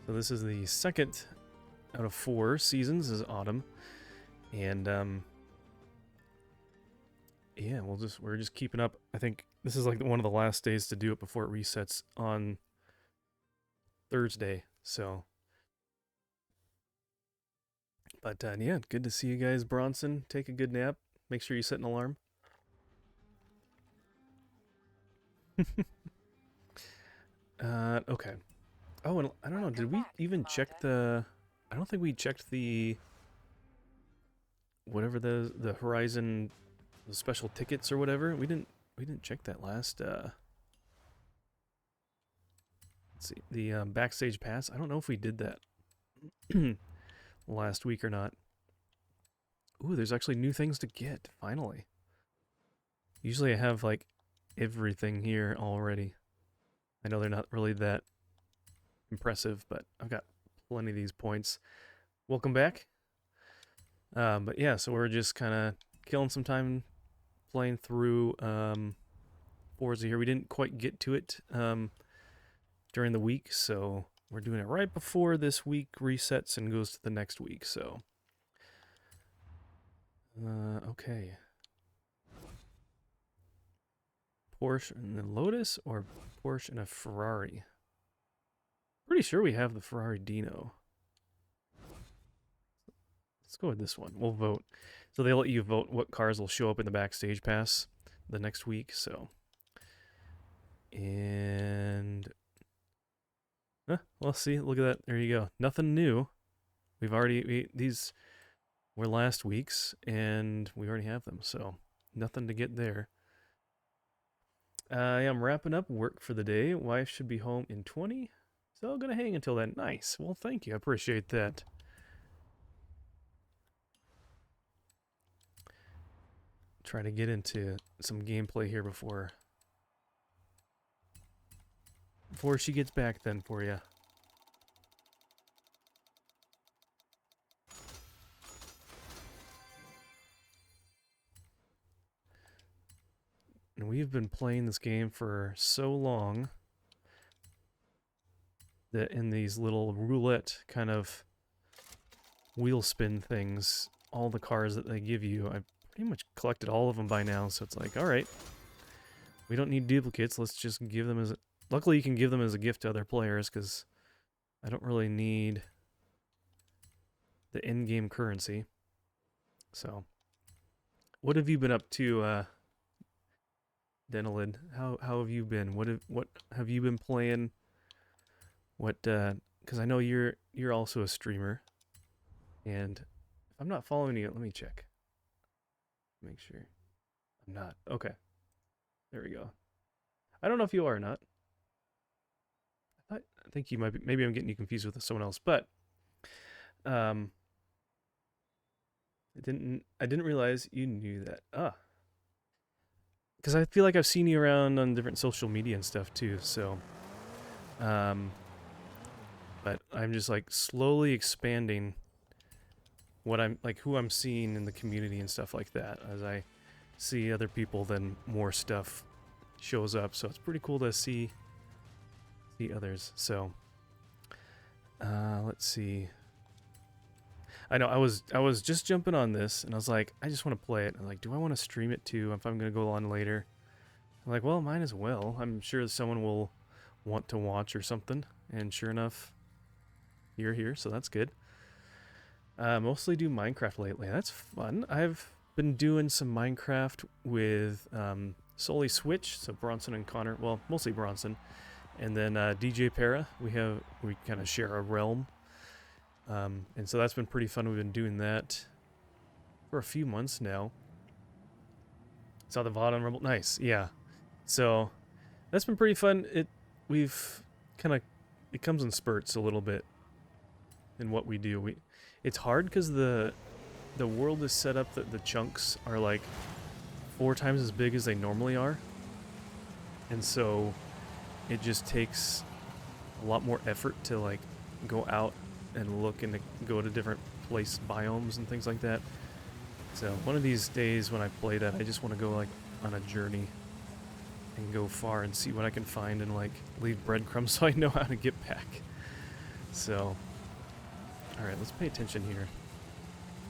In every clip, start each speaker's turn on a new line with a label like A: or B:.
A: So this is the second out of 4 seasons is autumn, and yeah, we're just keeping up. I think this is like one of the last days to do it before it resets on Thursday. So, but yeah, good to see you guys, Bronson. Take a good nap. Make sure you set an alarm. Okay. Oh, and I don't know. Did we even check the? I don't think we checked the whatever the Horizon the special tickets or whatever. We didn't check that last. Let's see the backstage pass. I don't know if we did that last week or not. Ooh, there's actually new things to get. Finally. Usually I have like everything here already. I know they're not really that impressive, but I've got plenty of these points. Welcome back. But yeah, so we're just kind of killing some time playing through Forza here. We didn't quite get to it during the week, so we're doing it right before this week resets and goes to the next week. So, okay. Porsche and the Lotus, or Porsche and a Ferrari? Pretty sure we have the Ferrari Dino. Let's go with this one. We'll vote. So they let you vote what cars will show up in the backstage pass the next week. So, and well, see, look at that. There you go. Nothing new. We've already these were last week's, and we already have them. So nothing to get there. Yeah, I'm wrapping up work for the day. Wife should be home in 20. So gonna hang until then. Nice. Well, thank you. I appreciate that. Try to get into some gameplay here before she gets back then for you. And we've been playing this game for so long that in these little roulette kind of wheel spin things, all the cars that they give you, I've pretty much collected all of them by now, so it's like, alright, we don't need duplicates, let's just give them as a... Luckily you can give them as a gift to other players, because I don't really need the in-game currency. So, what have you been up to, Denalid? How have you been? What have you been playing? What, because I know you're also a streamer, and if I'm not following you, let me check. Make sure I'm not. Okay, there we go. I don't know if you are or not. I think you might be. Maybe I'm getting you confused with someone else, but I didn't realize you knew that. Because I feel like I've seen you around on different social media and stuff too. So, but I'm just like slowly expanding what I'm like, who I'm seeing in the community and stuff like that. As I see other people, then more stuff shows up. So it's pretty cool to see others. So, let's see. I know I was just jumping on this, and I was like, I just want to play it. I'm like, do I want to stream it too if I'm gonna go on later? I'm like, well, might as well. I'm sure someone will want to watch or something. And sure enough, you're here, so that's good. Mostly do Minecraft lately. That's fun. I've been doing some Minecraft with solely Switch, so Bronson and Connor. Well, mostly Bronson, and then DJ Para. We kind of share a realm. And so that's been pretty fun. We've been doing that for a few months now. Saw the VOD on Rumble. Nice, yeah. So that's been pretty fun. It comes in spurts a little bit in what we do. It's hard because the world is set up that the chunks are like 4 times as big as they normally are, and so it just takes a lot more effort to like go out and look and go to different place biomes and things like that. So one of these days when I play that, I just want to go like on a journey and go far and see what I can find and like leave breadcrumbs so I know how to get back. So, all right, let's pay attention here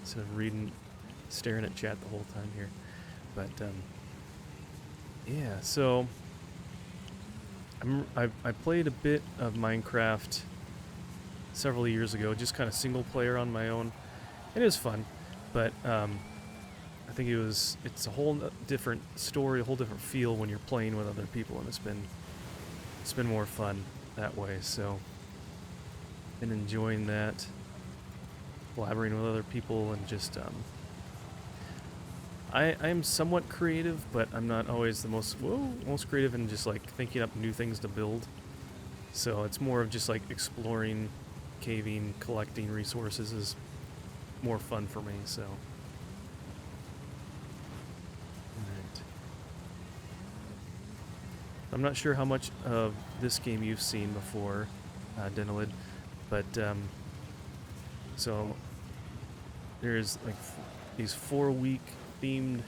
A: instead of staring at chat the whole time here. But yeah, so I played a bit of Minecraft several years ago, just kind of single player on my own. It was fun, but I think it's a whole different story, a whole different feel when you're playing with other people, and it's been more fun that way. So, been enjoying that, collaborating with other people, and just I am somewhat creative, but I'm not always the most creative in just like thinking up new things to build. So it's more of just like exploring, caving, collecting resources is more fun for me. So, all right. I'm not sure how much of this game you've seen before, Denelid, but so there's like these 4-week themed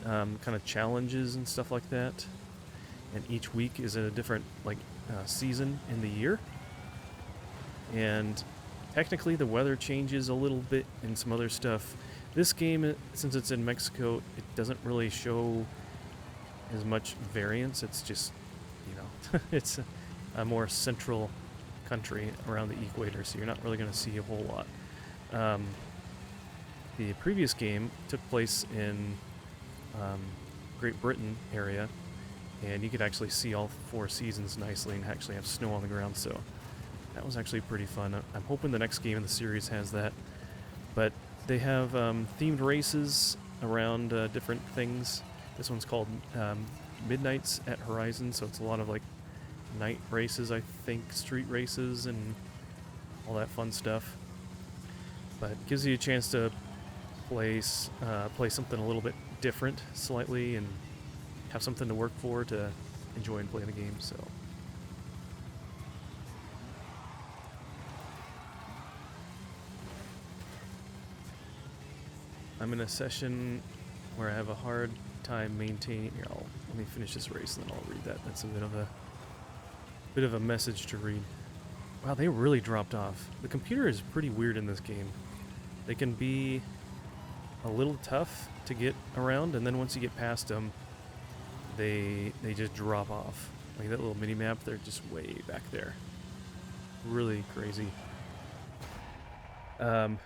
A: kind of challenges and stuff like that, and each week is a different like season in the year, and technically the weather changes a little bit and some other stuff. This game, since it's in Mexico, it doesn't really show as much variance. It's just, you know, it's a more central country around the equator, so you're not really going to see a whole lot. The previous game took place in Great Britain area, and you could actually see all 4 seasons nicely and actually have snow on the ground, so that was actually pretty fun. I'm hoping the next game in the series has that. But they have themed races around different things. This one's called Midnights at Horizon, so it's a lot of like night races, I think, street races and all that fun stuff. But it gives you a chance to play something a little bit different slightly and have something to work for to enjoy and play the game. So I'm in a session where I have a hard time maintaining. Here, let me finish this race and then I'll read that. That's a bit of a message to read. Wow, they really dropped off. The computer is pretty weird in this game. They can be a little tough to get around, and then once you get past them, they just drop off. Like that little mini map, they're just way back there. Really crazy. Hard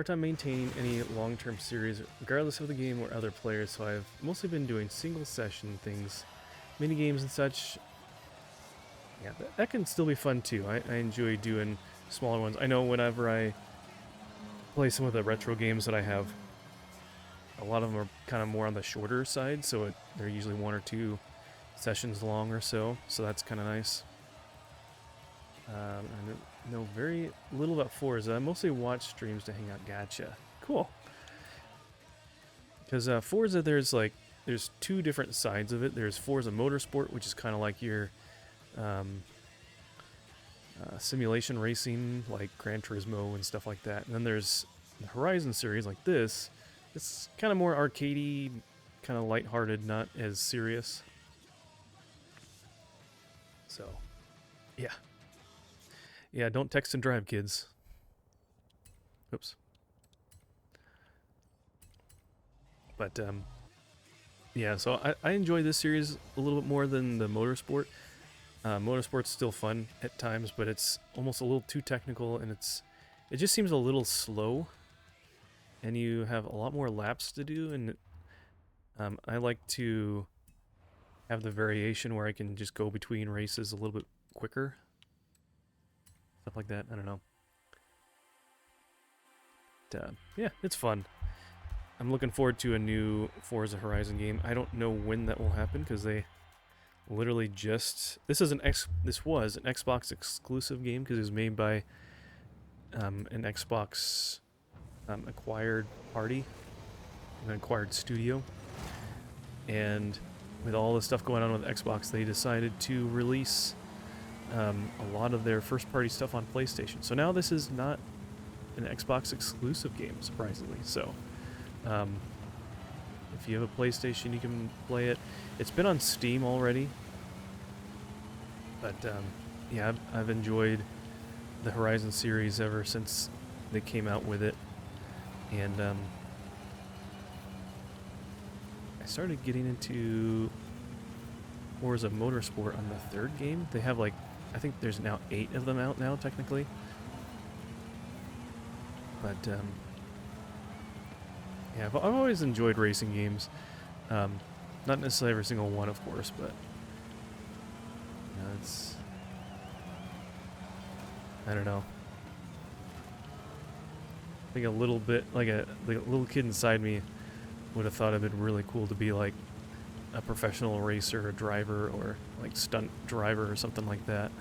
A: time maintaining any long-term series, regardless of the game or other players, so I've mostly been doing single session things, mini games and such. Yeah, that can still be fun too. I enjoy doing smaller ones. I know whenever I play some of the retro games that I have, a lot of them are kind of more on the shorter side, so they're usually 1 or 2 sessions long or so that's kind of nice. I know very little about Forza. I mostly watch streams to hang out. Gotcha. Cool. Because Forza, there's 2 different sides of it. There's Forza Motorsport, which is kind of like your simulation racing, like Gran Turismo and stuff like that. And then there's the Horizon series, like this. It's kind of more arcadey, kind of lighthearted, not as serious. So, yeah. Yeah, don't text and drive, kids. Oops. But, yeah, so I enjoy this series a little bit more than the Motorsport. Motorsport's still fun at times, but it's almost a little too technical, and it just seems a little slow, and you have a lot more laps to do, and I like to have the variation where I can just go between races a little bit quicker. Stuff like that, I don't know. But, yeah, it's fun. I'm looking forward to a new Forza Horizon game. I don't know when that will happen, because they literally just... This was an Xbox exclusive game, because it was made by an Xbox acquired party, an acquired studio. And with all the stuff going on with Xbox, they decided to release a lot of their first-party stuff on PlayStation. So now this is not an Xbox exclusive game, surprisingly. So, if you have a PlayStation, you can play it. It's been on Steam already, but yeah, I've enjoyed the Horizon series ever since they came out with it, and I started getting into Forza Motorsport on the third game. They have like, I think there's now 8 of them out now technically, but yeah, I've always enjoyed racing games. Not necessarily every single one, of course, but you know, it's, I don't know. I think a little bit, like the little kid inside me would have thought it'd been really cool to be like a professional racer or driver or like stunt driver or something like that.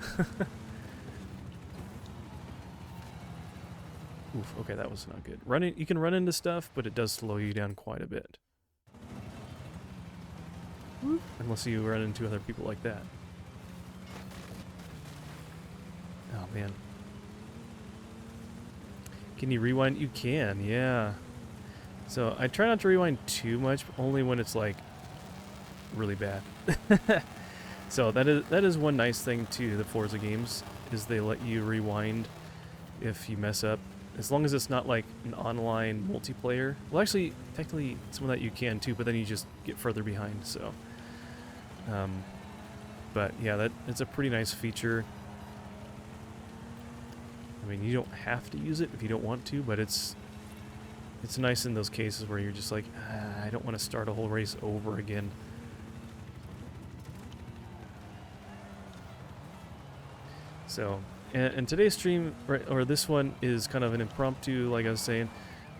A: Oof, okay, that was not good. Running, you can run into stuff, but it does slow you down quite a bit. Whoop. Unless you run into other people like that. Oh man. Can you rewind? You can, yeah. So I try not to rewind too much, only when it's like really bad. So that is one nice thing to the Forza games, is they let you rewind if you mess up, as long as it's not like an online multiplayer. Well, actually, technically some of that you can too, but then you just get further behind. So, but yeah, it's a pretty nice feature. I mean, you don't have to use it if you don't want to, but it's nice in those cases where you're just like, I don't want to start a whole race over again. So, and today's stream, or this one, is kind of an impromptu, like I was saying.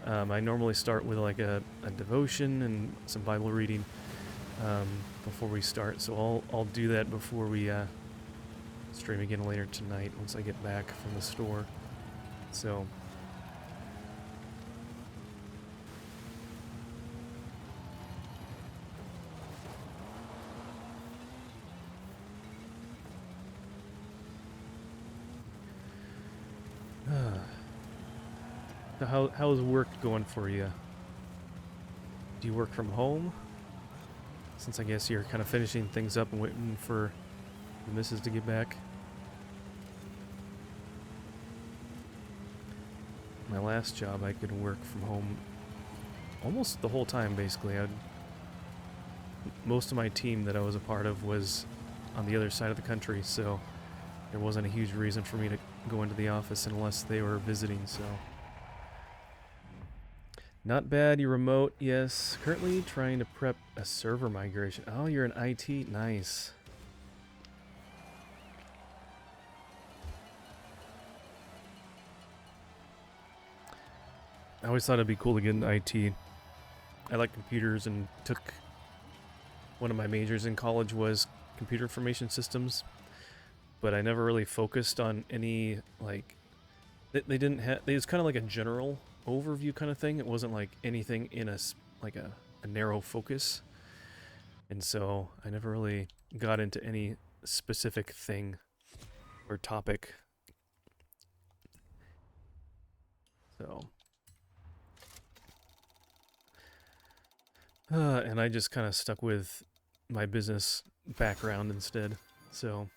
A: I normally start with like a devotion and some Bible reading before we start, so I'll do that before we stream again later tonight once I get back from the store. So how's work going for you? Do you work from home? Since I guess you're kind of finishing things up and waiting for the missus to get back. My last job, I could work from home almost the whole time, basically. Most of my team that I was a part of was on the other side of the country, so there wasn't a huge reason for me to go into the office unless they were visiting, so. Not bad, you're remote, yes. Currently trying to prep a server migration. Oh, you're in IT, nice. I always thought it'd be cool to get into IT. I like computers and took one of my majors in college was computer information systems, but I never really focused on any, like, they didn't have, it was kind of like a general overview kind of thing. It wasn't like anything in a narrow focus, and so I never really got into any specific thing or topic. So and I just kind of stuck with my business background instead. So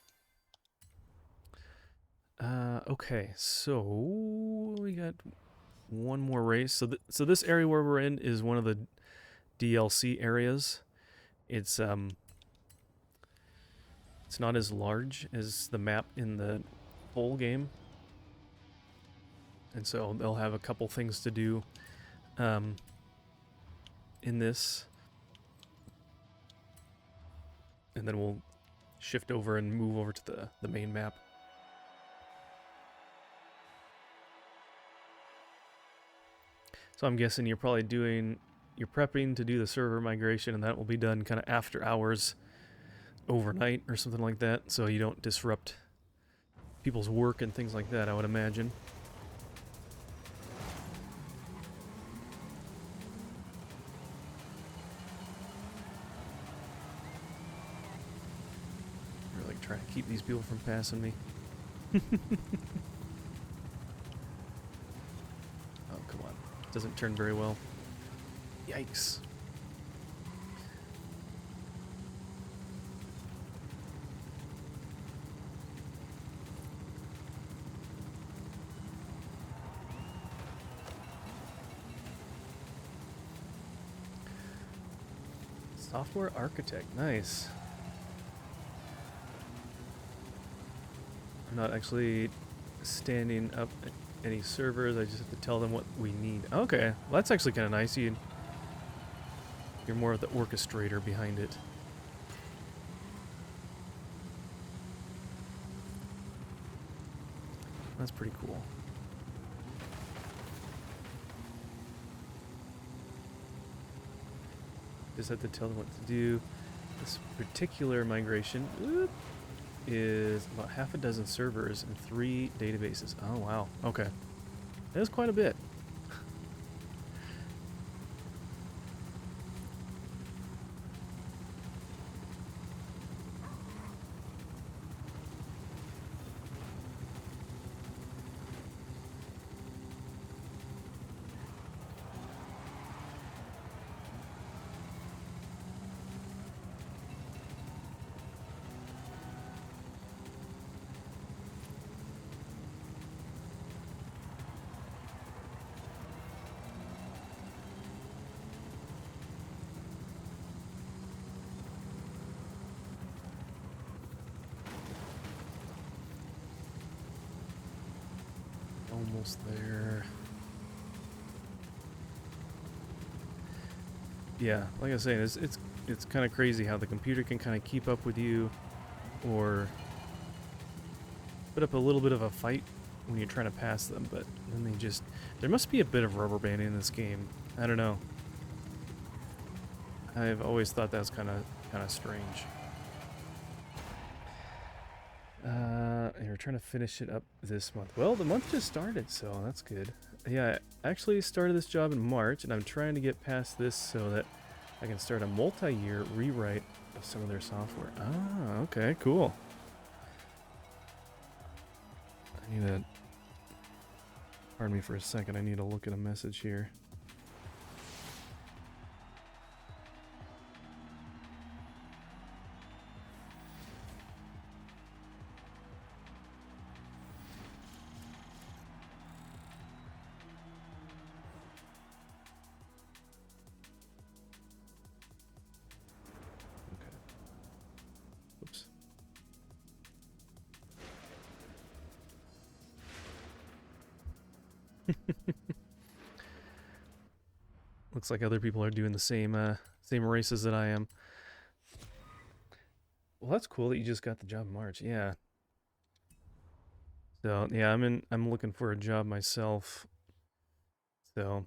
A: okay, so we got one more race. So this area where we're in is one of the DLC areas. It's not as large as the map in the full game, and so they'll have a couple things to do in this, and then we'll shift over and move over to the main map. So I'm guessing you're probably you're prepping to do the server migration, and that will be done kind of after hours, overnight or something like that, so you don't disrupt people's work and things like that, I would imagine. We're like trying to keep these people from passing me. Oh, come on. Doesn't turn very well. Yikes. Software architect, nice. I'm not actually standing up any servers, I just have to tell them what we need. Okay, well that's actually kind of nice. You're more of the orchestrator behind it. That's pretty cool. Just have to tell them what to do. This particular migration is about half a dozen servers and 3 databases. Oh, wow. Okay. That's quite a bit. Almost there. Yeah, like I was saying, it's kind of crazy how the computer can kind of keep up with you, or put up a little bit of a fight when you're trying to pass them, but then they just... There must be a bit of rubber banding in this game. I don't know. I've always thought that was kind of strange. We're trying to finish it up this month. Well, the month just started, so that's good. Yeah, I actually started this job in March, and I'm trying to get past this so that I can start a multi-year rewrite of some of their software. Ah, okay, cool. I need to... Pardon me for a second, I need to look at a message here. Looks like other people are doing the same races that I am. Well, that's cool that you just got the job in March. Yeah. So yeah, I'm looking for a job myself. So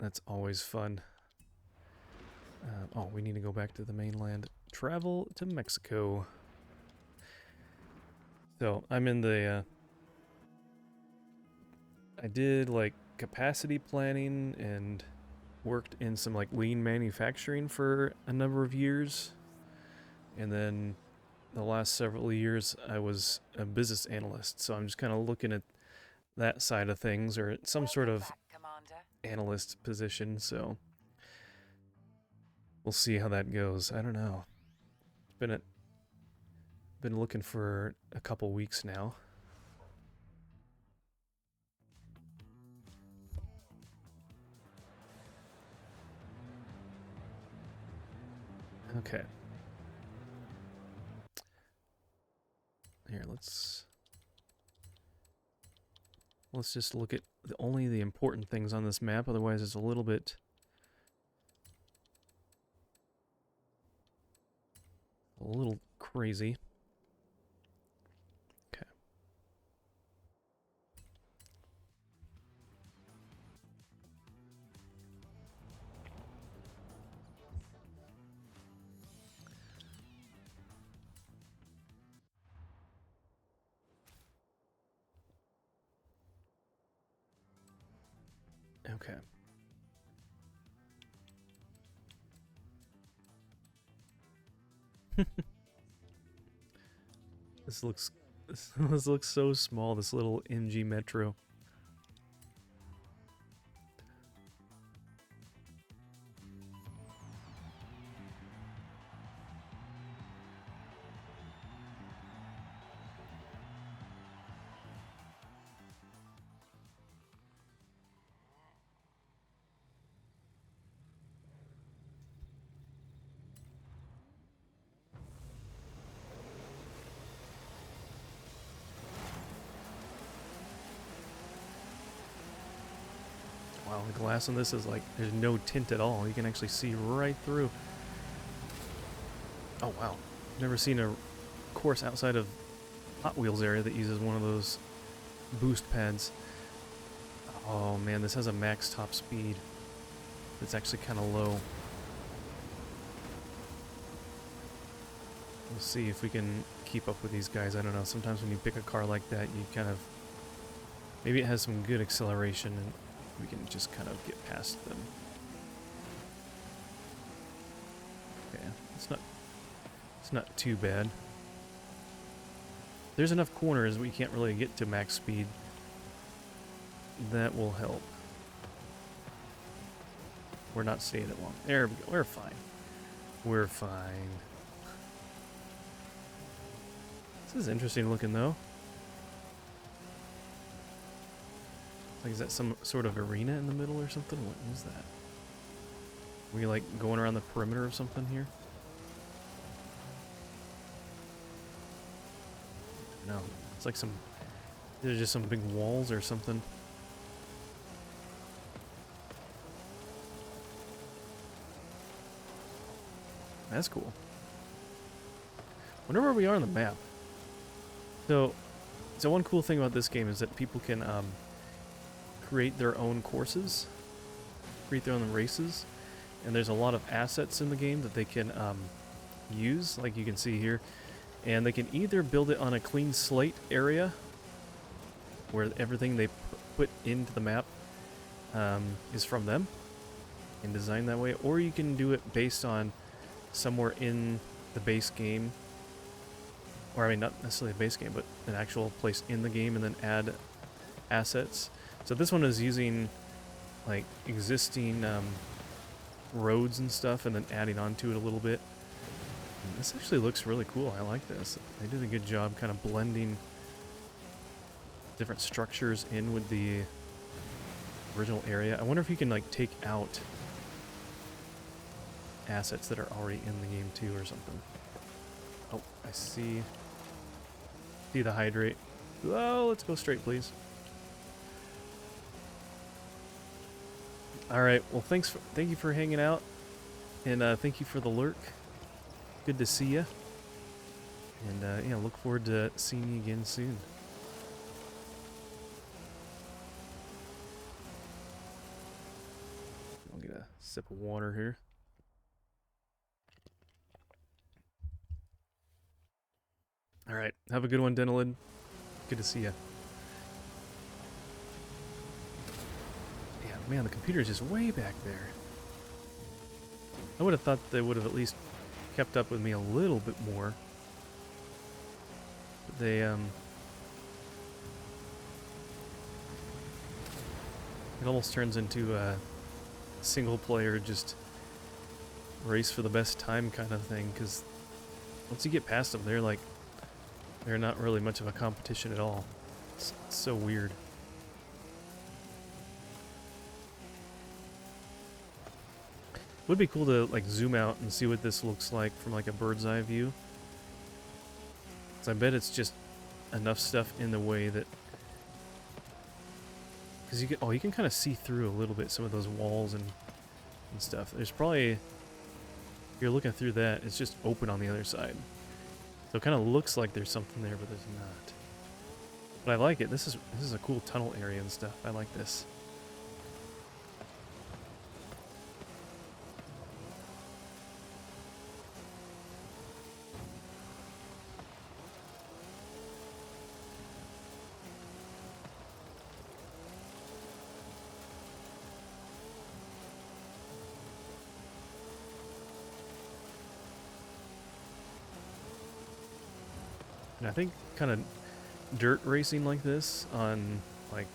A: that's always fun. Oh, we need to go back to the mainland. Travel to Mexico. So I'm in the. I did like capacity planning and worked in some like lean manufacturing for a number of years, and then the last several years I was a business analyst, so I'm just kind of looking at that side of things, or some sort of analyst position, so we'll see how that goes. I don't know. Been looking for a couple weeks now. Okay. Here, let's just look at only the important things on this map, otherwise it's a little bit crazy. Okay. Okay. This looks so small, this little MG Metro. The glass on this is like, there's no tint at all. You can actually see right through. Oh wow. Never seen a course outside of Hot Wheels area that uses one of those boost pads. Oh man, this has a max top speed. It's actually kind of low. We'll see if we can keep up with these guys. I don't know. Sometimes when you pick a car like that, you kind of... Maybe it has some good acceleration and we can just kind of get past them. Okay, it's not too bad. There's enough corners we can't really get to max speed. That will help. We're not staying it long. There we go. We're fine. We're fine. This is interesting looking though. Like, is that some sort of arena in the middle or something? What is that? Are we like going around the perimeter of something here? No, it's like some... There's just some big walls or something. That's cool. Wonder where we are on the map. So one cool thing about this game is that people can create their own courses, create their own races, and there's a lot of assets in the game that they can use, like you can see here. And they can either build it on a clean slate area, where everything they put into the map is from them, and designed that way, or you can do it based on somewhere in the base game, or I mean not necessarily a base game, but an actual place in the game, and then add assets. So this one is using like existing roads and stuff, and then adding onto it a little bit. And this actually looks really cool. I like this. They did a good job kind of blending different structures in with the original area. I wonder if you can like take out assets that are already in the game too or something. Oh, I see the hydrate. Oh, let's go straight, please. All right. Well, thank you for hanging out, and thank you for the lurk. Good to see you. And yeah, look forward to seeing you again soon. I'll get a sip of water here. All right. Have a good one, Dentalid. Good to see you. Yeah, man, the computer is just way back there. I would have thought they would have at least kept up with me a little bit more. But they, it almost turns into a single player, just race for the best time kind of thing, because once you get past them, they're not really much of a competition at all. It's so weird. Would be cool to like zoom out and see what this looks like from like a bird's eye view. So I bet it's just enough stuff in the way that, because you can kind of see through a little bit some of those walls and stuff. There's probably, if you're looking through that, it's just open on the other side. So it kind of looks like there's something there, but there's not. But I like it. This is a cool tunnel area and stuff. I like this. And I think kind of dirt racing like this on like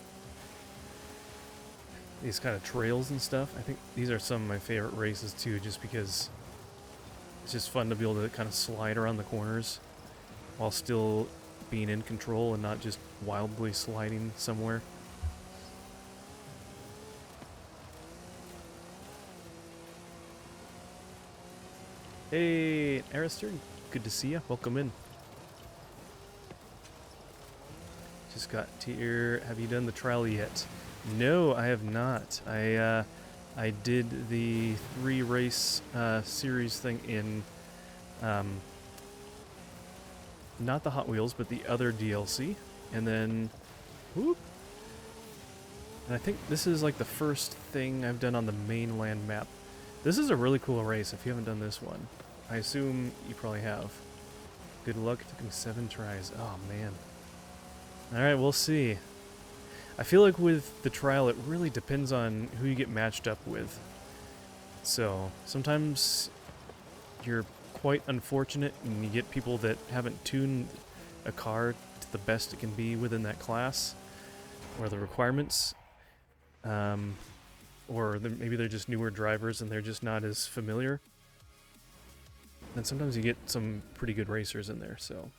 A: these kind of trails and stuff, I think these are some of my favorite races too, just because it's just fun to be able to kind of slide around the corners while still being in control and not just wildly sliding somewhere. Hey, Arister, good to see you. Welcome in. Just got to your, have you done the trial yet? No, I have not. I did the 3 race series thing in not the Hot Wheels, but the other DLC, and then whoop. And I think this is like the first thing I've done on the mainland map. This is a really cool race if you haven't done this one. I assume you probably have. Good luck, it took me 7 tries. Oh man. Alright, we'll see. I feel like with the trial, it really depends on who you get matched up with. So, sometimes you're quite unfortunate and you get people that haven't tuned a car to the best it can be within that class, or the requirements. Or maybe they're just newer drivers and they're just not as familiar. And sometimes you get some pretty good racers in there, so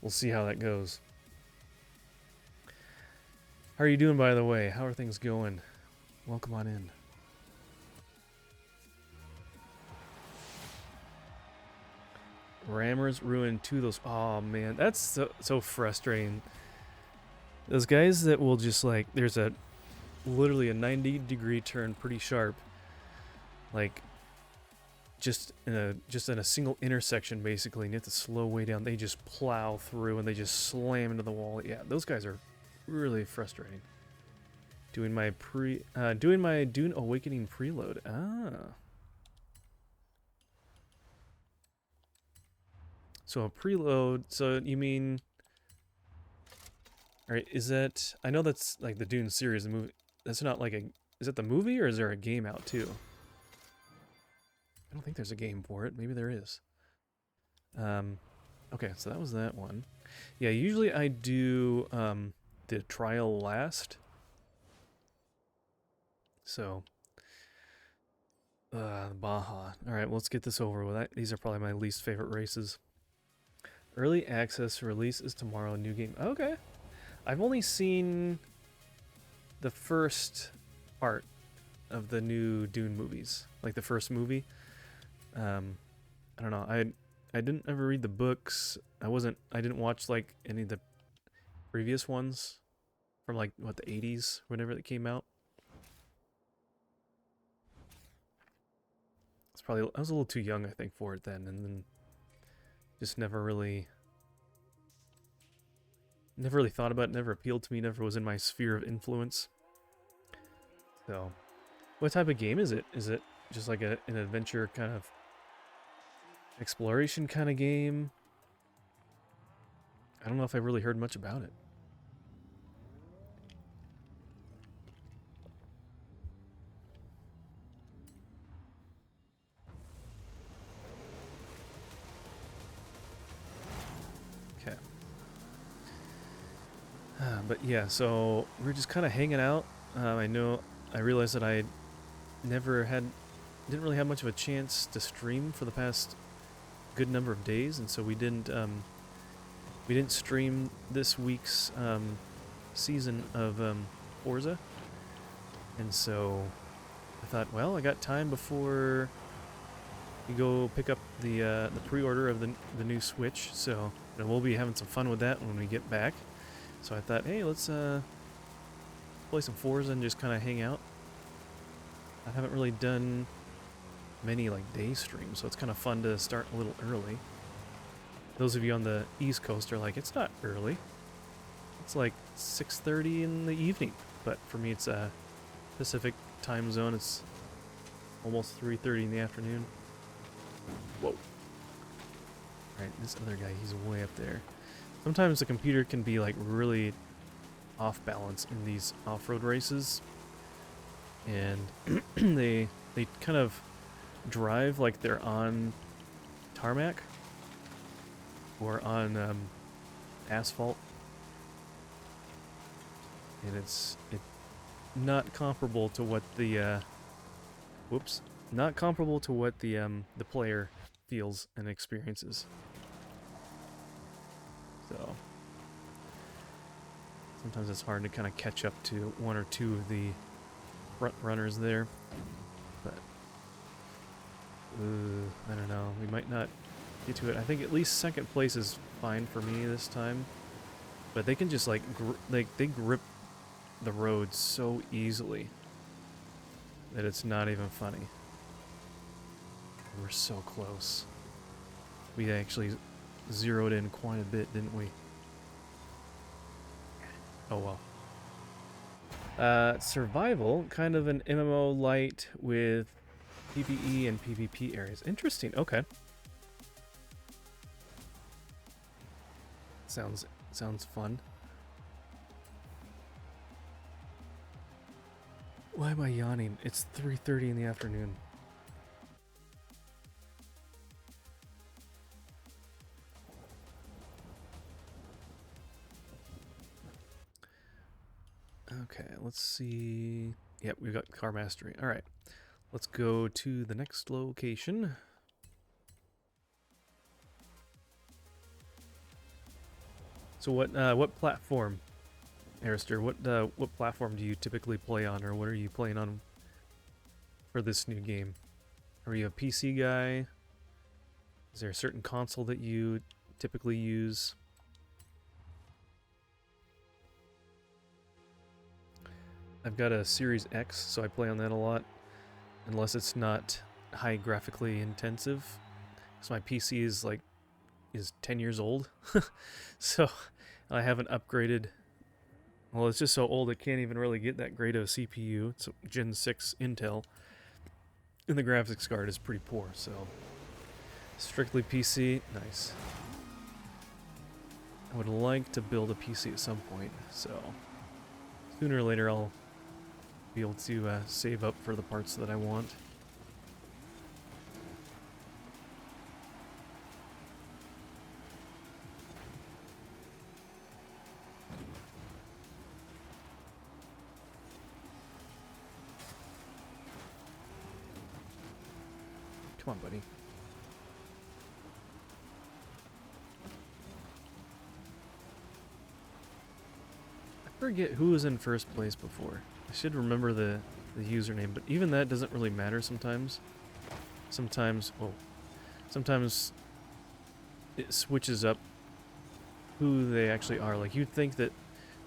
A: we'll see how that goes. How are you doing, by the way? How are things going? Welcome on in. Rammers ruined 2 of those. Oh man, that's so frustrating. Those guys that will just like, there's literally a 90-degree turn, pretty sharp, like just in a single intersection basically, and you have to slow way down. They just plow through and they just slam into the wall. Yeah, those guys are really frustrating. Doing my Dune Awakening preload. Ah. So a preload, so you mean... Alright, is that... I know that's like the Dune series, the movie. That's not like a... Is it the movie or is there a game out too? I don't think there's a game for it. Maybe there is. Okay, so that was that one. Yeah, usually I do the trial last. So... Baja. Alright, well, let's get this over with. These are probably my least favorite races. Early access release is tomorrow. New game. Okay. I've only seen the first part of the new Dune movies, like the first movie. I don't know. I didn't ever read the books. I didn't watch like any of the previous ones from like what, the 80s, whenever they came out. I was a little too young, I think, for it then, and then just never really thought about it, never appealed to me, never was in my sphere of influence. So, what type of game is it? Is it just like an adventure kind of exploration kind of game? I don't know if I really heard much about it. Okay. But yeah, so we're just kind of hanging out. I realized that I didn't really have much of a chance to stream for the past good number of days, and so we didn't stream this week's season of Forza. And so I thought, well, I got time before you go pick up the pre-order of the new Switch, so we'll be having some fun with that when we get back. So I thought, hey, let's play some Forza and just kind of hang out. I haven't really done many like day streams, so it's kind of fun to start a little early. Those of you on the East Coast are like, it's not early. It's like 6:30 in the evening, but for me it's a Pacific time zone. It's almost 3:30 in the afternoon. Whoa. Alright, this other guy, he's way up there. Sometimes the computer can be like really off balance in these off-road races, and they kind of drive like they're on tarmac or on asphalt, and it's not comparable to what the the player feels and experiences. So sometimes it's hard to kind of catch up to one or two of the front runners there, but I don't know, we might not get to it. I think at least second place is fine for me this time, but they can just like they grip the road so easily that it's not even funny. We're so close. We actually zeroed in quite a bit, didn't we? Oh well. Survival, kind of an MMO light with PvE and PvP areas. Interesting. Okay. Sounds fun. Why am I yawning? It's 3:30 in the afternoon. Okay, let's see. Yep, we've got car mastery. All right, let's go to the next location. So what platform, Arister? What platform do you typically play on, or what are you playing on for this new game? Are you a PC guy? Is there a certain console that you typically use? I've got a Series X, so I play on that a lot, unless it's not high graphically intensive. So my PC is 10 years old, so I haven't upgraded. Well, it's just so old it can't even really get that great of a CPU. It's a Gen 6 Intel, and the graphics card is pretty poor. So strictly PC, nice. I would like to build a PC at some point, so sooner or later I'll be able to save up for the parts that I want. Come on, buddy. I forget who was in first place before. I should remember the username, but even that doesn't really matter sometimes. Sometimes it switches up who they actually are. Like, you'd think that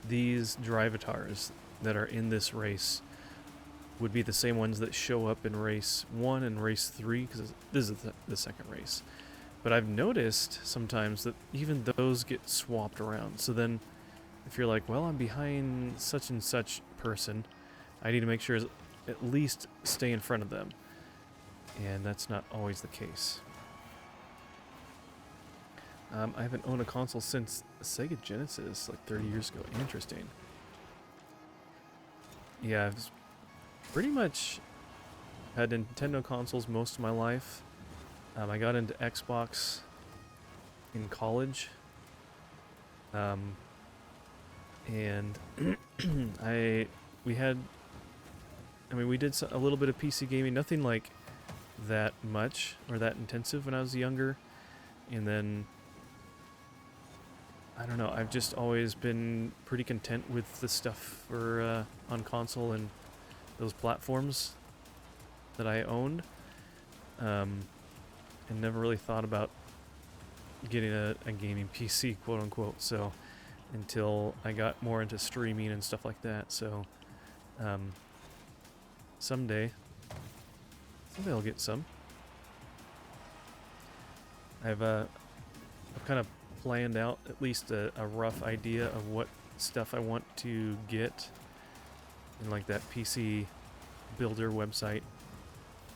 A: these drivatars that are in this race would be the same ones that show up in race 1 and race 3, because this is the second race. But I've noticed sometimes that even those get swapped around. So then if you're like, well, I'm behind such and such person, I need to make sure at least stay in front of them. And that's not always the case. I haven't owned a console since Sega Genesis, like 30 years ago. Interesting. Yeah, I've pretty much had Nintendo consoles most of my life. I got into Xbox in college. And we did a little bit of PC gaming, nothing like that much or that intensive when I was younger. And then, I don't know, I've just always been pretty content with the stuff for on console and those platforms that I owned, and never really thought about getting a gaming PC, quote unquote. So until I got more into streaming and stuff like that. So someday I'll get some. I've kind of planned out at least a rough idea of what stuff I want to get in, like, that PC builder website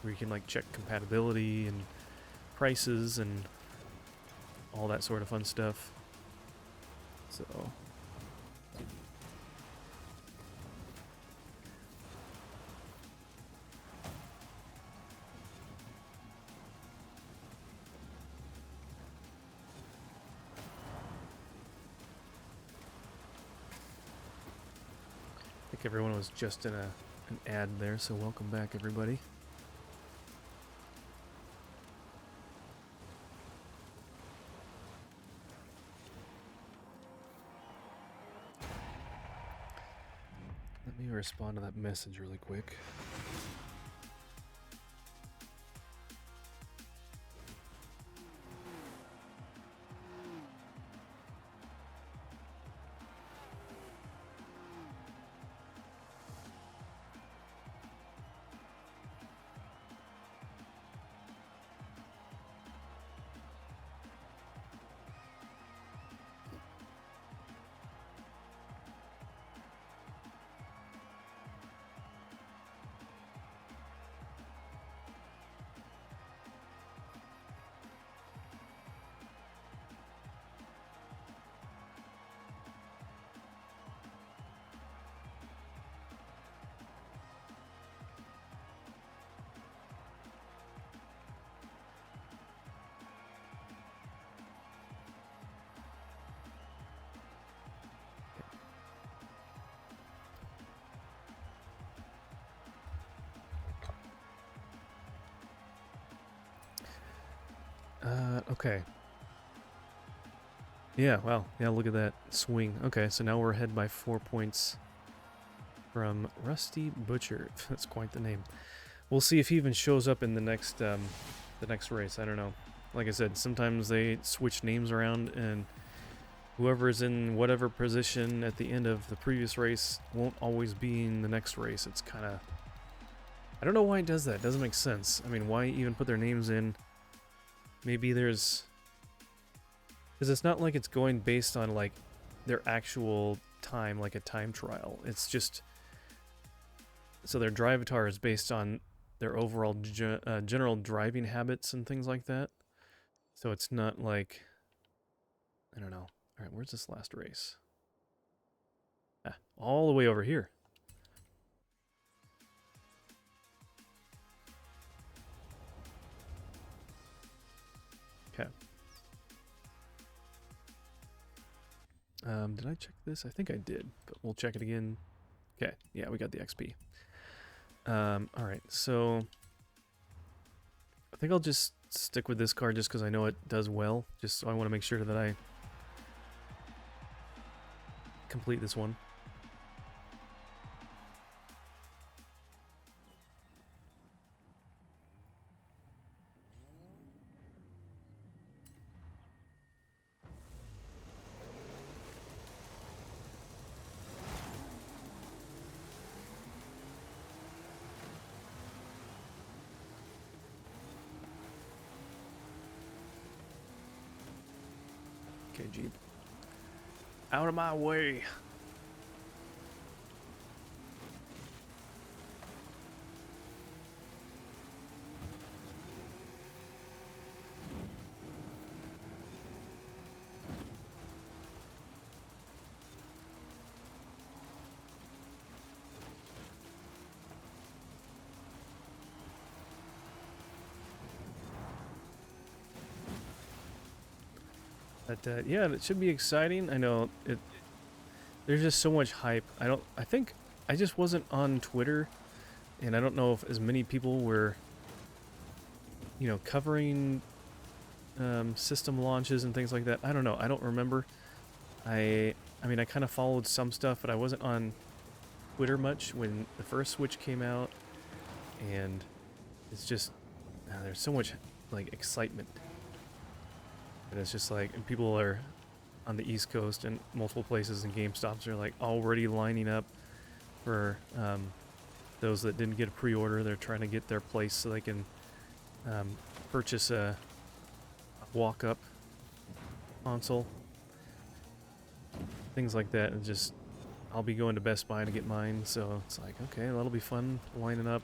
A: where you can like check compatibility and prices and all that sort of fun stuff. So I think everyone was just in an ad there, so welcome back, everybody. Let me respond to that message really quick. Okay. Yeah, wow. Yeah, look at that swing. Okay, so now we're ahead by 4 points from Rusty Butcher. That's quite the name. We'll see if he even shows up in the next race. I don't know. Like I said, sometimes they switch names around, and whoever's in whatever position at the end of the previous race won't always be in the next race. It's kind of... I don't know why it does that. It doesn't make sense. I mean, why even put their names in? Maybe there's... Because it's not like it's going based on, like, their actual time, like a time trial. It's just... So their drivatar is based on their overall general driving habits and things like that. So it's not like... I don't know. Alright, where's this last race? Ah, all the way over here. Okay. Did I check this? I think I did, but we'll check it again. Okay, yeah, we got the XP. Alright, so... I think I'll just stick with this car just because I know it does well. Just so I want to make sure that I complete this one. Okay, Jeep. Out of my way. But yeah, it should be exciting. I know it. There's just so much hype. I think I just wasn't on Twitter, and I don't know if as many people were, you know, covering system launches and things like that. I don't know. I don't remember. I mean, I kind of followed some stuff, but I wasn't on Twitter much when the first Switch came out, and it's just there's so much like excitement. And it's just like, and people are on the East Coast and multiple places and GameStops are like already lining up for those that didn't get a pre-order. They're trying to get their place so they can purchase a walk-up console. Things like that. And just, I'll be going to Best Buy to get mine. So it's like, okay, that'll be fun lining up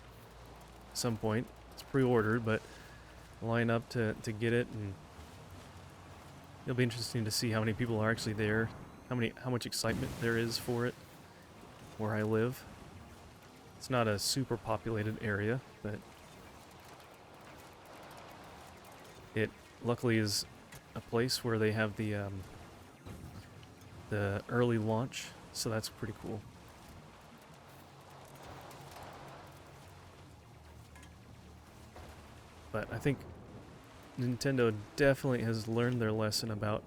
A: at some point. It's pre-ordered, but line up to get it, and it'll be interesting to see how many people are actually there, how much excitement there is for it where I live. It's not a super populated area, but it luckily is a place where they have the early launch, so that's pretty cool. But I think Nintendo definitely has learned their lesson about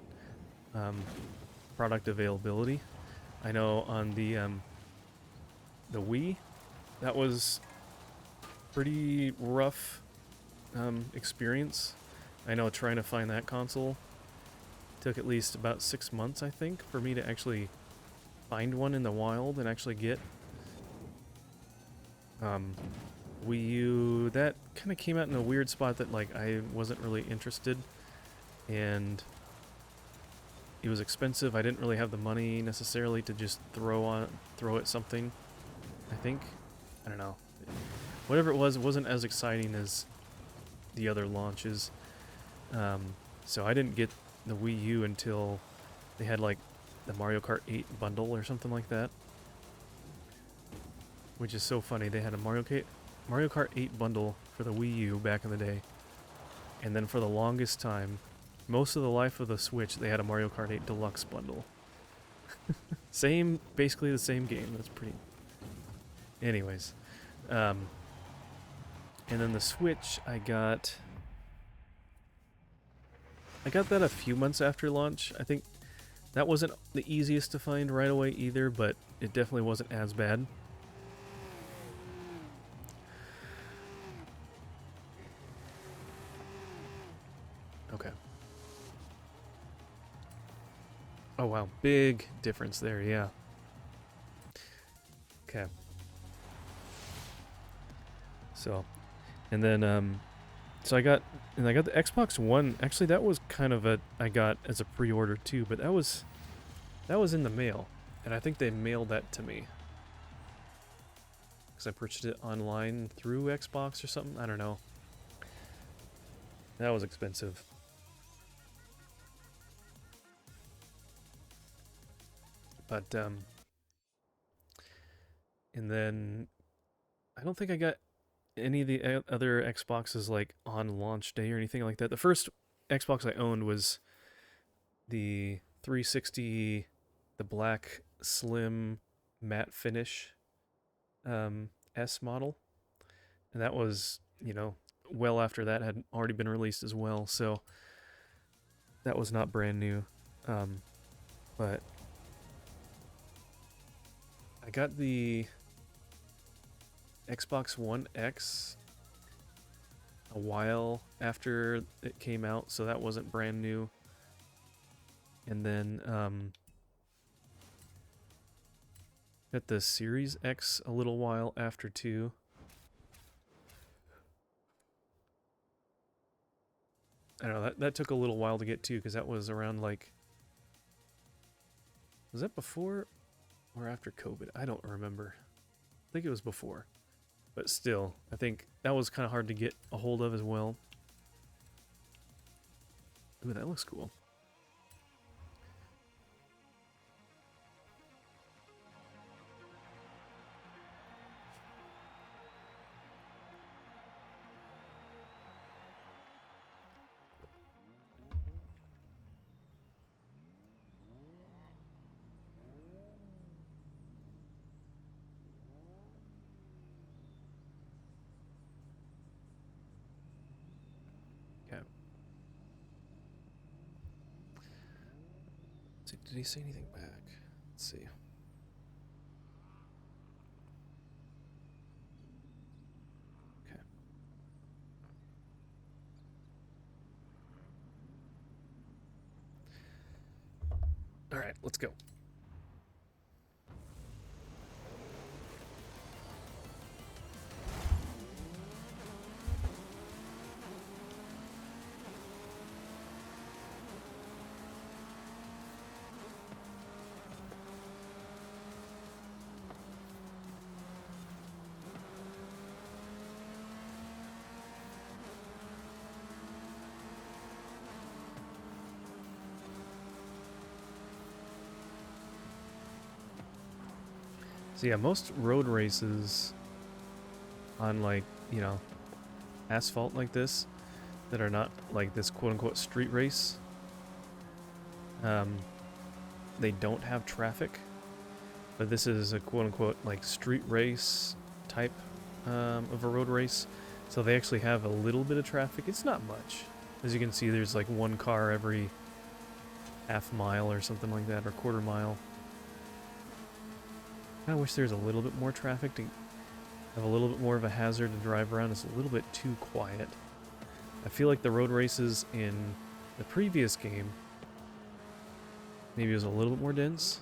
A: product availability. I know on the Wii, that was pretty rough experience. I know trying to find that console took at least about 6 months, I think, for me to actually find one in the wild and actually get. Wii U, that kind of came out in a weird spot that, like, I wasn't really interested, and it was expensive. I didn't really have the money necessarily to just throw at something, I think. I don't know. Whatever it wasn't as exciting as the other launches. So I didn't get the Wii U until they had, like, the Mario Kart 8 bundle or something like that. Which is so funny. They had a Mario Kart 8 bundle for the Wii U back in the day. And then for the longest time, most of the life of the Switch, they had a Mario Kart 8 Deluxe bundle. Basically the same game. That's pretty... Anyways. And then the Switch, I got... I got that a few months after launch. I think that wasn't the easiest to find right away either, but it definitely wasn't as bad. Okay. Oh wow, big difference there, yeah. Okay. So, and then so I got the Xbox One. Actually, that was kind of I got as a pre-order too, but that was in the mail, and I think they mailed that to me because I purchased it online through Xbox or something. I don't know. That was expensive. But and then I don't think I got any of the other Xboxes like on launch day or anything like that. The first Xbox I owned was the 360, the black slim matte finish S model, and that was, you know, well after that had already been released as well, so that was not brand new. But I got the Xbox One X a while after it came out, so that wasn't brand new. And then got the Series X a little while after too. I don't know, that took a little while to get too, because that was around like... Was that before or after COVID? I don't remember. I think it was before. But still, I think that was kind of hard to get a hold of as well. Ooh, that looks cool. Okay. So did he say anything back? Let's see. Okay. All right, let's go. So yeah, most road races on, like, you know, asphalt like this that are not like this quote-unquote street race, they don't have traffic, but this is a quote-unquote like street race type of a road race, so they actually have a little bit of traffic. It's not much. As you can see, there's like one car every half mile or something like that, or quarter mile. I wish there's a little bit more traffic to have a little bit more of a hazard to drive around. It's a little bit too quiet. I feel like the road races in the previous game, maybe it was a little bit more dense.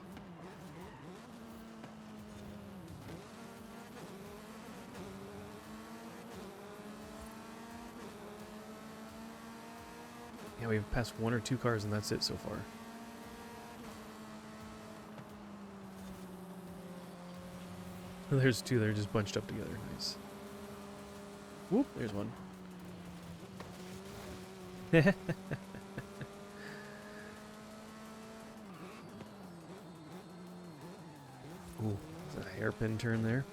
A: Yeah, we've passed one or two cars and that's it so far. There's two, they're just bunched up together. Nice. Whoop, there's one. Ooh, there's a hairpin turn there.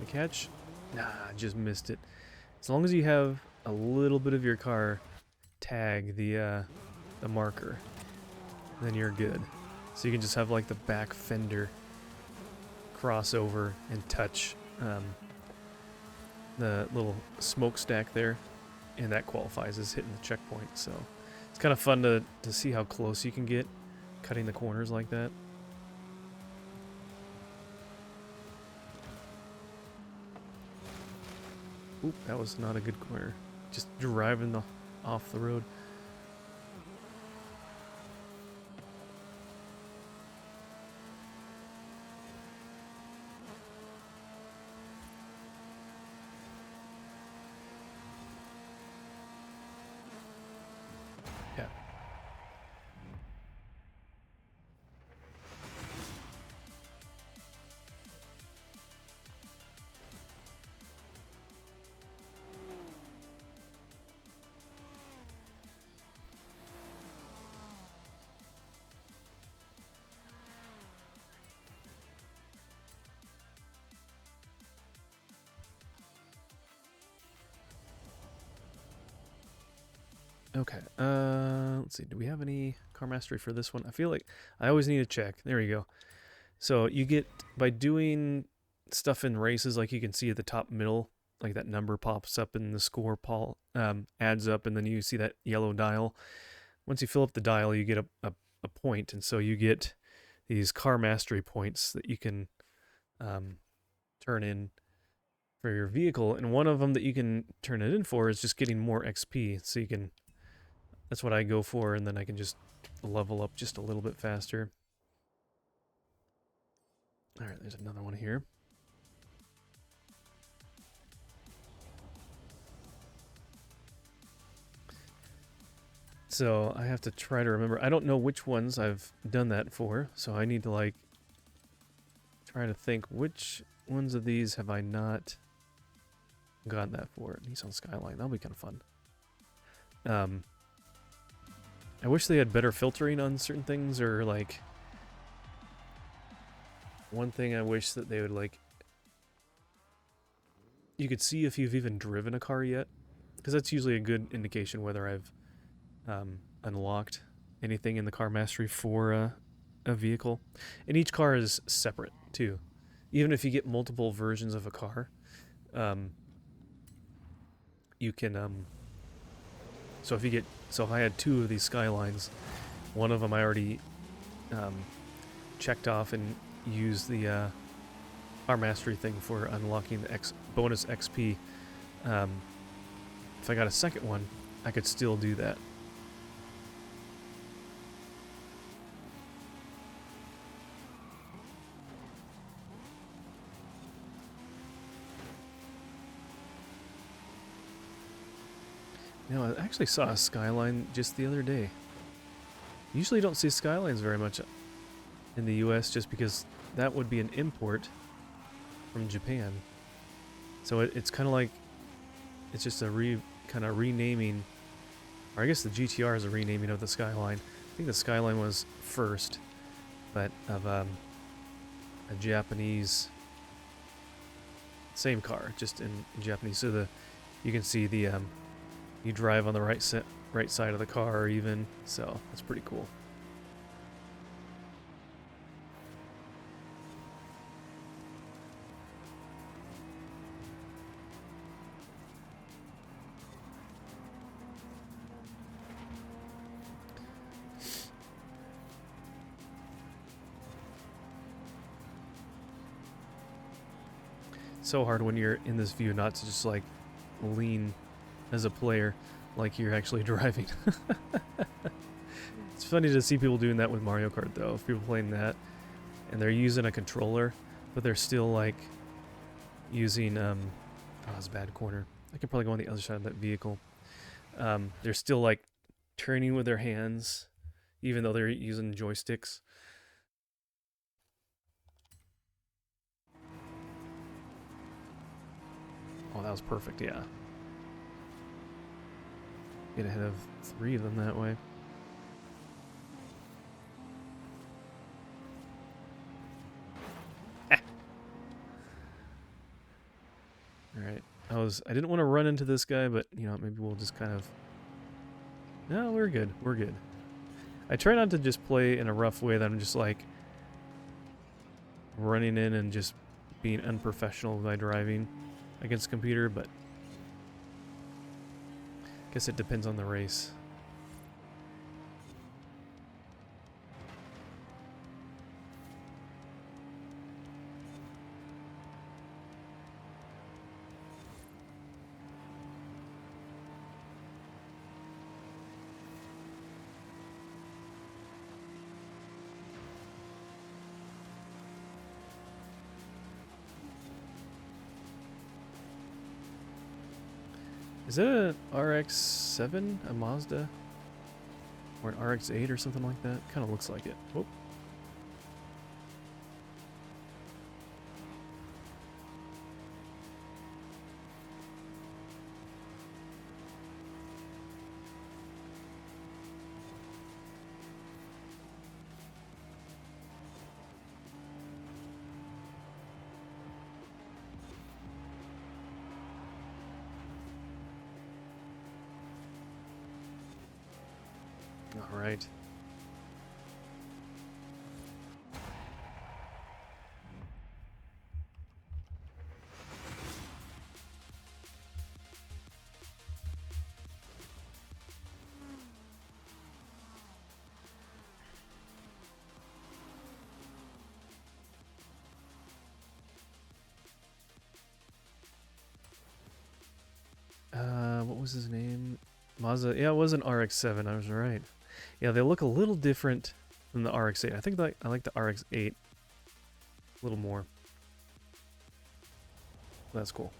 A: I catch? Nah, I just missed it. As long as you have a little bit of your car tag the marker, then you're good. So you can just have like the back fender cross over and touch the little smokestack there, and that qualifies as hitting the checkpoint. So it's kind of fun to see how close you can get cutting the corners like that. Oop, that was not a good corner. Just driving off the road. Yeah. Okay, let's see, do we have any car mastery for this one? I feel like I always need to check. There we go. So you get, by doing stuff in races, like you can see at the top middle, like that number pops up and the score adds up, and then you see that yellow dial. Once you fill up the dial, you get a point, and so you get these car mastery points that you can turn in for your vehicle, and one of them that you can turn it in for is just getting more XP, so you can... That's what I go for, and then I can just level up just a little bit faster. Alright, there's another one here. So I have to try to remember. I don't know which ones I've done that for, so I need to like try to think which ones of these have I not gotten that for. Nissan Skyline, that'll be kind of fun. I wish they had better filtering on certain things, or like one thing I wish that they would like, you could see if you've even driven a car yet, because that's usually a good indication whether I've unlocked anything in the car mastery for a vehicle. And each car is separate too. Even if you get multiple versions of a car, you can so if I had 2 of these Skylines, one of them I already checked off and used the car mastery thing for unlocking the bonus XP. If I got a second one, I could still do that. You know, I actually saw a Skyline just the other day. Usually don't see Skylines very much in the US, just because that would be an import from Japan. So it's kind of like, it's just a kind of renaming, or I guess the GTR is a renaming of the Skyline. I think the Skyline was first, but of a Japanese, same car, just in Japanese. So you can see the you drive on the right side of the car even, so that's pretty cool. So hard when you're in this view not to just like lean as a player like you're actually driving. It's funny to see people doing that with Mario Kart though. If people playing that and they're using a controller, but they're still like using oh, it's a bad corner. I could probably go on the other side of that vehicle. They're still like turning with their hands even though they're using joysticks. Oh, that was perfect, yeah. Get ahead of 3 of them that way. I didn't want to run into this guy, but, you know, maybe we'll just kind of... No, we're good. We're good. I try not to just play in a rough way that I'm just, like, running in and just being unprofessional by driving against a computer, but I guess it depends on the race. Is that a RX-7? A Mazda? Or an RX-8 or something like that? Kind of looks like it. Whoop. All right. What was his name? Mazda. Yeah, it was an RX-7. I was right. Yeah, they look a little different than the RX-8. I think I like the RX-8 a little more. That's cool.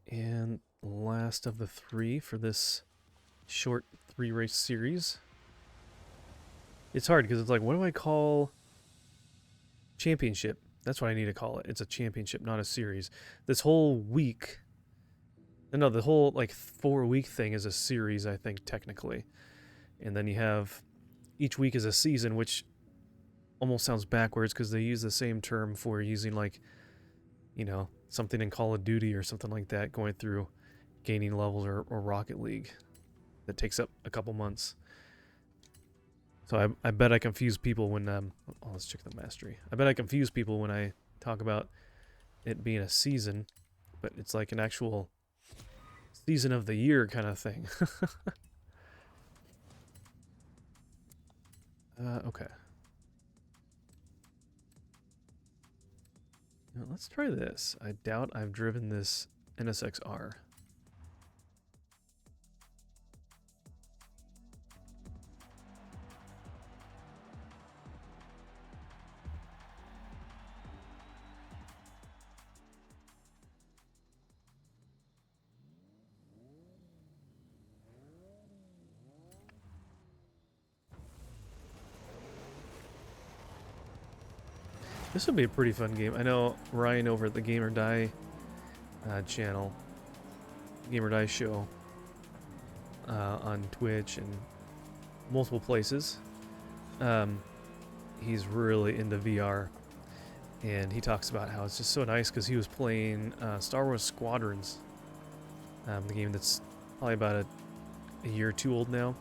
A: And last of the three for this short 3-race series. It's hard because it's like, what do I call championship? That's what I need to call it. It's a championship, not a series. This whole week, no, the whole like 4-week thing is a series, I think, technically. And then you have each week is a season, which almost sounds backwards because they use the same term for using, like, you know, something in Call of Duty or something like that, going through gaining levels or Rocket League that takes up a couple months. So I bet I confuse people when, oh, let's check the mastery. I bet I confuse people when I talk about it being a season, but it's like an actual season of the year kind of thing. Okay. Now, let's try this. I doubt I've driven this NSX-R. This would be a pretty fun game. I know Ryan over at the Game or Die channel, Game or Die show, on Twitch and multiple places. He's really into VR, and he talks about how it's just so nice because he was playing Star Wars Squadrons, the game that's probably about a year or two old now,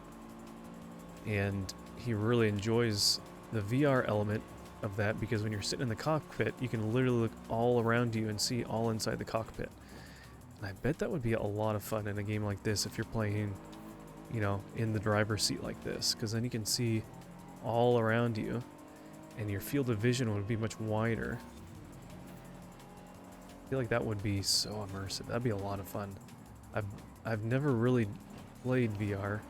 A: and he really enjoys the VR element of that because when you're sitting in the cockpit, you can literally look all around you and see all inside the cockpit. And I bet that would be a lot of fun in a game like this if you're playing, you know, in the driver's seat like this, because then you can see all around you and your field of vision would be much wider. I feel like that would be so immersive. That'd be a lot of fun. I've never really played VR.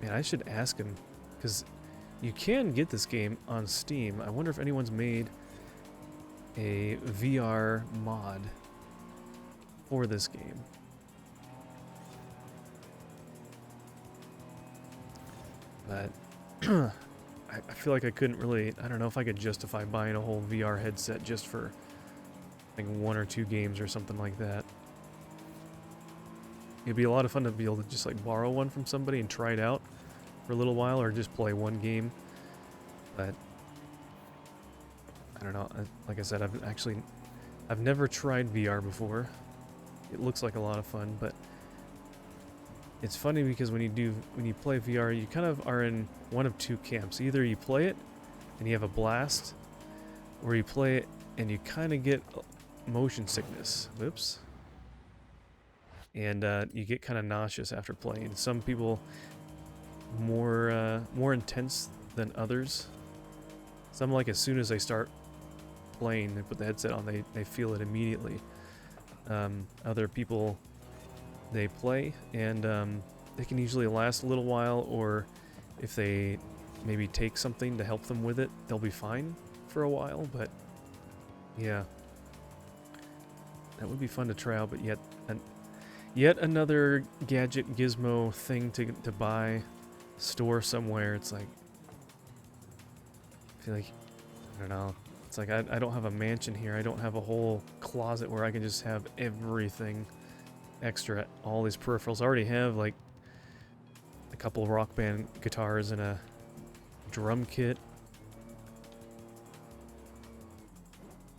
A: Man, I should ask him, because you can get this game on Steam. I wonder if anyone's made a VR mod for this game. But I feel like I couldn't really, I don't know if I could justify buying a whole VR headset just for like 1 or 2 games or something like that. It'd be a lot of fun to be able to just like borrow one from somebody and try it out. for a little while or just play one game. But I don't know. Like I said, I've never tried VR before. It looks like a lot of fun, but it's funny because when you play VR, you kind of are in one of two camps. Either you play it and you have a blast, or you play it and you kind of get motion sickness. Whoops. And you get kind of nauseous after playing. Some people more intense than others. Some, like, as soon as they start playing, they put the headset on, they feel it immediately. Other people, they play and they can usually last a little while, or if they maybe take something to help them with it, they'll be fine for a while. But yeah, that would be fun to try out. But yet another gadget gizmo thing to buy, store somewhere. It's like, I feel like, I don't know. It's like I don't have a mansion here. I don't have a whole closet where I can just have everything extra, all these peripherals. I already have like a couple of Rock Band guitars and a drum kit.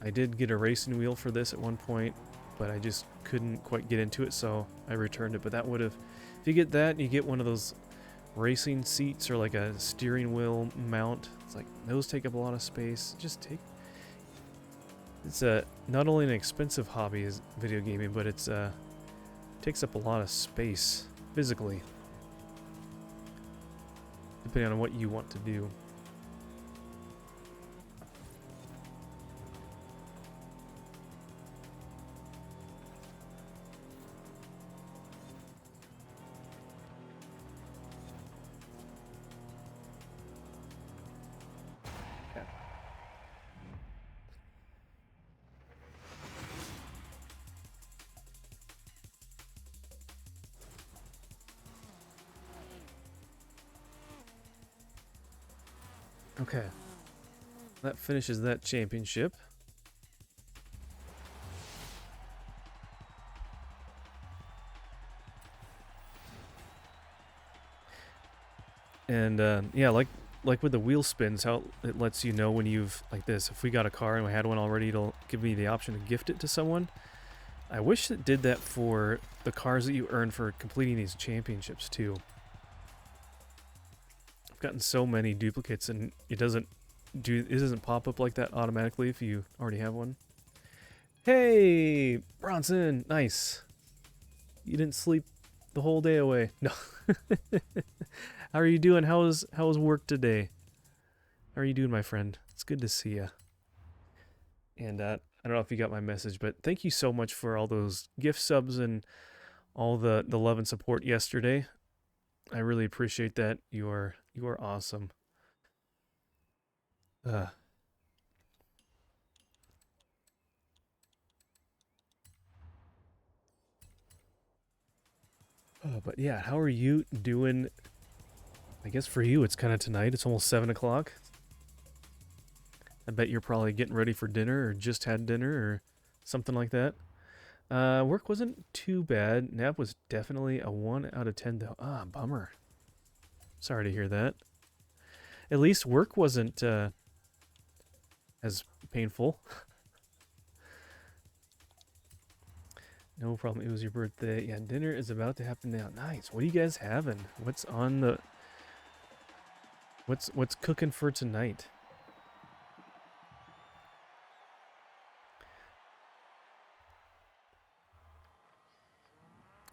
A: I did get a racing wheel for this at one point, but I just couldn't quite get into it, so I returned it. But that would have, if you get that, you get one of those racing seats or like a steering wheel mount. It's like, those take up a lot of space. It's not only an expensive hobby as video gaming, but it's takes up a lot of space physically, depending on what you want to do. Okay, that finishes that championship. And yeah, like with the wheel spins, how it lets you know when you've, like this, if we got a car and we had one already, it'll give me the option to gift it to someone. I wish it did that for the cars that you earn for completing these championships too. I've gotten so many duplicates and it doesn't pop up like that automatically if you already have one. Hey, Bronson, nice. You didn't sleep the whole day away. No. How are you doing? How was work today? How are you doing, my friend? It's good to see you. And I don't know if you got my message, but thank you so much for all those gift subs and all the love and support yesterday. I really appreciate that. You are awesome. But yeah, how are you doing? I guess for you, it's kind of tonight. It's almost 7 o'clock. I bet you're probably getting ready for dinner or just had dinner or something like that. Work wasn't too bad. Nap was definitely a 1 out of 10 though. Ah, bummer. Sorry to hear that. At least work wasn't as painful. No problem. It was your birthday. Yeah, dinner is about to happen now. Nice. What are you guys having? What's on the... What's cooking for tonight?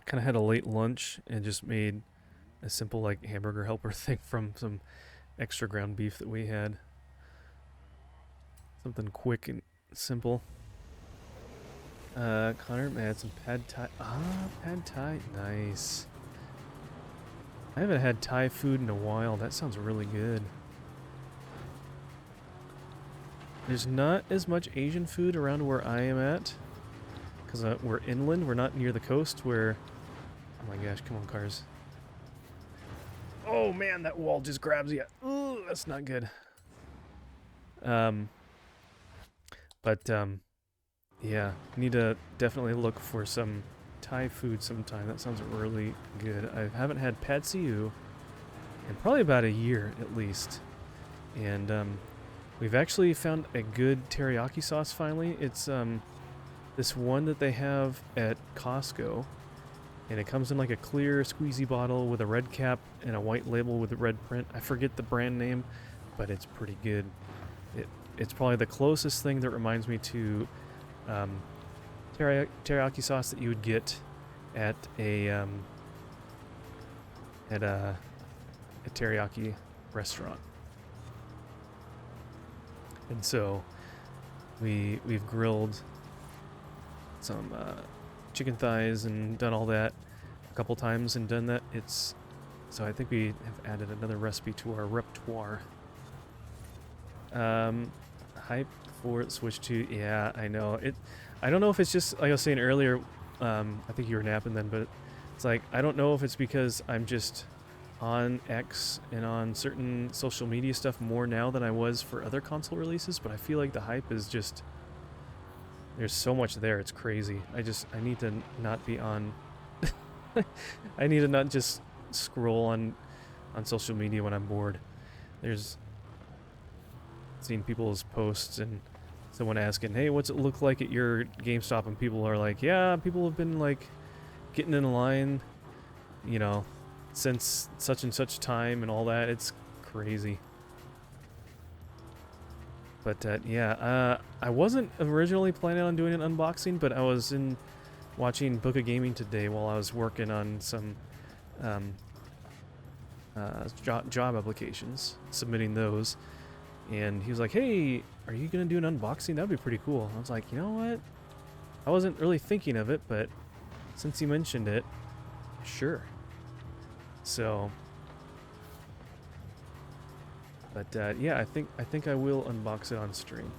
A: Kind of had a late lunch and just made a simple like hamburger helper thing from some extra ground beef that we had. Something quick and simple. Connor, man, had some pad thai. Ah, pad thai. Nice. I haven't had Thai food in a while. That sounds really good. There's not as much Asian food around where I am at. Because we're inland. We're not near the coast where... Oh my gosh, come on, cars. Oh man, that wall just grabs you. Ooh, that's not good. Yeah, need to definitely look for some Thai food sometime. That sounds really good. I haven't had pad see ew. in probably about a year at least. And we've actually found a good teriyaki sauce finally. It's this one that they have at Costco, and it comes in like a clear squeezy bottle with a red cap and a white label with a red print. I forget the brand name, but it's pretty good. It's probably the closest thing that reminds me to teriyaki sauce that you would get at a teriyaki restaurant. And so we've grilled some chicken thighs and done all that a couple times and done that. So I think we have added another recipe to our repertoire. Hype for Switch 2. Yeah, I know it. I don't know if it's just like I was saying earlier. I think you were napping then, but it's like I don't know if it's because I'm just on X and on certain social media stuff more now than I was for other console releases, but I feel like the hype is just, there's so much there, it's crazy. I need to not be on I need to not just scroll on social media when I'm bored. There's seen people's posts and someone asking, hey, what's it look like at your GameStop? And people are like, yeah, people have been like getting in line, you know, since such and such time and all that. It's crazy. But yeah, I wasn't originally planning on doing an unboxing, but I was watching Book of Gaming today while I was working on some job applications, submitting those. And he was like, hey, are you going to do an unboxing? That'd be pretty cool. I was like, you know what? I wasn't really thinking of it, but since you mentioned it, sure. So, but yeah, I think I will unbox it on stream.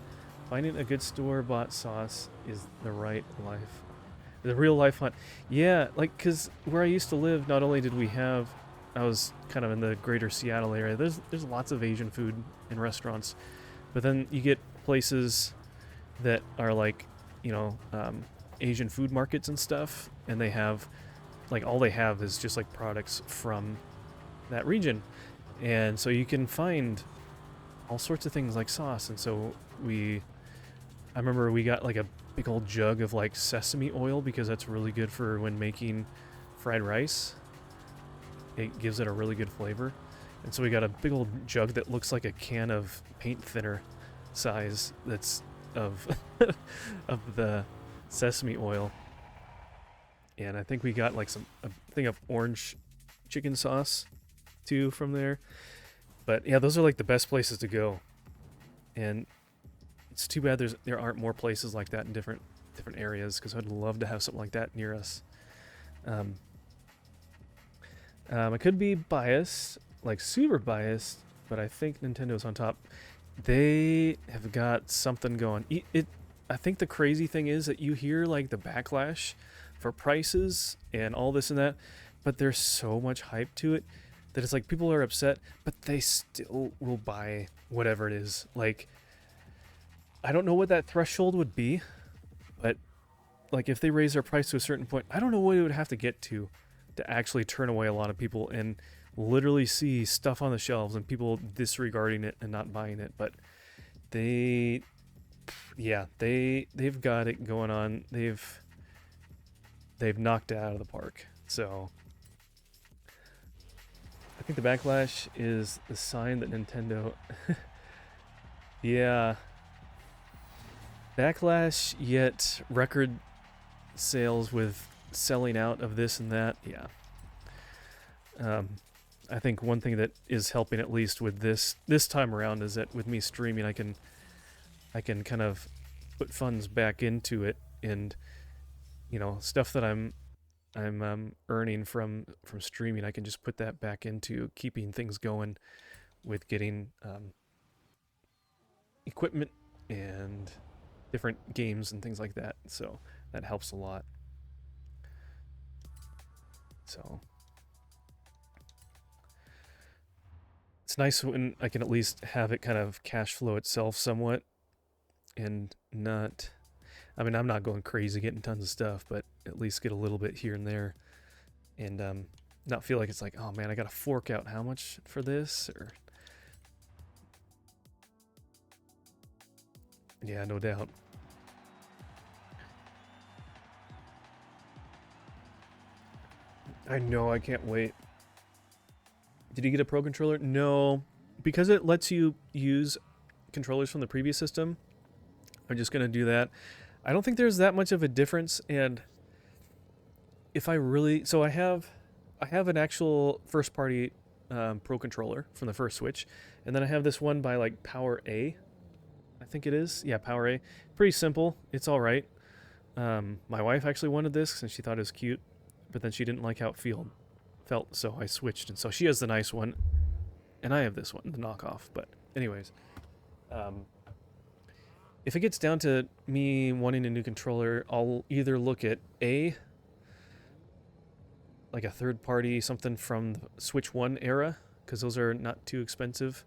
A: Finding a good store-bought sauce is the real life hunt. Yeah, like, cause where I used to live, not only did we have, I was kind of in the greater Seattle area. There's lots of Asian food in restaurants, but then you get places that are like, you know, Asian food markets and stuff, and they have, like, all they have is just like products from that region, and so you can find all sorts of things like sauce. And so I remember we got like a big old jug of like sesame oil because that's really good for when making fried rice. It gives it a really good flavor. And so we got a big old jug that looks like a can of paint thinner size that's of of the sesame oil. And I think we got like a thing of orange chicken sauce too from there. But yeah, those are like the best places to go. And it's too bad there aren't more places like that in different areas, because I'd love to have something like that near us. I could be biased, like super biased, but I think Nintendo's on top. They have got something going. I think the crazy thing is that you hear like the backlash for prices and all this and that, but there's so much hype to it that it's like people are upset, but they still will buy whatever it is. Like, I don't know what that threshold would be, but like if they raise their price to a certain point, I don't know what it would have to get to actually turn away a lot of people and literally see stuff on the shelves and people disregarding it and not buying it. But they've got it going on. They've knocked it out of the park. So I think the backlash is the sign that Nintendo yeah, backlash, yet record sales with selling out of this and that. Yeah. I think one thing that is helping at least with this time around is that with me streaming, I can kind of put funds back into it, and you know, stuff that I'm earning from streaming, I can just put that back into keeping things going with getting equipment and different games and things like that. So that helps a lot. So it's nice when I can at least have it kind of cash flow itself somewhat, and not, I mean, I'm not going crazy getting tons of stuff, but at least get a little bit here and there. And not feel like it's like, oh man, I gotta fork out how much for this, or yeah, no doubt. I know, I can't wait. Did you get a Pro controller? No, because it lets you use controllers from the previous system. I'm just gonna do that. I don't think there's that much of a difference, and if I really, so I have an actual first party Pro controller from the first Switch, and then I have this one by like Power A, I think it is. Yeah, Power A. Pretty simple. It's all right. My wife actually wanted this and she thought it was cute, but then she didn't like how it felt, so I switched, and so she has the nice one, and I have this one, the knockoff. But anyways, if it gets down to me wanting a new controller, I'll either look at like a third party, something from the Switch 1 era, because those are not too expensive,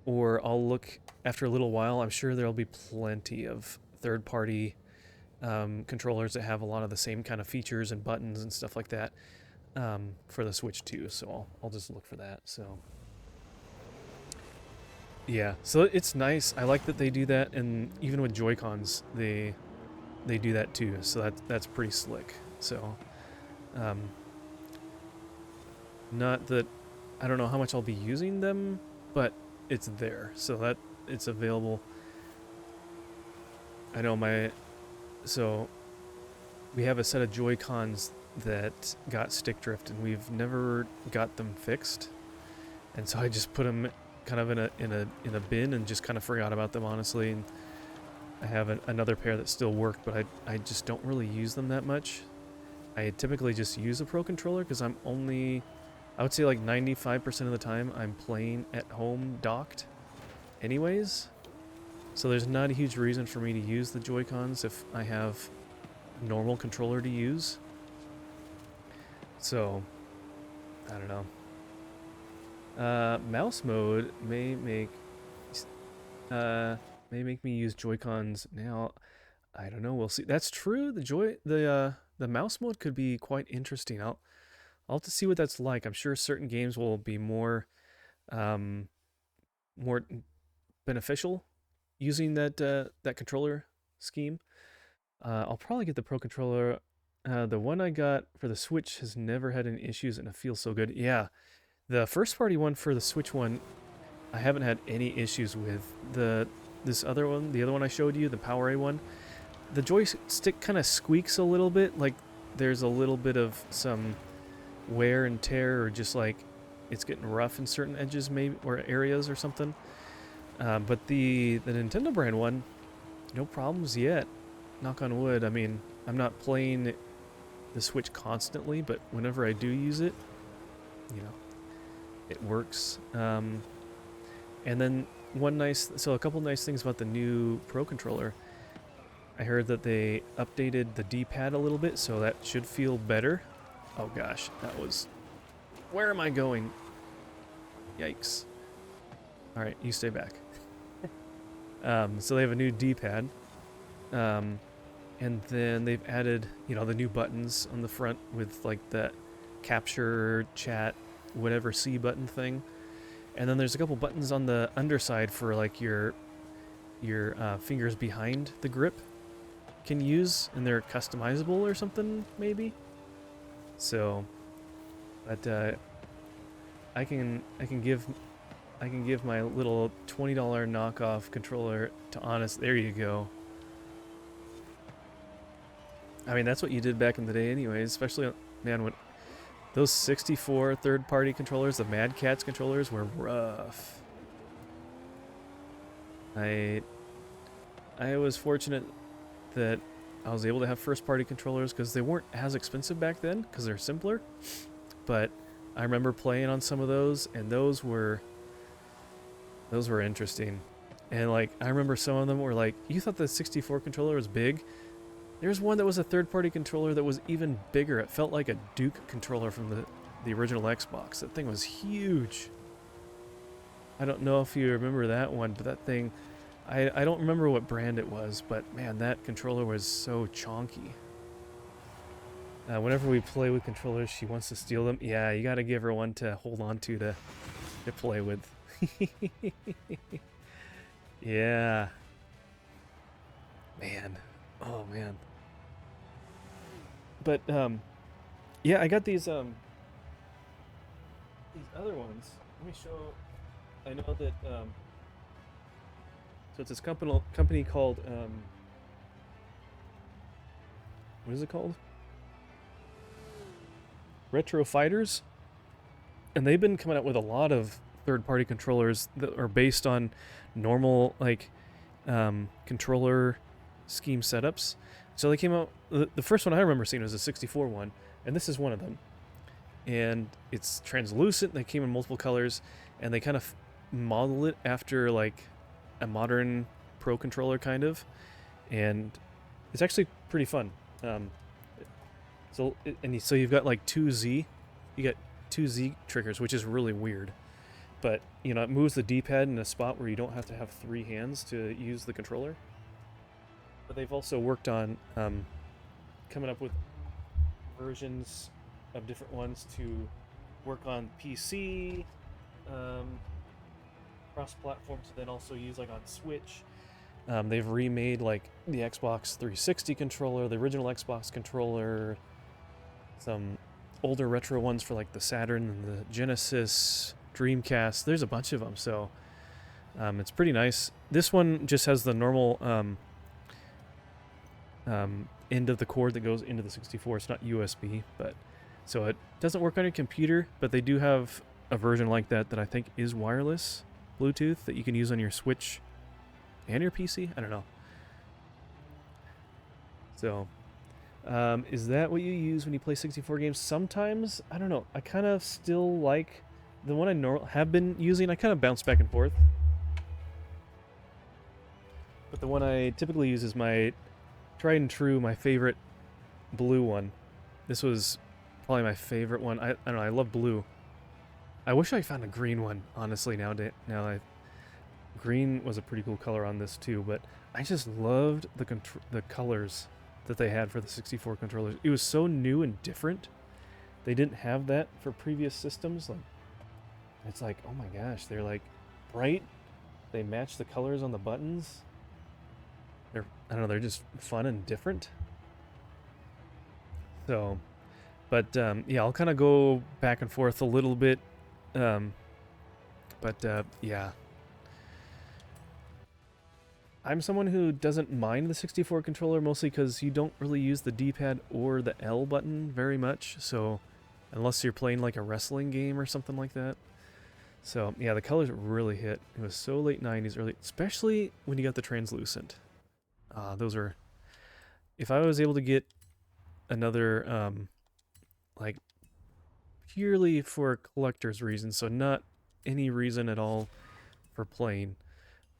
A: or I'll look after a little while. I'm sure there'll be plenty of third party controllers that have a lot of the same kind of features and buttons and stuff like that for the Switch 2, so I'll just look for that. So yeah, so it's nice. I like that they do that, and even with Joy-Cons, they do that too. So that's pretty slick. So, not that I don't know how much I'll be using them, but it's there, so that it's available. I know so we have a set of Joy-Cons that got stick drift, and we've never got them fixed, and so I just put them kind of in a bin and just kind of forgot about them, honestly. And I have another pair that still work, but I just don't really use them that much. I typically just use a Pro controller because I would say like 95% of the time I'm playing at home docked anyways. So there's not a huge reason for me to use the Joy-Cons if I have a normal controller to use. So, I don't know. Mouse mode may make me use Joy-Cons now. I don't know. We'll see. That's true. The mouse mode could be quite interesting. I'll have to see what that's like. I'm sure certain games will be more beneficial using that controller scheme. I'll probably get the Pro controller. The one I got for the Switch has never had any issues, and it feels so good. Yeah, the first party one for the Switch one, I haven't had any issues with. The other one I showed you, the Power A one, the joystick kind of squeaks a little bit, like there's a little bit of some wear and tear, or just like it's getting rough in certain edges, maybe, or areas or something. But the Nintendo brand one, no problems yet. Knock on wood. I mean, I'm not playing the Switch constantly, but whenever I do use it, it works. And then a couple nice things about the new Pro controller. I heard that they updated the D-pad a little bit, so that should feel better. Oh gosh, where am I going? Yikes. Alright, you stay back. So they have a new D-pad. And then they've added, the new buttons on the front with like that capture, chat, whatever C button thing. And then there's a couple buttons on the underside for like your fingers behind the grip can use, and they're customizable or something, maybe. So, but I can give my little $20 knockoff controller to Honest. There you go. I mean, that's what you did back in the day anyways, especially, man, when those 64 third-party controllers, the Mad Catz controllers, were rough. I was fortunate that I was able to have first-party controllers because they weren't as expensive back then because they're simpler. But I remember playing on some of those, and those were interesting. And like, I remember some of them were like, you thought the 64 controller was big? There's one that was a third-party controller that was even bigger. It felt like a Duke controller from the original Xbox. That thing was huge. I don't know if you remember that one, but that thing, I don't remember what brand it was, but man, that controller was so chonky. Whenever we play with controllers, she wants to steal them. Yeah, you gotta give her one to hold on to play with. Yeah. Man. Oh, man. But, yeah, I got these other ones. Let me show. I know that, so it's this company called, what is it called? Retro Fighters, and they've been coming out with a lot of third-party controllers that are based on normal like controller scheme setups. So they came out. The first one I remember seeing was a 64 one, and this is one of them. And it's translucent. They came in multiple colors, and they kind of model it after like a modern pro controller kind of, and it's actually pretty fun. So you've got like you got two Z triggers, which is really weird. But you know, it moves the D-pad in a spot where you don't have to have three hands to use the controller. But they've also worked on coming up with versions of different ones to work on PC, cross-platform, to then also use like on Switch. They've remade like the Xbox 360 controller, the original Xbox controller, some older retro ones for like the Saturn and the Genesis, Dreamcast. There's a bunch of them, so it's pretty nice. This one just has the normal end of the cord that goes into the 64. It's not USB, but so it doesn't work on your computer, but they do have a version like that that I think is wireless Bluetooth that you can use on your Switch and your PC. I don't know. So is that what you use when you play 64 games? Sometimes, I don't know. I kind of still like the one I have been using. I kind of bounce back and forth. But the one I typically use is my tried and true, my favorite blue one. This was probably my favorite one. I don't know. I love blue. I wish I found a green one, honestly, green was a pretty cool color on this too, but I just loved the colors that they had for the 64 controllers. It was so new and different. They didn't have that for previous systems. Like, it's like, oh my gosh, they're like bright. They match the colors on the buttons. I don't know, they're just fun and different. So, but yeah, I'll kind of go back and forth a little bit. Yeah. I'm someone who doesn't mind the 64 controller, mostly because you don't really use the D-pad or the L button very much, so unless you're playing like a wrestling game or something like that. So yeah, the colors really hit. It was so late 90s, early, especially when you got the translucent. Those are, if I was able to get another, like purely for collector's reasons, so not any reason at all for playing,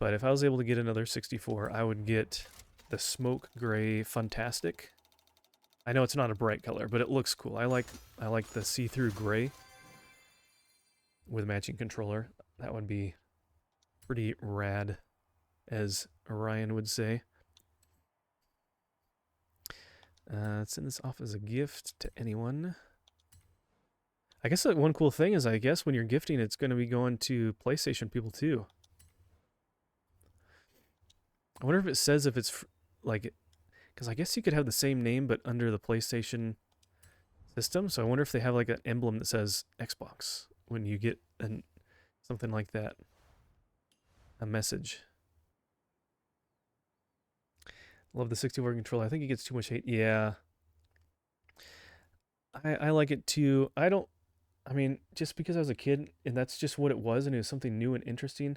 A: but if I was able to get another 64, I would get the smoke gray Fantastic. I know it's not a bright color, but it looks cool. I like the see-through gray with matching controller. That would be pretty rad, as Orion would say. Send this off as a gift to anyone. I guess one cool thing is, I guess when you're gifting, it's going to be going to PlayStation people too. I wonder if it says if it's like, because I guess you could have the same name but under the PlayStation system. So I wonder if they have like an emblem that says Xbox when you get something like that, a message. Love the 64 controller. I think it gets too much hate. Yeah, I like it too. I mean, just because I was a kid and that's just what it was, and it was something new and interesting.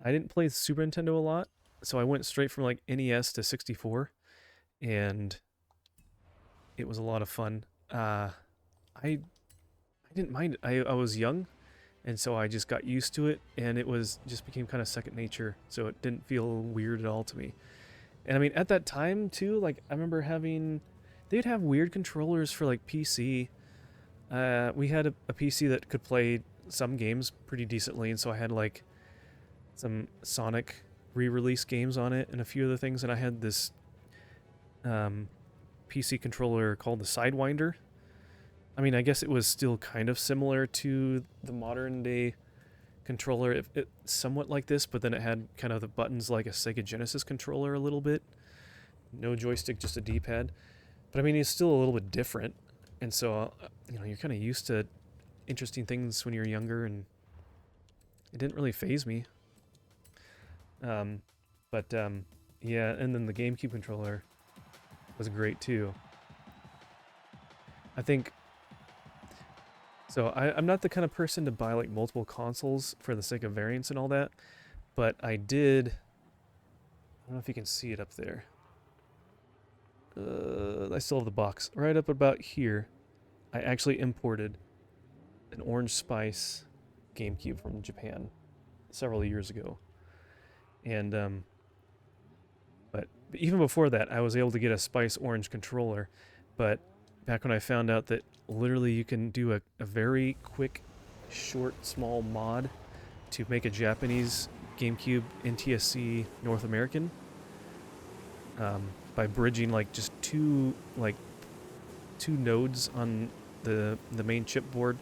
A: I didn't play Super Nintendo a lot, so I went straight from like NES to 64, and it was a lot of fun. I didn't mind it. I was young, and so I just got used to it, and it was just became kind of second nature, so it didn't feel weird at all to me. And I mean, at that time too, like I remember they'd have weird controllers for like PC. We had a PC that could play some games pretty decently, and so I had like some Sonic re-release games on it and a few other things, and I had this PC controller called the Sidewinder. I mean, I guess it was still kind of similar to the modern day controller, it somewhat like this, but then it had kind of the buttons like a Sega Genesis controller a little bit. No joystick, just a D-pad. But I mean, it's still a little bit different. And so, you're kind of used to interesting things when you're younger, and it didn't really faze me. But yeah, and then the GameCube controller was great too. I think so. I'm not the kind of person to buy like multiple consoles for the sake of variance and all that, but I did. I don't know if you can see it up there. I still have the box right up about here. I actually imported an Orange Spice GameCube from Japan several years ago, and but even before that, I was able to get a Spice Orange controller. But back when I found out that literally you can do a very quick, short, small mod to make a Japanese GameCube NTSC North American, by bridging like just two nodes on the main chipboard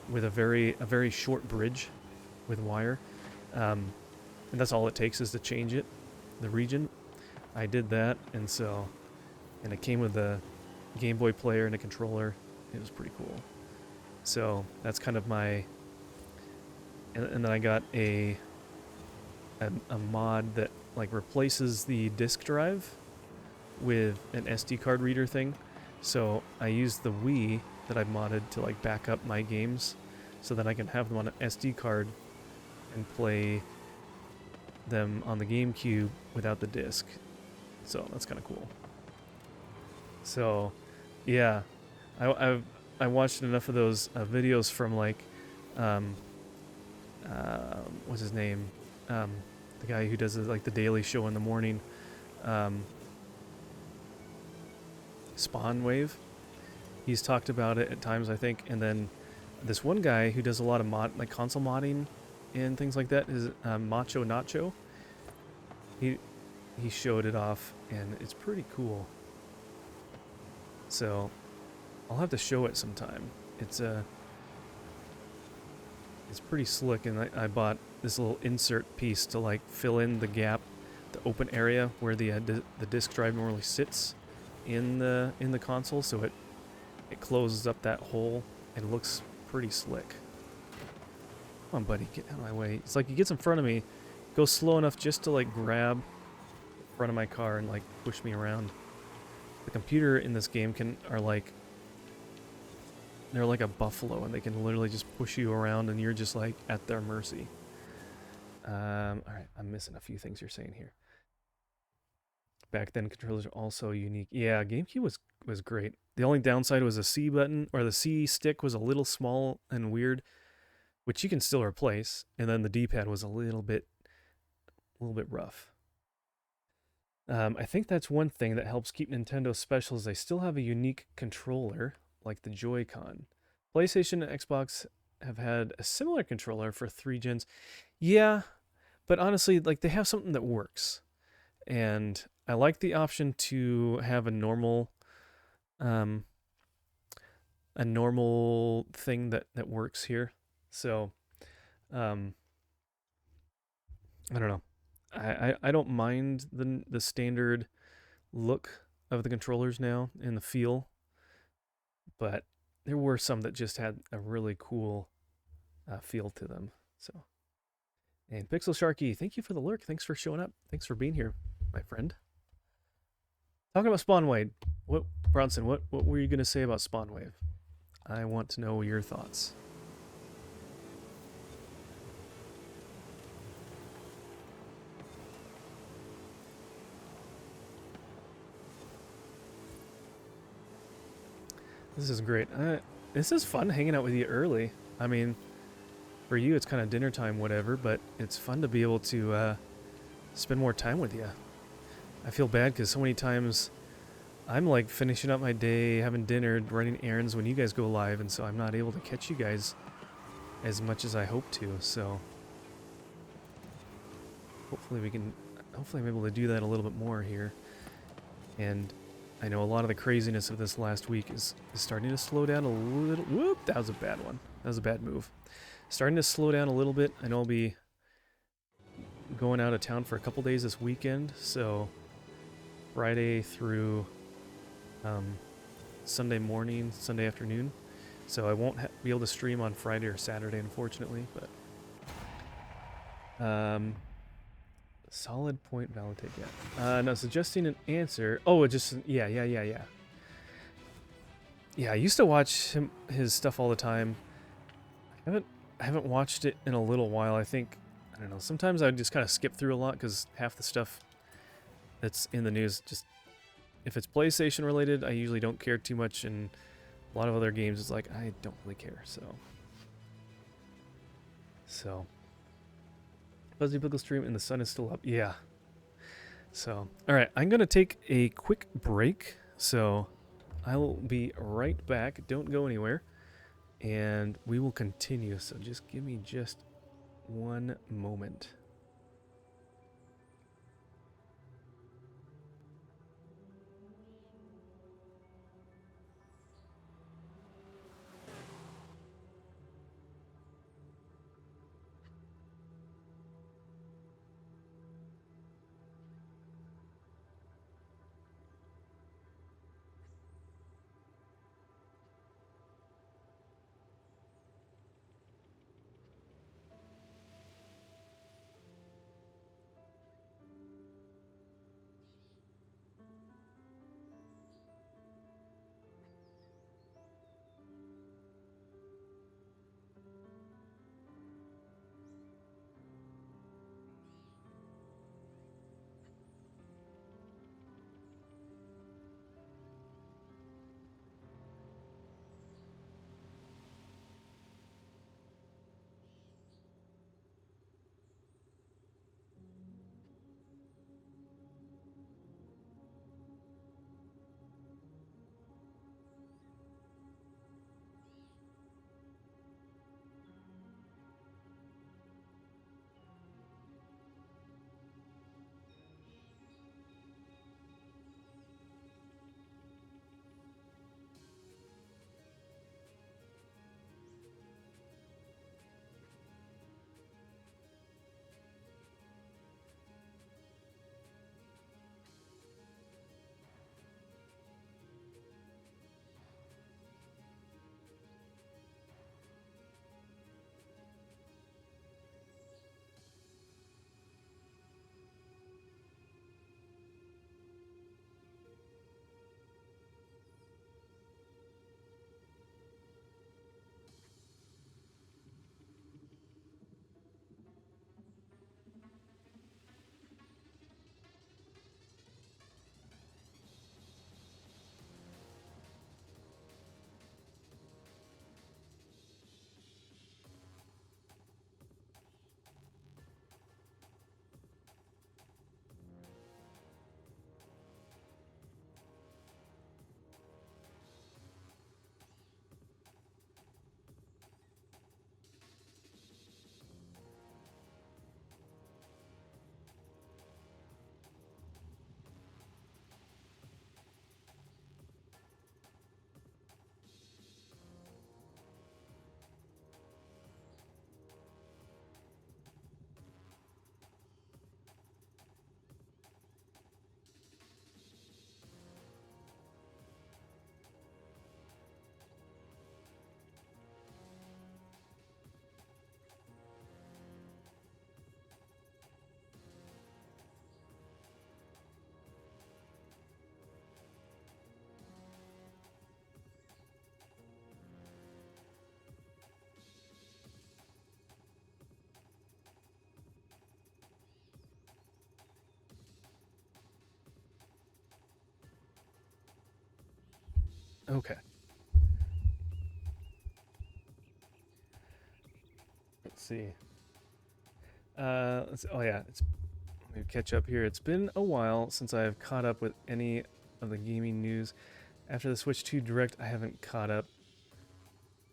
A: with a very short bridge with wire, and that's all it takes is to change it, the region. I did that, and it came with a Game Boy player and a controller. It was pretty cool. So that's kind of my, and then I got a mod that like replaces the disk drive with an SD card reader thing. So I used the Wii that I modded to like back up my games, so that I can have them on an SD card and play them on the GameCube without the disc. So that's kind of cool. So, yeah, I watched enough of those videos from like, what's his name? The guy who does like the Daily Show in the morning, Spawn Wave. He's talked about it at times, I think, and then this one guy who does a lot of like console modding and things like that is Macho Nacho. He showed it off, and it's pretty cool. So I'll have to show it sometime. It's pretty slick, and I bought this little insert piece to like fill in the gap, the open area where the disk drive normally sits in the console, so it closes up that hole and looks pretty slick. Come on, buddy, get out of my way. It's like he gets in front of me, goes slow enough just to like grab the front of my car and like push me around. The computer in this game they're like a buffalo, and they can literally just push you around, and you're just like at their mercy. Alright, I'm missing a few things you're saying here. Back then, controllers are also unique. Yeah, GameCube was great. The only downside was the C button, or the C stick was a little small and weird, which you can still replace, and then the D-pad was a little bit rough. I think that's one thing that helps keep Nintendo special is they still have a unique controller, like the Joy-Con. PlayStation and Xbox have had a similar controller for 3 gens. Yeah, but honestly, like they have something that works. And I like the option to have a normal thing that works here. So I don't know. I don't mind the standard look of the controllers now and the feel, but there were some that just had a really cool feel to them. So, and Pixel Sharky, thank you for the lurk. Thanks for showing up. Thanks for being here, my friend. Talking about Spawn Wave, Bronson? What were you gonna say about Spawn Wave? I want to know your thoughts. This is great. This is fun hanging out with you early. I mean, for you it's kind of dinner time, whatever, but it's fun to be able to spend more time with you. I feel bad because so many times I'm like finishing up my day, having dinner, running errands when you guys go live, and so I'm not able to catch you guys as much as I hope to. So hopefully I'm able to do that a little bit more here. And I know a lot of the craziness of this last week is starting to slow down a little. Whoop, that was a bad one. That was a bad move. Starting to slow down a little bit. I know I'll be going out of town for a couple days this weekend, so Friday through Sunday morning, Sunday afternoon. So I won't be able to stream on Friday or Saturday, unfortunately, but solid point validate yet. No, suggesting an answer. Oh, it just yeah. Yeah, I used to watch his stuff all the time. I haven't watched it in a little while. I think I don't know. Sometimes I just kind of skip through a lot because half the stuff that's in the news just if it's PlayStation related, I usually don't care too much, and a lot of other games it's like I don't really care. So Fuzzy Pickle stream and the sun is still up. Yeah. So all right, I'm gonna take a quick break. So I will be right back. Don't go anywhere, and we will continue. So just give me just one moment. Okay. Let's see. Oh yeah, let me catch up here. It's been a while since I've caught up with any of the gaming news. After the Switch 2 Direct, I haven't caught up.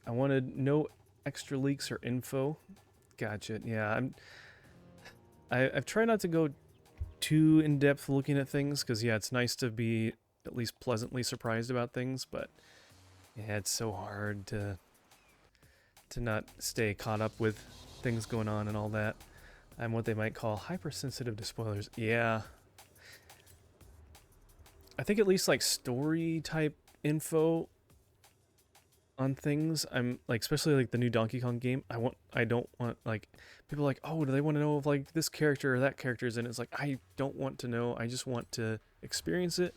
A: I wanted no extra leaks or info. Gotcha. Yeah, I've tried not to go too in depth looking at things because yeah, it's nice to be at least pleasantly surprised about things, but yeah, it's so hard to not stay caught up with things going on and all that. I'm what they might call hypersensitive to spoilers. Yeah. I think at least like story type info on things, I'm like, especially like the new Donkey Kong game, I don't want like people are like, oh, do they want to know if like this character or that character is in it? It's like, I don't want to know. I just want to experience it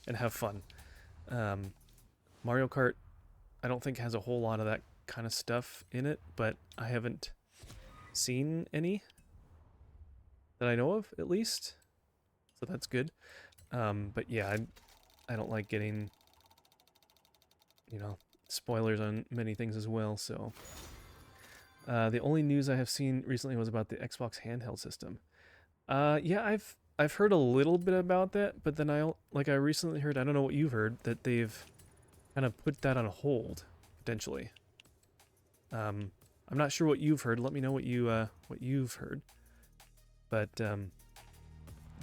A: and have fun. Mario Kart, I don't think has a whole lot of that kind of stuff in it, but I haven't seen any that I know of, at least. So that's good. But yeah, I don't like getting, you know, spoilers on many things as well, so. The only news I have seen recently was about the Xbox handheld system. Yeah, I've heard a little bit about that, but then I recently heard, I don't know what you've heard, that they've kind of put that on hold, potentially. I'm not sure what you've heard. Let me know what you've heard. But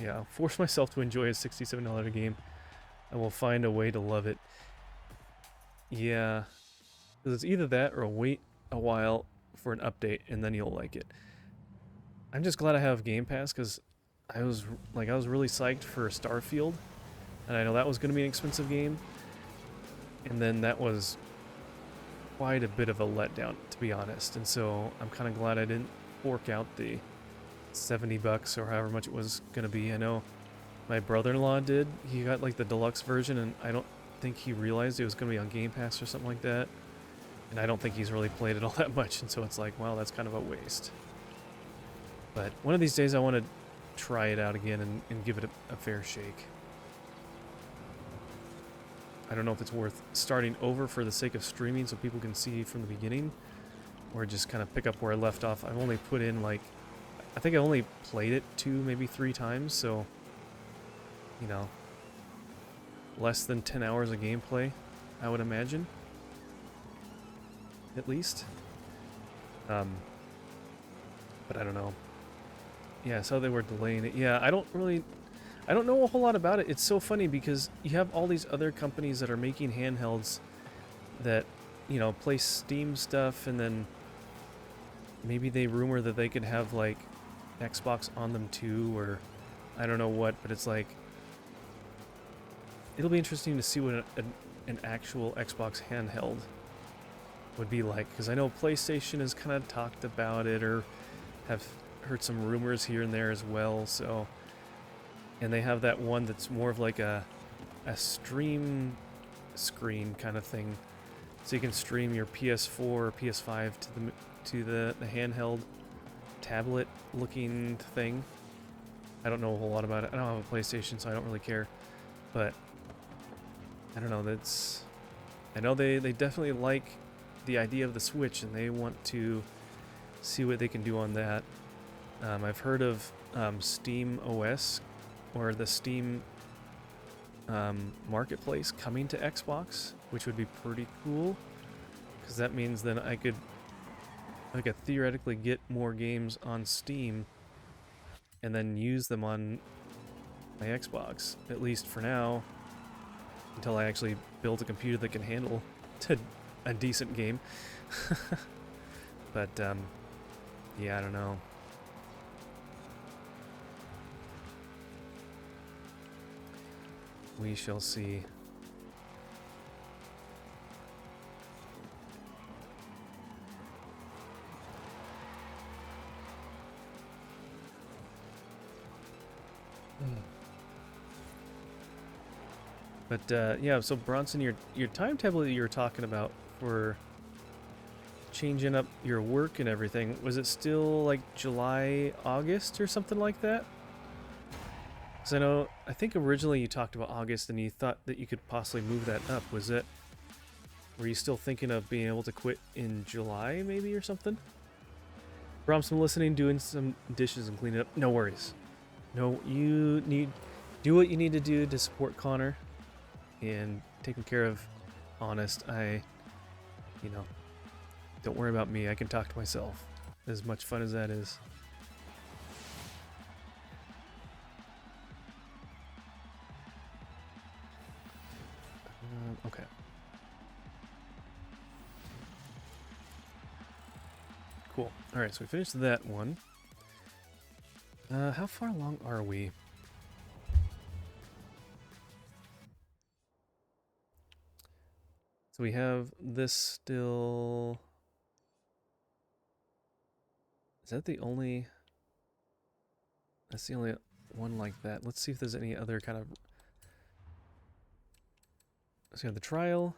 A: yeah, I'll force myself to enjoy a $67 game. I will find a way to love it. Yeah, because it's either that or wait a while for an update and then you'll like it. I'm just glad I have Game Pass because I was really psyched for Starfield, and I know that was going to be an expensive game, and then that was quite a bit of a letdown, to be honest. And so I'm kind of glad I didn't fork out the $70 or however much it was going to be. I know my brother-in-law did. He got like the deluxe version, and I don't think he realized it was going to be on Game Pass or something like that. And I don't think he's really played it all that much, and so it's like, wow, that's kind of a waste. But one of these days I want to try it out again and give it a fair shake. I don't know if it's worth starting over for the sake of streaming so people can see from the beginning, or just kind of pick up where I left off. I've only put in like, I think I only played it 2, maybe 3 times, so, you know, less than 10 hours of gameplay, I would imagine. At least. But I don't know. Yeah, so they were delaying it. Yeah, I don't know a whole lot about it. It's so funny because you have all these other companies that are making handhelds that, you know, play Steam stuff, and then maybe they rumor that they could have like Xbox on them too, or I don't know what, but it's like, it'll be interesting to see what an actual Xbox handheld would be like, because I know PlayStation has kind of talked about it or have heard some rumors here and there as well, so, and they have that one that's more of like a stream screen kind of thing, so you can stream your PS4 or PS5 to the handheld tablet looking thing. I don't know a whole lot about it. I don't have a PlayStation, so I don't really care, but I don't know, I know they definitely like the idea of the Switch, and they want to see what they can do on that. I've heard of Steam OS, or the Steam Marketplace coming to Xbox, which would be pretty cool, because that means then I could theoretically get more games on Steam and then use them on my Xbox, at least for now, until I actually build a computer that can handle a decent game. But yeah, I don't know. We shall see. But yeah, so Bronson, your timetable that you were talking about for changing up your work and everything, was it still like July, August or something like that? Because I think originally you talked about August and you thought that you could possibly move that up. Were you still thinking of being able to quit in July maybe or something? Bronson, listening, doing some dishes and cleaning up. No worries. No, do what you need to do to support Connor and taking care of Honest. Don't worry about me. I can talk to myself. As much fun as that is. Okay. Cool. All right, so we finished that one. How far along are we? So we have this still... Is that the only... That's the only one like that. Let's see if there's any other kind of... So we have the trial.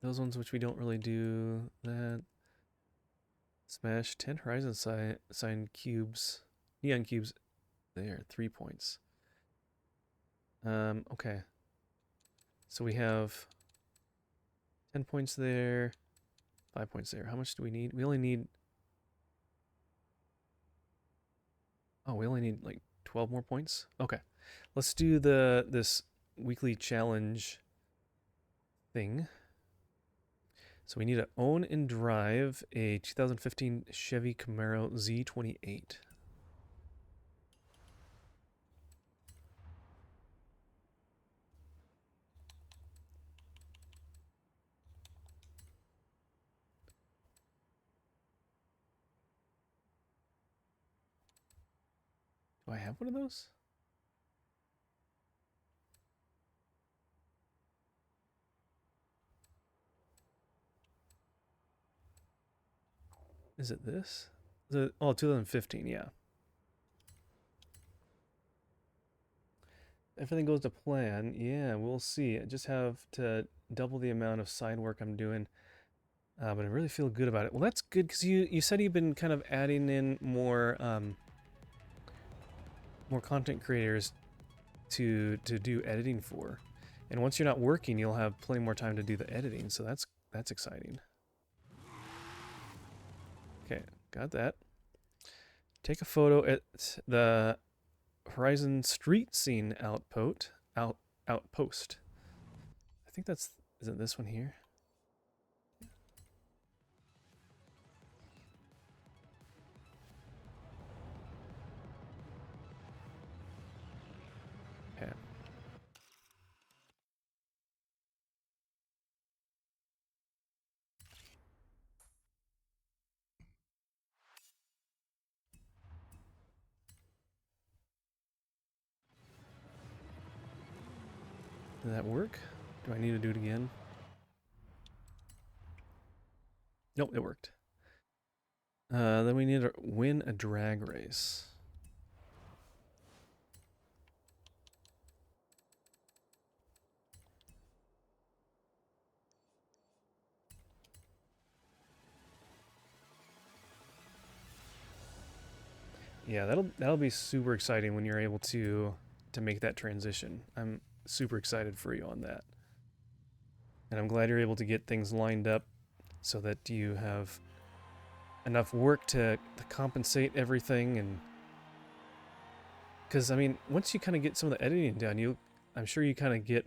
A: Those ones which we don't really do. That. Smash 10 horizon sign cubes. Neon cubes. There, 3 points. Okay. So we have 10 points there, 5 points there. How much do we need? We only need... Oh, we only need like 12 more points? Okay. Let's do this weekly challenge thing. So we need to own and drive a 2015 Chevy Camaro Z28. Do I have one of those? Is it this? Oh, 2015, yeah. Everything goes to plan. Yeah, we'll see. I just have to double the amount of side work I'm doing. But I really feel good about it. Well, that's good because you said you've been kind of adding in more more content creators to do editing for, and once you're not working, you'll have plenty more time to do the editing. So that's exciting. Okay, got that. Take a photo at the Horizon Street Scene outpost. I think is it this one here? Okay. Did that work? Do I need to do it again? Nope, it worked. Then we need to win a drag race. Yeah, that'll be super exciting when you're able to make that transition. I'm super excited for you on that. And I'm glad you're able to get things lined up so that you have enough work to compensate everything. And because I mean, once you kind of get some of the editing done, I'm sure you kind of get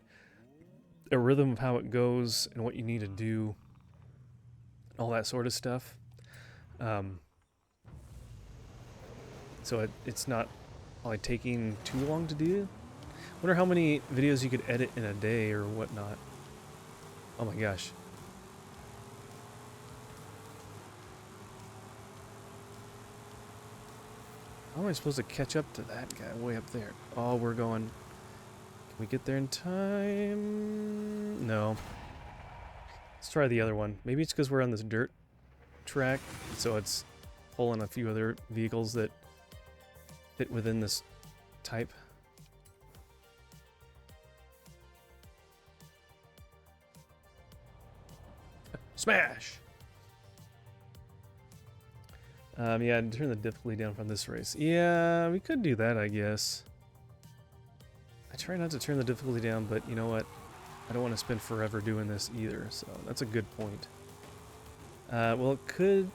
A: a rhythm of how it goes and what you need to do, all that sort of stuff. So it's not like taking too long to do. Wonder how many videos you could edit in a day or whatnot. Oh my gosh. How am I supposed to catch up to that guy way up there? Oh, we're going... Can we get there in time? No. Let's try the other one. Maybe it's because we're on this dirt track, so it's pulling a few other vehicles that fit within this type. Smash! Yeah, turn the difficulty down from this race. Yeah, we could do that, I guess. I try not to turn the difficulty down, but you know what? I don't want to spend forever doing this either, so that's a good point. Well, it could,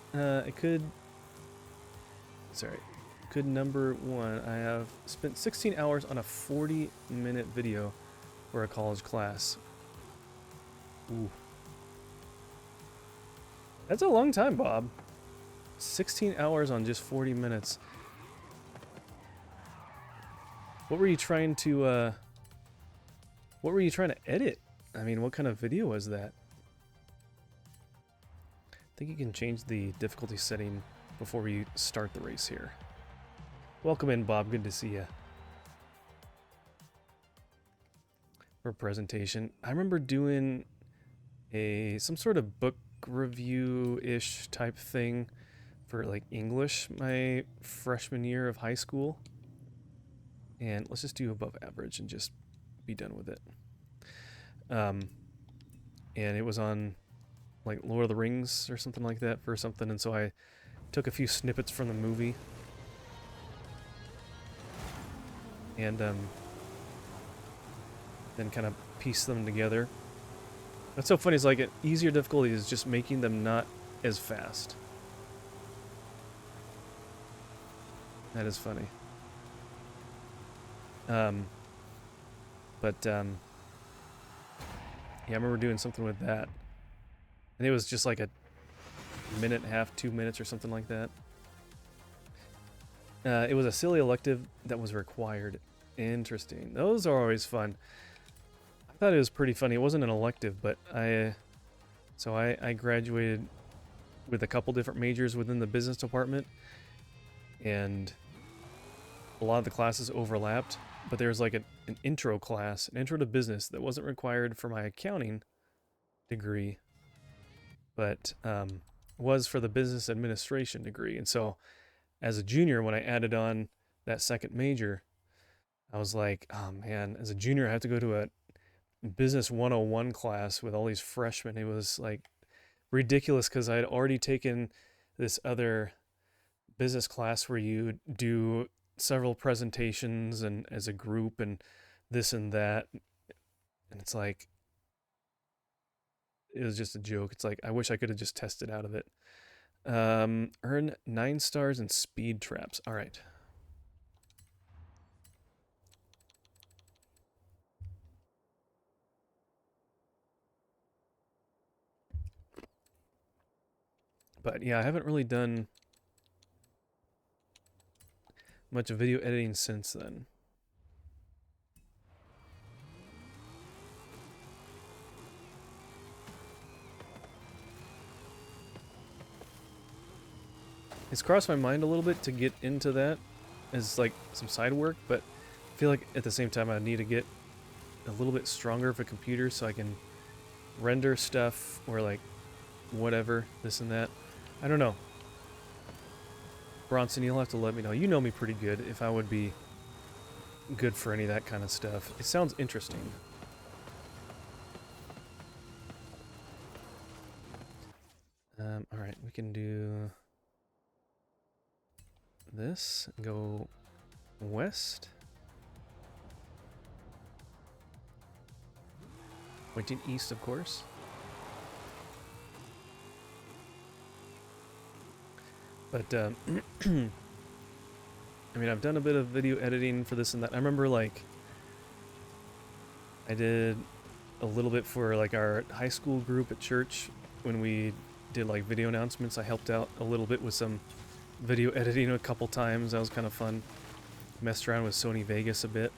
A: sorry, could number one. I have spent 16 hours on a 40-minute video for a college class. Ooh. That's a long time, Bob. 16 hours on just 40 minutes. What were you trying to edit? I mean, what kind of video was that? I think you can change the difficulty setting before we start the race here. Welcome in, Bob. Good to see you. For a presentation. I remember doing some sort of book review-ish type thing for like English my freshman year of high school. And let's just do above average and just be done with it. And it was on like Lord of the Rings or something like that for something, and so I took a few snippets from the movie and then kind of pieced them together. What's so funny is like an easier difficulty is just making them not as fast. That is funny. Yeah, I remember doing something with that. And it was just like a minute and a half, 2 minutes or something like that. It was a silly elective that was required. Interesting. Those are always fun. I thought it was pretty funny. It wasn't an elective, but I graduated with a couple different majors within the business department, and a lot of the classes overlapped, but there was like an intro class, an intro to business that wasn't required for my accounting degree, but was for the business administration degree. And so as a junior, when I added on that second major, I was like, oh man, as a junior, I have to go to a business 101 class with all these freshmen. It was like ridiculous because I had already taken this other business class where you do several presentations and as a group and this and that. And it's like, it was just a joke. It's like, I wish I could have just tested out of it. Earn 9 stars in speed traps. All right. But yeah, I haven't really done much video editing since then. It's crossed my mind a little bit to get into that as like some side work, but I feel like at the same time I need to get a little bit stronger of a computer so I can render stuff or like whatever, this and that. I don't know. Bronson, you'll have to let me know. You know me pretty good if I would be good for any of that kind of stuff. It sounds interesting. Alright, we can do this and go west. Pointing east, of course. But, I mean, I've done a bit of video editing for this and that. I remember, like, I did a little bit for, like, our high school group at church when we did, like, video announcements. I helped out a little bit with some video editing a couple times. That was kind of fun. Messed around with Sony Vegas a bit.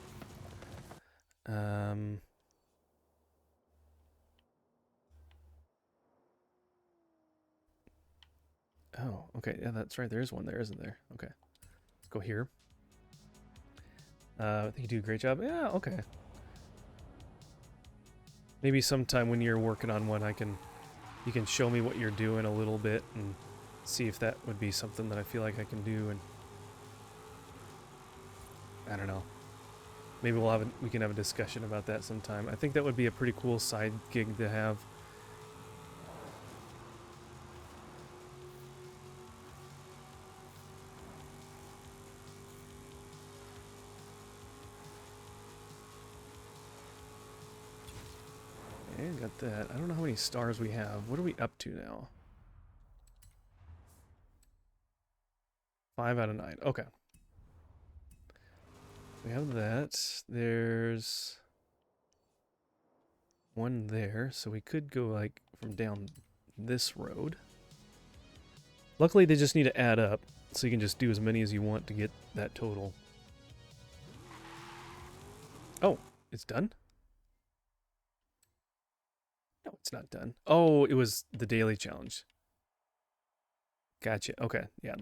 A: Oh, okay. Yeah, that's right. There is one there, isn't there? Okay. Let's go here. I think you do a great job. Yeah, okay. Maybe sometime when you're working on one, you can show me what you're doing a little bit and see if that would be something that I feel like I can do. And I don't know. Maybe we can have a discussion about that sometime. I think that would be a pretty cool side gig to have. Okay, got that. I don't know how many stars we have. What are we up to now? 5 out of 9. Okay. We have that. There's one there, so we could go like from down this road. Luckily, they just need to add up, so you can just do as many as you want to get that total. Oh, it's done? it's not done. Oh, it was the daily challenge. Gotcha. Okay. Yeah,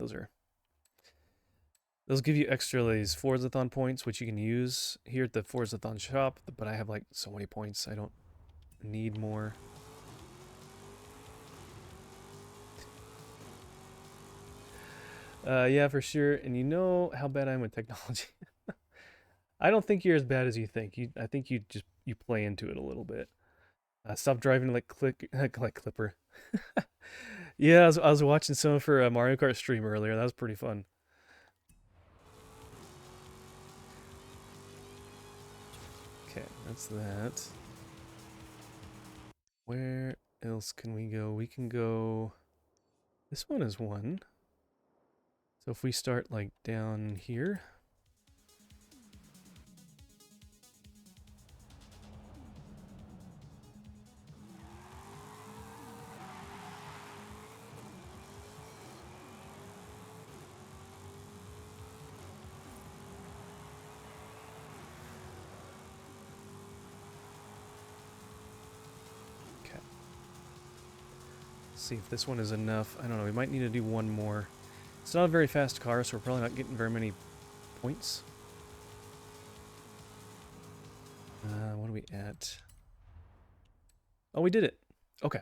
A: those give you extra these Forzathon points, which you can use here at the Forzathon shop. But I have like so many points, I don't need more. Yeah, for sure. And you know how bad I am with technology. I don't think you're as bad as you think. I think you play into it a little bit. Stop driving like like Clipper. Yeah, I was watching someone for a Mario Kart stream earlier. That was pretty fun. Okay, that's that. Where else can we go? We can go. This one is one. So if we start like down here. Okay. See if this one is enough. I don't know. We might need to do one more. It's not a very fast car, so we're probably not getting very many points. What are we at? Oh, we did it. Okay.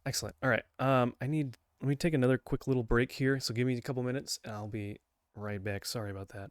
A: Excellent. All right. Let me take another quick little break here. So give me a couple minutes and I'll be right back. Sorry about that.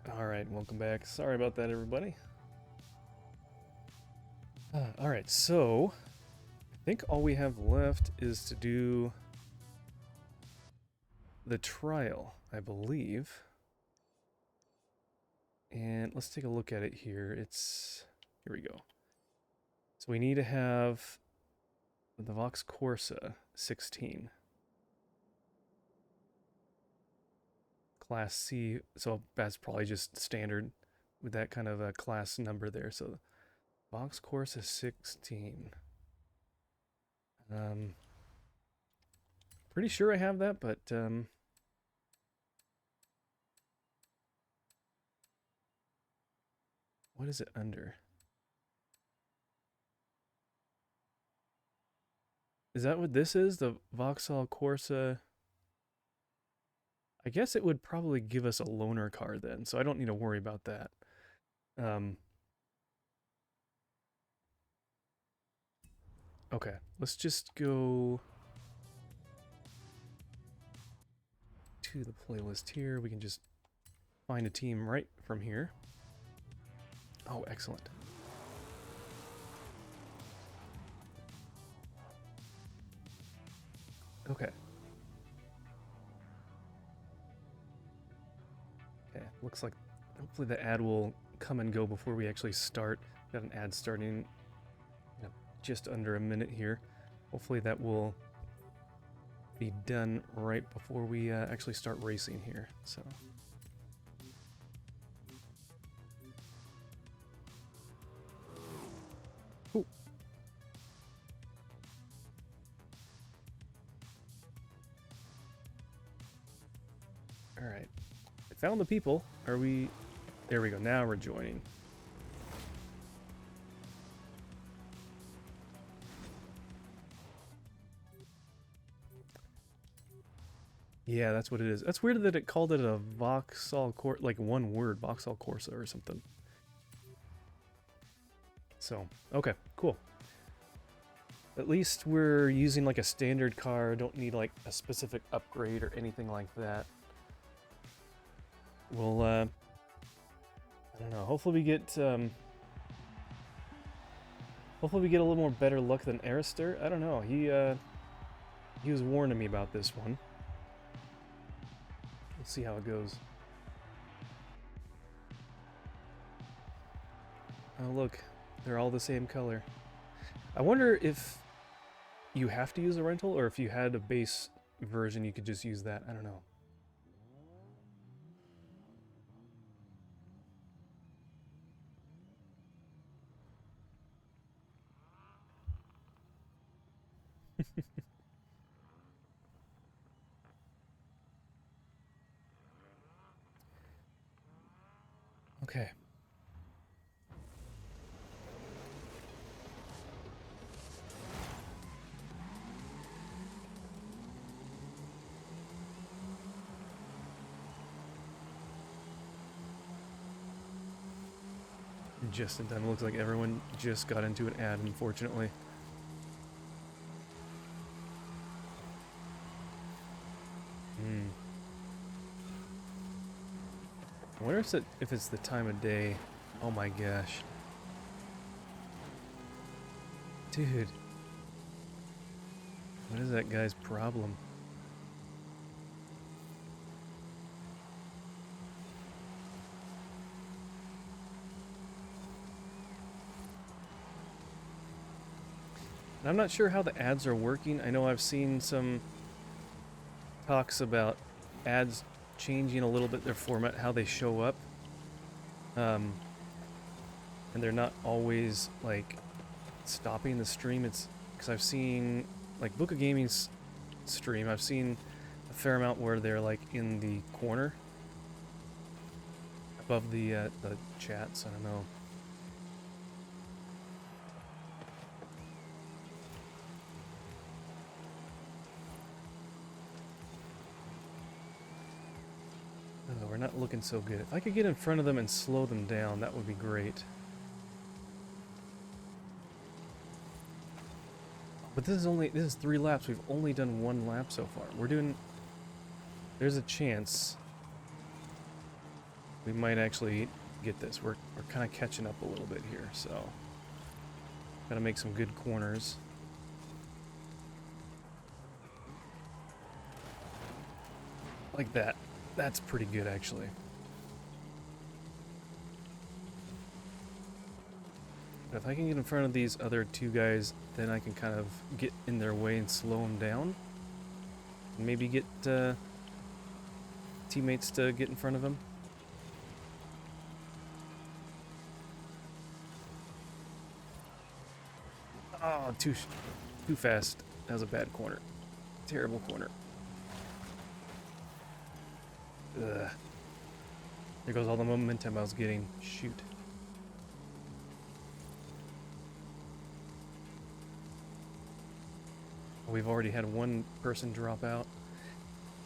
A: Alright, welcome back. Sorry about that, everybody. Alright, so I think all we have left is to do the trial, I believe. And let's take a look at it here. Here we go. So we need to have the Vox Corsa 16. Class C, so that's probably just standard with that kind of a class number there. So Vox Corsa 16. Pretty sure I have that, but what is it under? Is that what this is? The Vauxhall Corsa? I guess it would probably give us a loaner car then, so I don't need to worry about that. Okay, let's just go to the playlist here. We can just find a team right from here. Oh, excellent. Okay. Okay, looks like hopefully the ad will come and go before we actually start. Got an ad starting in just under a minute here. Hopefully that will be done right before we actually start racing here. So. Ooh. All right. I found the people. Are we? There we go. Now we're joining. Yeah, that's what it is. That's weird that it called it a Vauxhall Corsa, like one word, Vauxhall Corsa or something. So, okay, cool. At least we're using like a standard car, don't need like a specific upgrade or anything like that. We'll, I don't know, hopefully we get a little more better luck than Arister. I don't know, he was warning me about this one. We'll see how it goes. Oh look, they're all the same color. I wonder if you have to use a rental, or if you had a base version you could just use that. I don't know. Okay. Just in time. It looks like everyone just got into an ad, unfortunately. I wonder if it's the time of day. Oh my gosh. Dude. What is that guy's problem? And I'm not sure how the ads are working. I know I've seen some talks about ads changing a little bit their format, how they show up. And they're not always like stopping the stream. It's because I've seen like Book of Gaming's stream, I've seen a fair amount where they're like in the corner above the chats. I don't know. Oh, we're not looking so good. If I could get in front of them and slow them down, that would be great. But this is 3 laps. We've only done 1 lap so far. There's a chance we might actually get this. We're kind of catching up a little bit here, so gotta make some good corners. Like that. That's pretty good, actually. But if I can get in front of these other two guys, then I can kind of get in their way and slow them down. And maybe get teammates to get in front of him. Oh, too fast. That was a bad corner. Terrible corner. Ugh. There goes all the momentum I was getting. Shoot. We've already had one person drop out.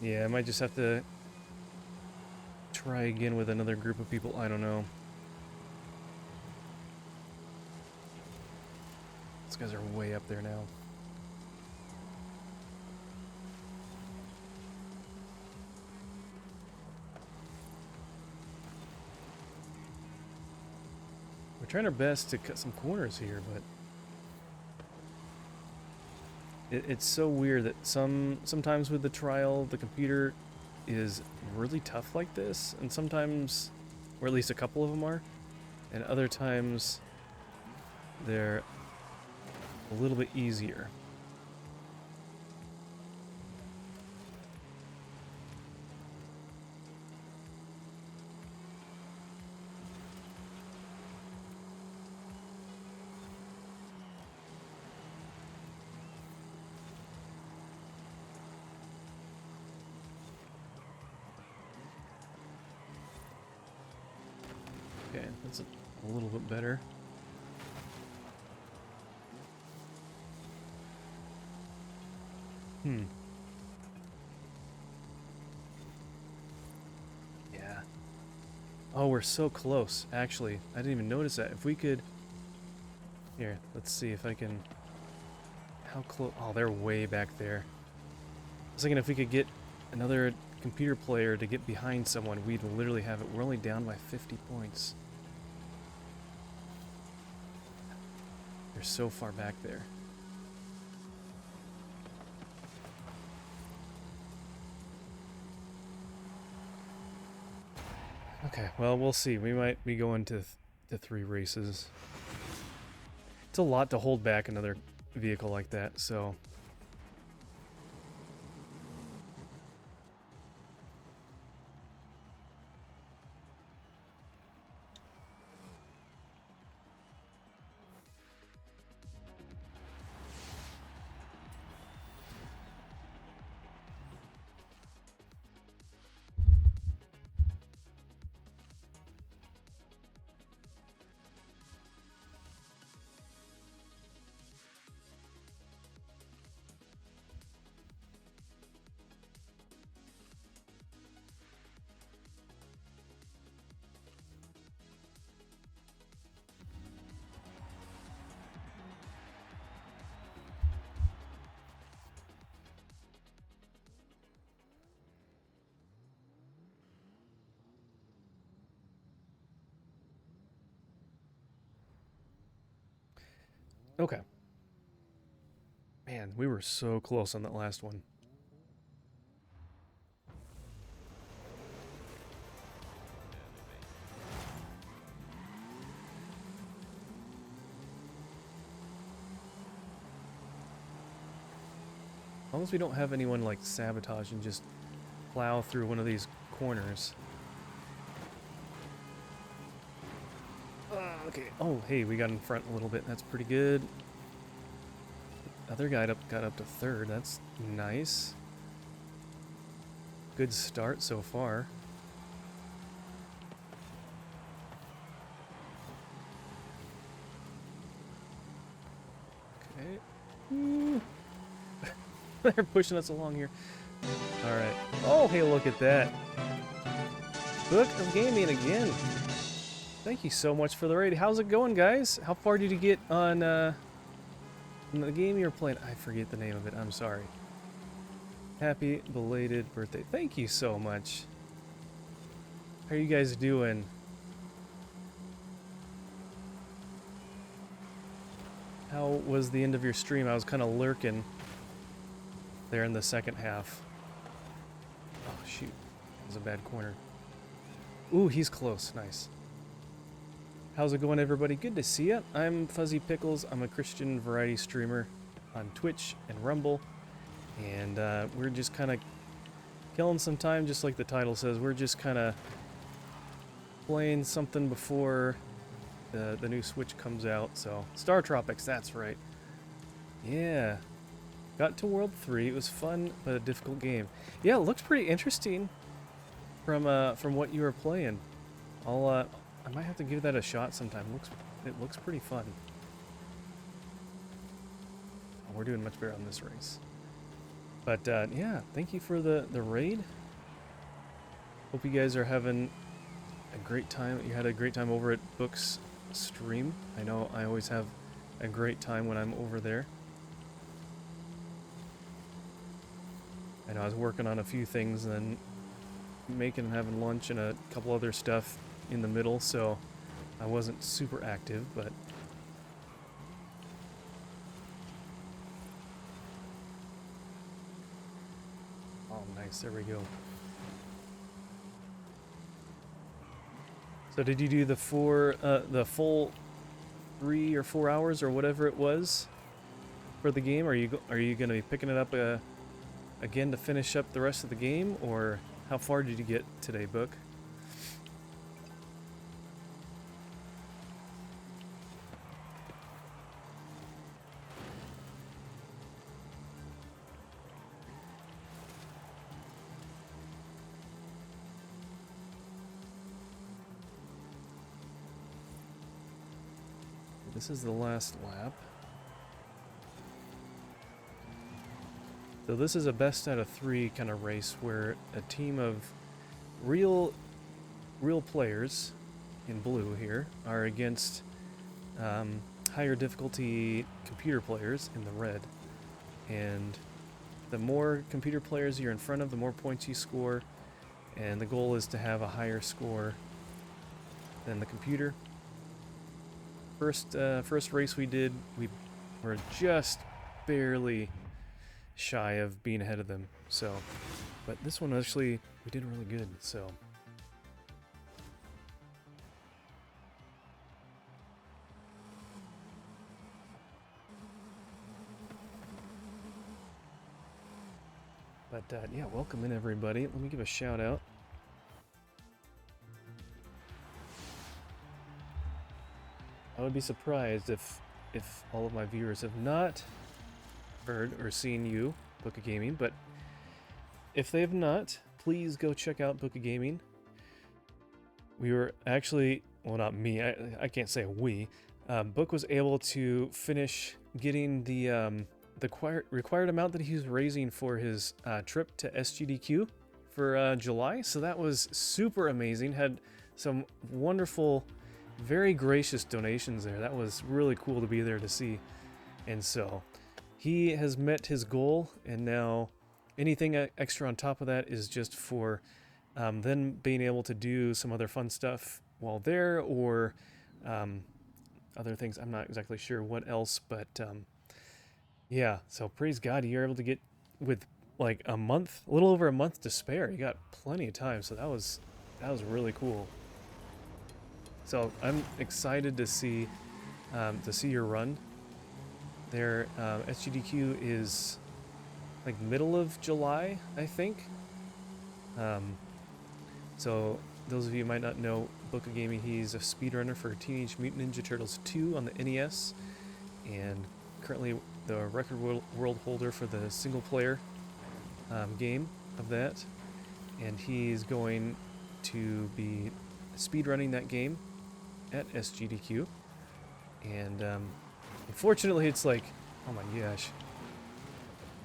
A: Yeah, I might just have to try again with another group of people. I don't know. These guys are way up there now. We're trying our best to cut some corners here, but it's so weird that sometimes with the trial, the computer is really tough like this, and sometimes, or at least a couple of them are, and other times they're a little bit easier. Okay, that's a little bit better. Yeah. Oh, we're so close, actually. I didn't even notice that. If we could... Here, let's see if I can... How close... Oh, they're way back there. I was thinking if we could get another computer player to get behind someone, we'd literally have it. We're only down by 50 points. They're so far back there. Okay, well, we'll see. We might be going to 3 races. It's a lot to hold back another vehicle like that, so... Okay. Man, we were so close on that last one. As long as we don't have anyone like sabotage and just plow through one of these corners. Okay. Oh, hey, we got in front a little bit. That's pretty good. Other guy got up to 3rd. That's nice. Good start so far. Okay. They're pushing us along here. All right. Oh, hey, look at that. Book of Gaming again. Thank you so much for the raid. How's it going, guys? How far did you get on the game you're playing? I forget the name of it. I'm sorry. Happy belated birthday. Thank you so much. How are you guys doing? How was the end of your stream? I was kind of lurking there in the second half. Oh, shoot. That was a bad corner. Ooh, he's close. Nice. How's it going, everybody? Good to see you. I'm Fuzzy Pickles. I'm a Christian variety streamer on Twitch and Rumble. And we're just kind of killing some time, just like the title says. We're just kind of playing something before the new Switch comes out. So, Star Tropics, that's right. Yeah. Got to World 3. It was fun, but a difficult game. Yeah, it looks pretty interesting from what you were playing. I might have to give that a shot sometime. It looks pretty fun. Oh, we're doing much better on this race. But yeah, thank you for the raid. Hope you guys are having a great time. You had a great time over at Book's stream. I know I always have a great time when I'm over there. I know I was working on a few things and then making and having lunch and a couple other stuff in the middle, so I wasn't super active, but oh, nice, there we go. So did you do the full 3 or 4 hours or whatever it was for the game? Are you going to be picking it up again to finish up the rest of the game, or how far did you get today, Book? This is the last lap. So this is a best out of 3 kind of race where a team of real players in blue here are against higher difficulty computer players in the red. And the more computer players you're in front of, the more points you score. And the goal is to have a higher score than the computer. First race we did, we were just barely shy of being ahead of them. So, but this one actually we did really good. So. But yeah, welcome in everybody. Let me give a shout out. I would be surprised if all of my viewers have not heard or seen you, Book of Gaming, but if they have not, please go check out Book of Gaming. We were actually, well, not me, I can't say we. Book was able to finish getting the required amount that he was raising for his trip to SGDQ for July, so that was super amazing. Had some wonderful, very gracious donations there. That was really cool to be there to see. And so he has met his goal, and now anything extra on top of that is just for then being able to do some other fun stuff while there, or other things. I'm not exactly sure what else, but yeah, so praise God you're able to get with like a little over a month to spare. You got plenty of time, so that was really cool. So I'm excited to see your run there. SGDQ is like middle of July, I think. So those of you who might not know Book of Gaming, he's a speedrunner for Teenage Mutant Ninja Turtles 2 on the NES, and currently the record world holder for the single player game of that. And he's going to be speedrunning that game at SGDQ, and unfortunately it's like, oh my gosh,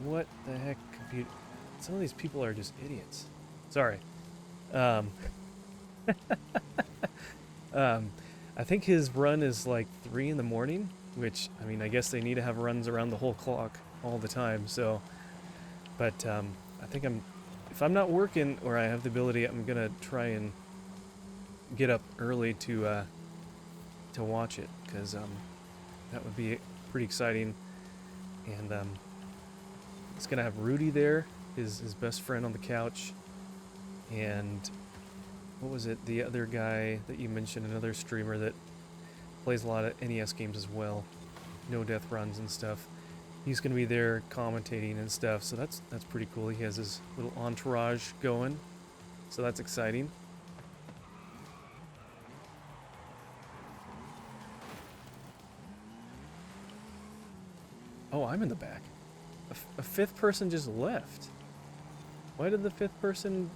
A: what the heck, some of these people are just idiots. Sorry. I think his run is like 3 in the morning, which, I mean, I guess they need to have runs around the whole clock all the time, so, but I think if I'm not working or I have the ability, I'm gonna try and get up early to watch it, because that would be pretty exciting. And it's gonna have Rudy there, his best friend on the couch, and what was it? The other guy that you mentioned, another streamer that plays a lot of NES games as well, no death runs and stuff. He's gonna be there commentating and stuff, so that's pretty cool. He has his little entourage going, so that's exciting. Oh, I'm in the back. A fifth person just left. Why did the fifth person...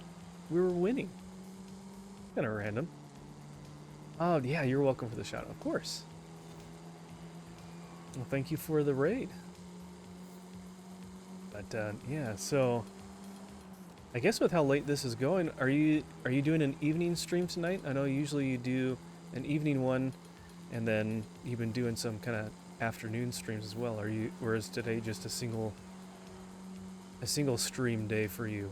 A: We were winning. Kind of random. Oh, yeah, you're welcome for the shout out. Of course. Well, thank you for the raid. But, yeah, so... I guess with how late this is going, are you doing an evening stream tonight? I know usually you do an evening one, and then you've been doing some kind of afternoon streams as well. Or is today just a single stream day for you?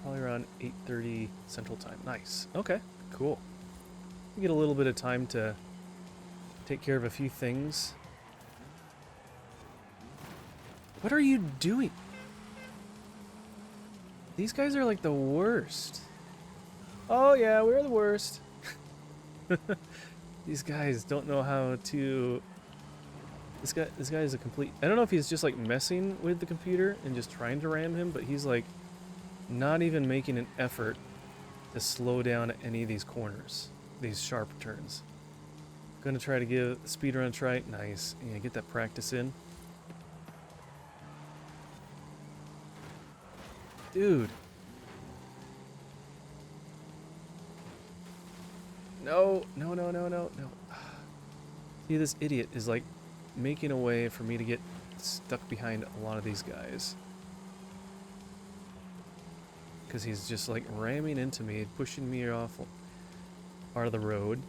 A: Probably around 8:30 Central Time. Nice. Okay, cool. You get a little bit of time to take care of a few things. What are you doing? These guys are like the worst. Oh yeah, we're the worst. These guys don't know how to... This guy is a complete... I don't know if he's just like messing with the computer and just trying to ram him, but he's like not even making an effort to slow down at any of these corners, these sharp turns. Gonna try to give speedrun a try. Nice. Yeah, get that practice in. Dude. No, no, no, no, no, no. See, this idiot is like making a way for me to get stuck behind a lot of these guys. Because he's just like ramming into me, pushing me off part of the road.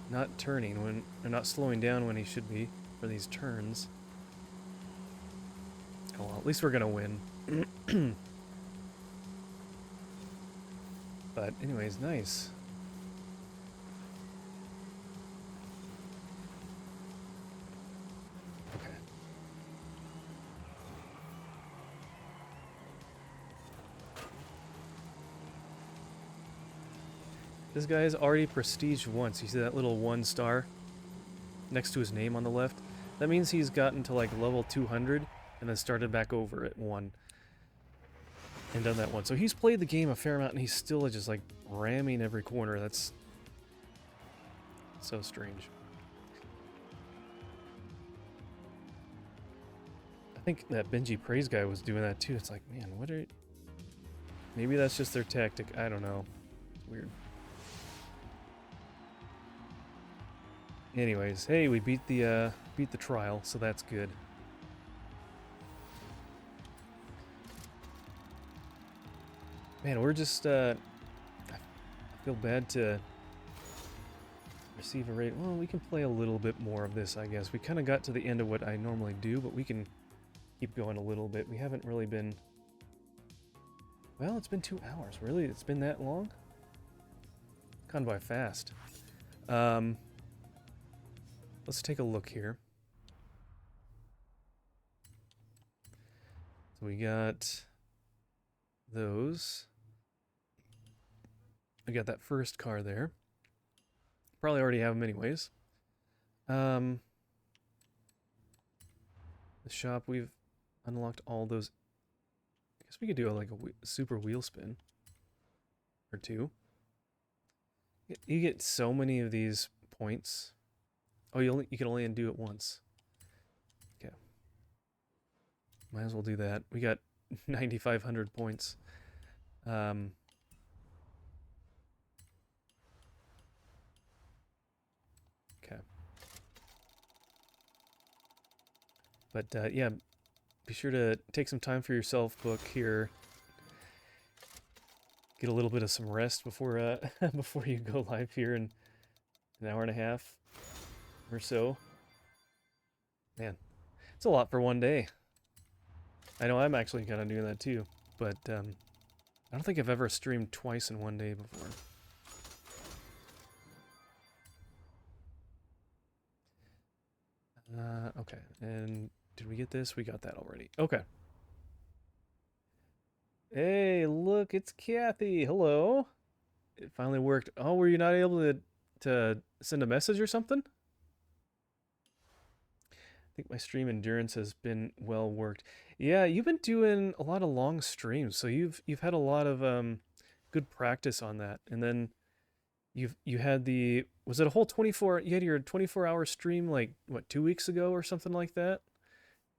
A: Not turning when, or not slowing down when he should be for these turns. Oh well, at least we're gonna win. But anyways, nice. Okay. This guy's already prestiged once. You see that little 1 star next to his name on the left? That means he's gotten to like level 200 and then started back over at 1. And done that one. So he's played the game a fair amount and he's still just like ramming every corner. That's so strange. I think that Benji Praise guy was doing that too. It's like, man, what are... Maybe that's just their tactic. I don't know. It's weird. Anyways, hey, we beat the trial, so that's good. Man, we're just, I feel bad to receive a raid. Well, we can play a little bit more of this, I guess. We kind of got to the end of what I normally do, but we can keep going a little bit. We haven't really been... Well, it's been 2 hours. Really? It's been that long? Gone by fast. Let's take a look here. So we got those. I got that first car there. Probably already have them anyways. The shop, we've unlocked all those. I guess we could do like a super wheel spin or 2. You get so many of these points. Oh, you can only undo it once. Okay. Might as well do that. We got 9,500 points. Okay. But yeah, be sure to take some time for yourself, Book, here. Get a little bit of some rest before before you go live here in an hour and a half or so. Man, it's a lot for one day. I know I'm actually kind of doing that too, but I don't think I've ever streamed twice in one day before. Okay, and did we get this? We got that already. Okay. Hey, look, it's Kathy. Hello. It finally worked. Oh, were you not able to send a message or something? I think my stream endurance has been well worked. Yeah, you've been doing a lot of long streams, so you've had a lot of good practice on that. And then you had the was it a whole 24 you had your 24-hour stream like what 2 weeks ago or something like that?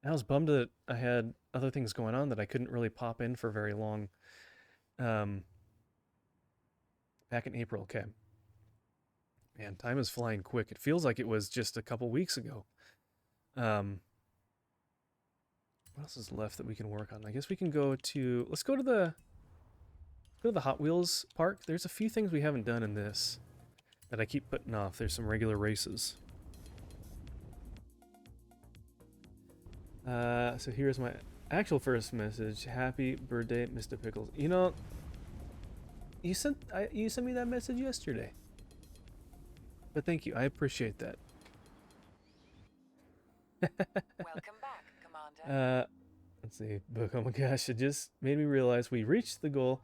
A: I was bummed that I had other things going on that I couldn't really pop in for very long. Um, Back in April, okay. Man, time is flying quick. It feels like it was just a couple weeks ago. Um, what else is left that we can work on? I guess we can go to let's go to the Hot Wheels park. There's a few things we haven't done in this that I keep putting off. There's some regular races. So here's my actual first message. Happy birthday, Mr. Pickles. You know, you sent me that message yesterday. But thank you. I appreciate that.
B: Welcome back, Commander.
A: Let's see. Book. Oh my gosh, it just made me realize we reached the goal.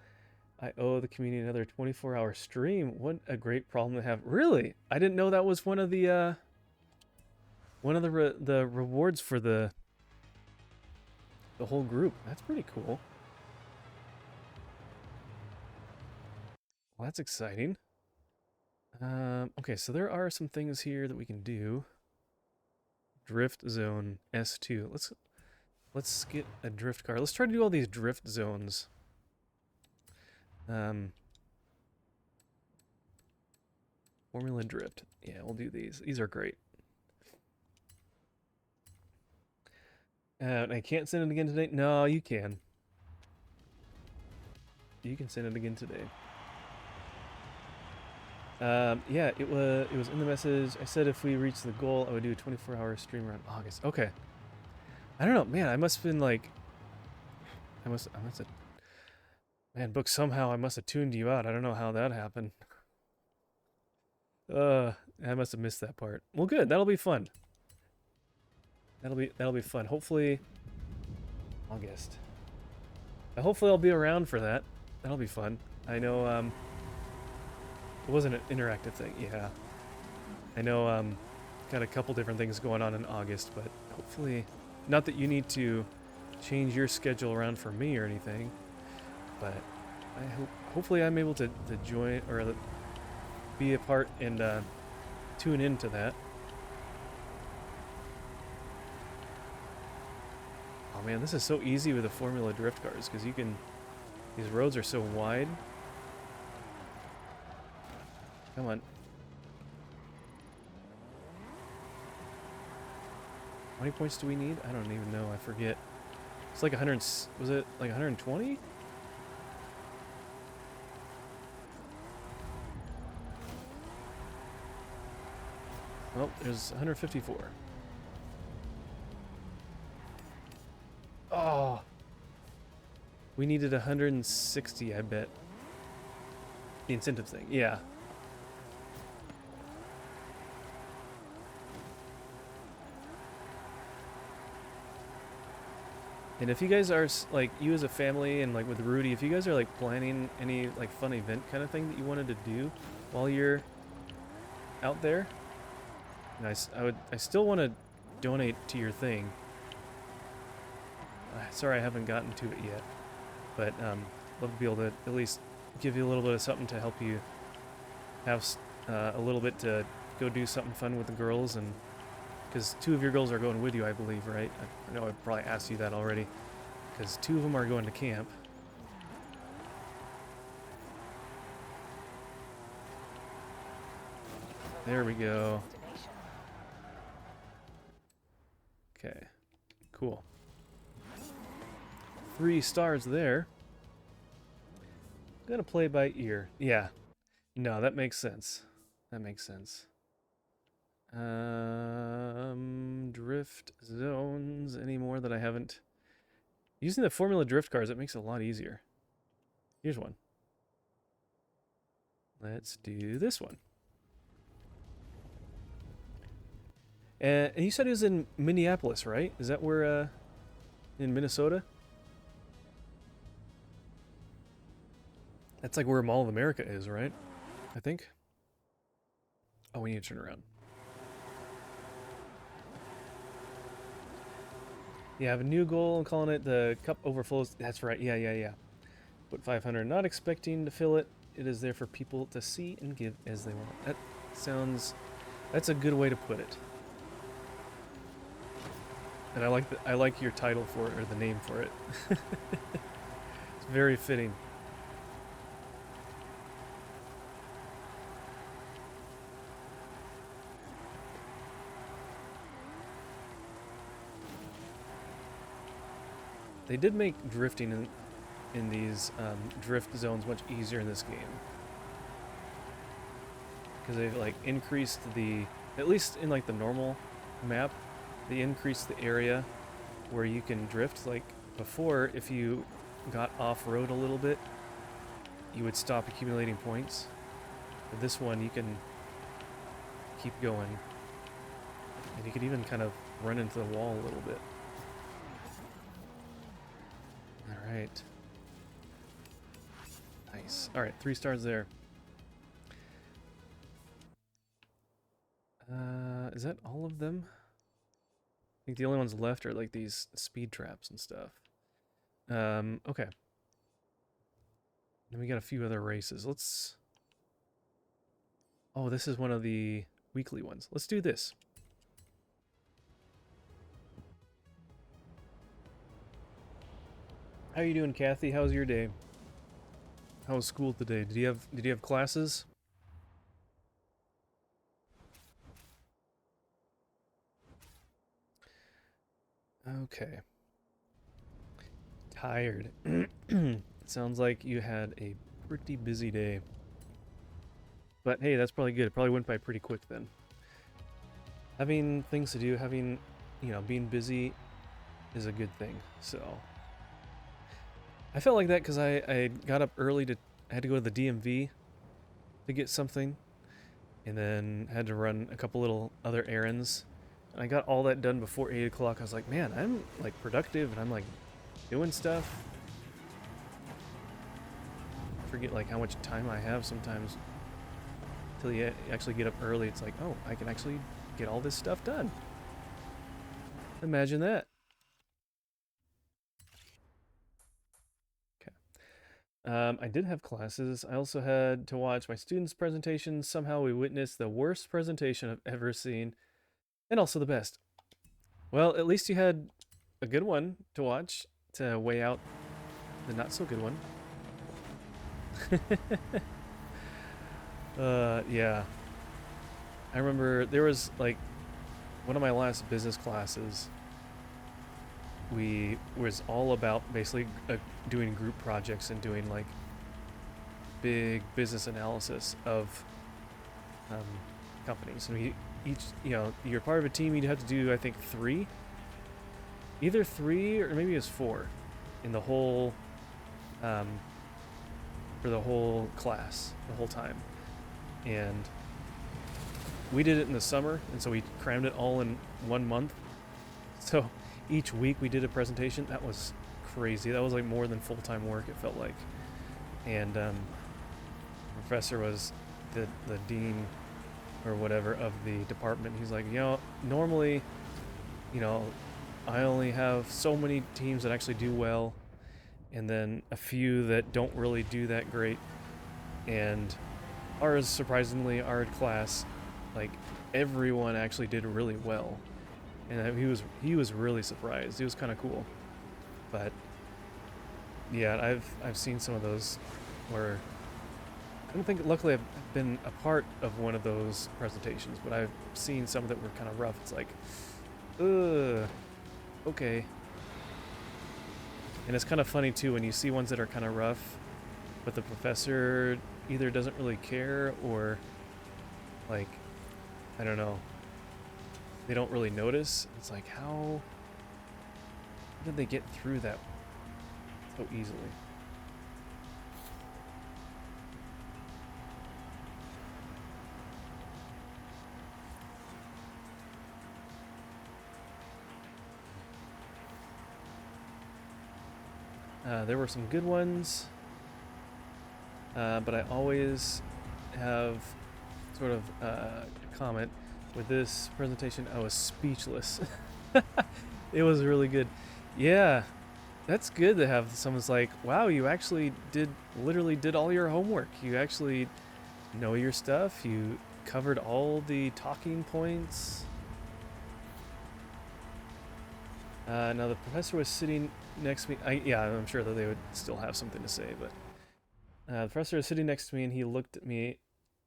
A: I owe the community another 24-hour stream. What a great problem to have. Really? I didn't know that was one of the the rewards for the whole group. That's pretty cool. Well, that's exciting. Okay, so there are some things here that we can do. Drift zone S2. Let's get a drift car. Let's try to do all these drift zones. Formula drift. Yeah, we'll do these. These are great. I can't send it again today. No, you can. You can send it again today. Yeah, it was in the message. I said if we reach the goal, I would do a 24-hour stream around August. Okay. I don't know, man. I must have been like, I must have, man, Book. Somehow I must have tuned you out. I don't know how that happened. I must have missed that part. Well, good. That'll be fun. That'll be fun. Hopefully, August. Hopefully, I'll be around for that. That'll be fun. I know. It wasn't an interactive thing. Yeah. I know. Got a couple different things going on in August, but hopefully, not that you need to change your schedule around for me or anything, but hopefully I'm able to join or be a part and tune into that. Oh man, this is so easy with the Formula Drift cars because you can. These roads are so wide. Come on. How many points do we need? I don't even know. I forget. It's like 100. Was it like 120? Well, there's 154. Oh. We needed 160, I bet. The incentive thing, yeah. And if you guys are, like, you as a family and, like, with Rudy, if you guys are, like, planning any, like, fun event kind of thing that you wanted to do while you're out there, I still want to donate to your thing. Sorry I haven't gotten to it yet, but love to be able to at least give you a little bit of something to help you have a little bit to go do something fun with the girls, and because 2 of your girls are going with you, I believe, right? I know I probably asked you that already, because 2 of them are going to camp. There we go. Okay, cool. 3 stars there. I'm gonna play by ear. Yeah. No, that makes sense. That makes sense. Drift zones. Any more that I haven't... Using the Formula Drift cars, it makes it a lot easier. Here's one. Let's do this one. And you said it was in Minneapolis, right? Is that where, in Minnesota? That's like where Mall of America is, right? I think. Oh, we need to turn around. Yeah, I have a new goal. I'm calling it the cup overflows. That's right. Yeah. Put 500. Not expecting to fill it. It is there for people to see and give as they want. That sounds... That's a good way to put it. And I like your title for it, or the name for it. It's very fitting. They did make drifting in these drift zones much easier in this game. Because they've like increased the, at least in like the normal map, they increased the area where you can drift. Like before, if you got off-road a little bit, you would stop accumulating points. But this one, you can keep going. And you could even kind of run into the wall a little bit. Alright. Nice. Alright, 3 stars there. Is that all of them? I think the only ones left are like these speed traps and stuff. Okay. Then we got a few other races. Let's... Oh, this is one of the weekly ones. Let's do this. How you doing, Kathy? How's your day? How was school today? Did you have classes? Okay. Tired. Sounds like you had a pretty busy day. But hey, that's probably good. It probably went by pretty quick then. Having things to do, having, you know, being busy is a good thing. So I felt like that because I got up early I had to go to the DMV to get something, and then had to run a couple little other errands. And I got all that done before 8 o'clock. I was like, man, I'm like productive and I'm like doing stuff. I forget like how much time I have sometimes. Until you actually get up early, it's like, oh, I can actually get all this stuff done. Imagine that. Okay. I did have classes. I also had to watch my students' presentations. Somehow we witnessed the worst presentation I've ever seen. And also the best. Well, at least you had a good one to watch to weigh out the not so good one. Yeah. I remember there was like one of my last business classes. We was all about basically doing group projects and doing like big business analysis of companies. And we each, you know, you're part of a team. You'd have to do, I think, 3, either 3 or maybe it was 4, in the whole, for the whole class, the whole time. And we did it in the summer, and so we crammed it all in 1 month. So each week we did a presentation. That was crazy. That was like more than full-time work, it felt like. And the professor was the dean or whatever of the department. He's like, you know, normally, you know, I only have so many teams that actually do well, and then a few that don't really do that great. And ours, surprisingly, our class, like everyone actually did really well, and he was really surprised. It was kind of cool. But yeah, I've seen some of those where I don't think, luckily I've been a part of one of those presentations, but I've seen some that were kind of rough. It's like, ugh, okay. And it's kind of funny too when you see ones that are kind of rough, but the professor either doesn't really care or, like, I don't know, they don't really notice. It's like, how did they get through that so easily? There were some good ones, but I always have sort of a comment. With this presentation, I was speechless. It was really good. Yeah, that's good to have someone's like, wow, you actually literally did all your homework. You actually know your stuff. You covered all the talking points. Now the professor was sitting next to me. Yeah, I'm sure that they would still have something to say, but the professor was sitting next to me and he looked at me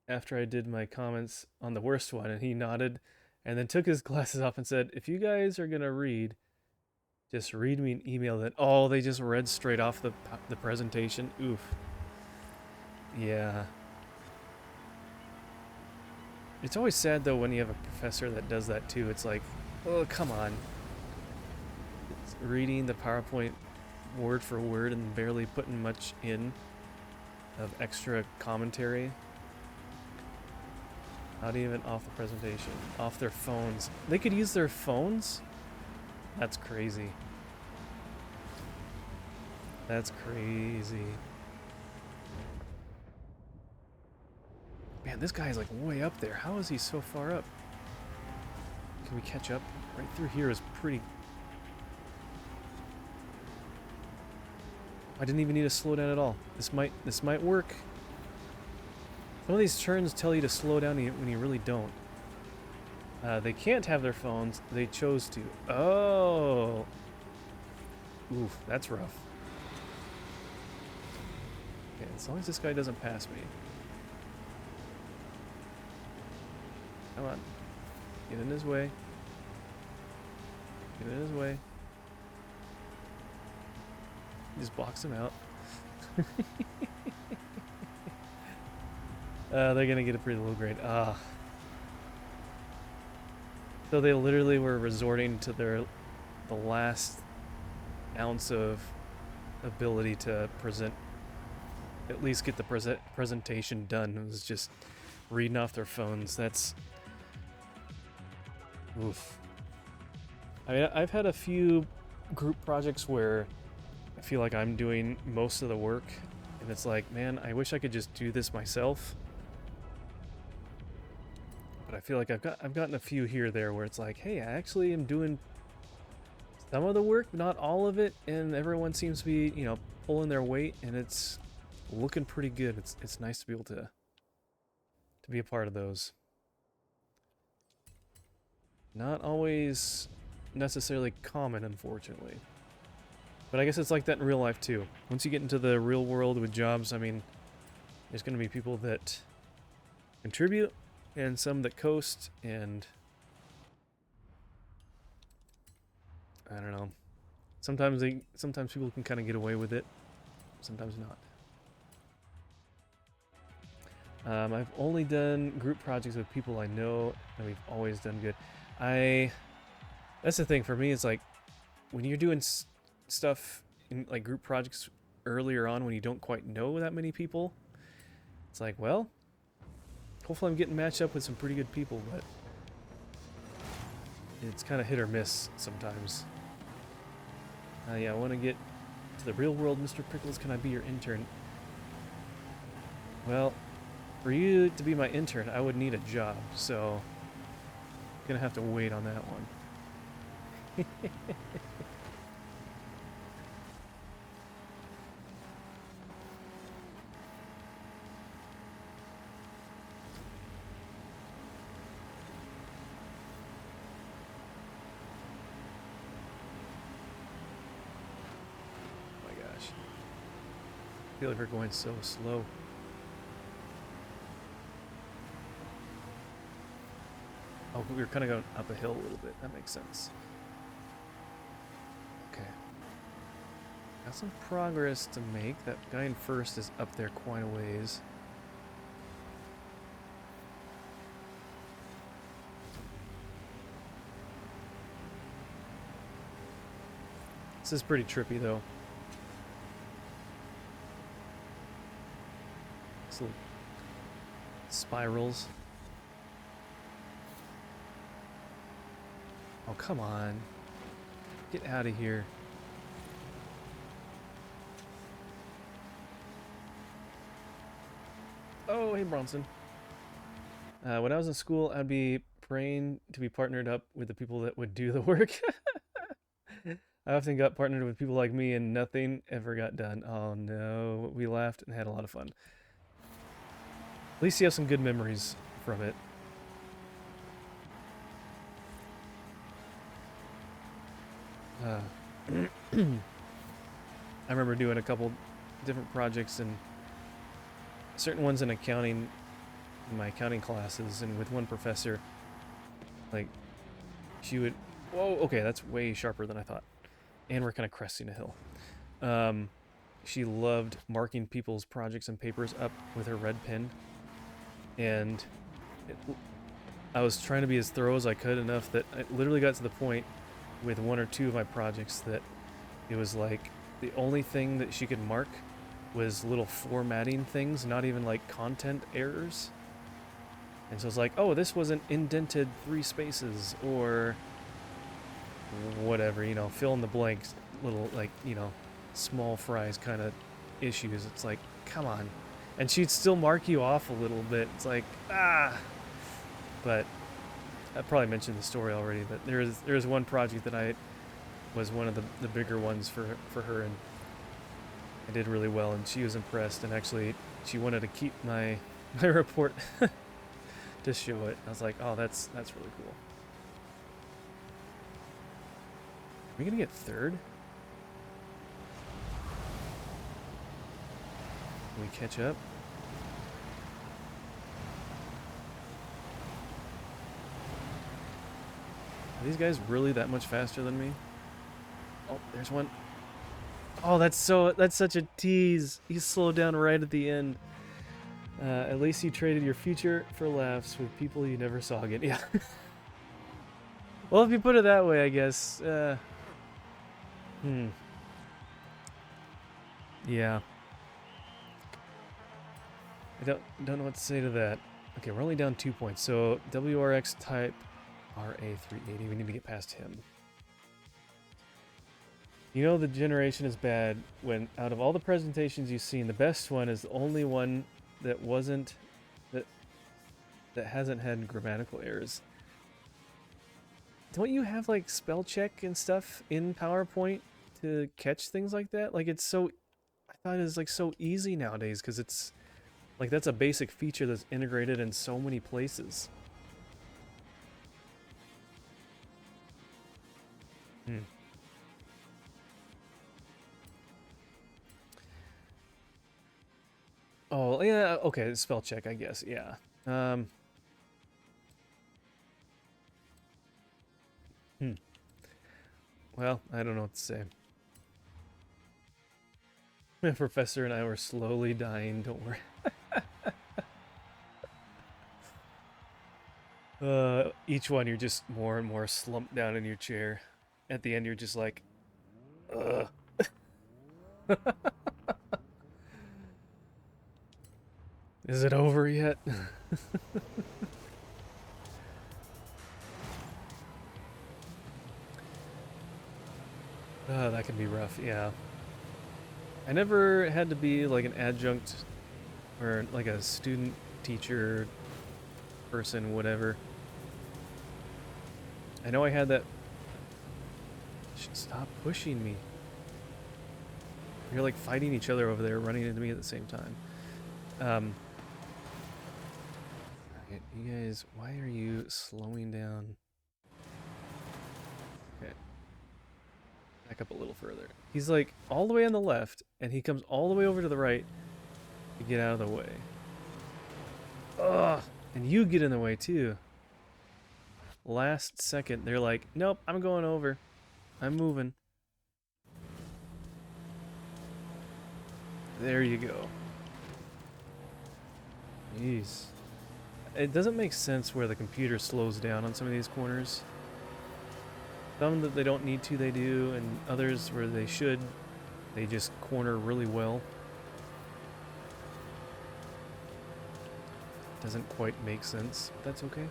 A: after I did my comments on the worst one, and he nodded and then took his glasses off and said, if you guys are going to read, just read me an email that, oh, they just read straight off the presentation. Oof. Yeah. It's always sad, though, when you have a professor that does that, too. It's like, oh, come on. It's reading the PowerPoint word for word and barely putting much in of extra commentary. Not even off the presentation. Off their phones. They could use their phones? That's crazy. That's crazy. Man, this guy is like way up there. How is he so far up? Can we catch up? Right through here is pretty... I didn't even need to slow down at all. This might work. Some of these turns tell you to slow down when you really don't. They can't have their phones. They chose to. Oh. Oof, that's rough. Okay, as long as this guy doesn't pass me. Come on. Get in his way. Get in his way. Just blocks him out. They're gonna get a pretty low grade. So they literally were resorting to the last ounce of ability to at least get the presentation done. It was just reading off their phones. That's... Oof. I mean, I've had a few group projects where I feel like I'm doing most of the work, and it's like, man, I wish I could just do this myself. But I feel like I've gotten a few here or there where it's like, hey, I actually am doing some of the work, not all of it, and everyone seems to be, you know, pulling their weight, and it's looking pretty good. It's nice to be able to be a part of those. Not always necessarily common, unfortunately. But I guess it's like that in real life, too. Once you get into the real world with jobs, I mean, there's going to be people that contribute and some that coast, and I don't know. Sometimes people can kind of get away with it, sometimes not. I've only done group projects with people I know, and we've always done good. That's the thing for me, is like, when you're doing stuff in like group projects earlier on when you don't quite know that many people, it's like, well, hopefully I'm getting matched up with some pretty good people, but it's kind of hit or miss sometimes. Yeah, I want to get to the real world, Mr. Pickles. Can I be your intern? Well, for you to be my intern, I would need a job, so I'm gonna have to wait on that one. I feel like we're going so slow. Oh, we were kind of going up a hill a little bit. That makes sense. Okay. Got some progress to make. That guy in first is up there quite a ways. This is pretty trippy, though. Little spirals. Oh, come on. Get out of here. Oh, hey, Bronson. When I was in school, I'd be praying to be partnered up with the people that would do the work. I often got partnered with people like me and nothing ever got done. Oh no, we laughed and had a lot of fun. At least you have some good memories from it. I remember doing a couple different projects and certain ones in accounting, in my accounting classes, and with one professor, like, she would, whoa, okay, that's way sharper than I thought. And we're kind of cresting a hill. She loved marking people's projects and papers up with her red pen, and I was trying to be as thorough as I could, enough that I literally got to the point with one or two of my projects that it was like the only thing that she could mark was little formatting things, not even like content errors. And so it's like, oh, this wasn't indented 3 spaces, or whatever, you know, fill in the blanks, little, like, you know, small fries kind of issues. It's like, come on. And she'd still mark you off a little bit. It's like, ah. But I probably mentioned the story already, but there's one project that I was one of the bigger ones for her, and I did really well, and she was impressed, and actually she wanted to keep my report to show it. I was like, oh, that's really cool. Are we gonna get third? Can we catch up? Are these guys really that much faster than me? Oh, there's one. Oh, that's such a tease. You slowed down right at the end. At least you traded your future for laughs with people you never saw again. Yeah. Well, if you put it that way, I guess. Yeah. I don't know what to say to that. Okay, we're only down 2 points. So WRX type RA380. We need to get past him. You know the generation is bad when out of all the presentations you've seen, the best one is the only one that hasn't had grammatical errors. Don't you have like spell check and stuff in PowerPoint to catch things like that? Like, it's so, I thought it was like so easy nowadays, because it's like that's a basic feature that's integrated in so many places. Oh, yeah, okay, spell check, I guess, yeah. Well, I don't know what to say. My professor and I were slowly dying, don't worry. Each one you're just more and more slumped down in your chair. At the end you're just like, ugh. Is it over yet? That can be rough, yeah. I never had to be like an adjunct or like a student teacher person, whatever. I know I had that. Stop pushing me. You're like fighting each other over there, running into me at the same time. Alright, you guys, why are you slowing down? Okay. Back up a little further. He's like all the way on the left, and he comes all the way over to the right to get out of the way. Ugh! And you get in the way too. Last second, they're like, nope, I'm going over. I'm moving. There you go. Jeez. It doesn't make sense where the computer slows down on some of these corners. Some that they don't need to, they do, and others where they should, they just corner really well. Doesn't quite make sense, but that's okay.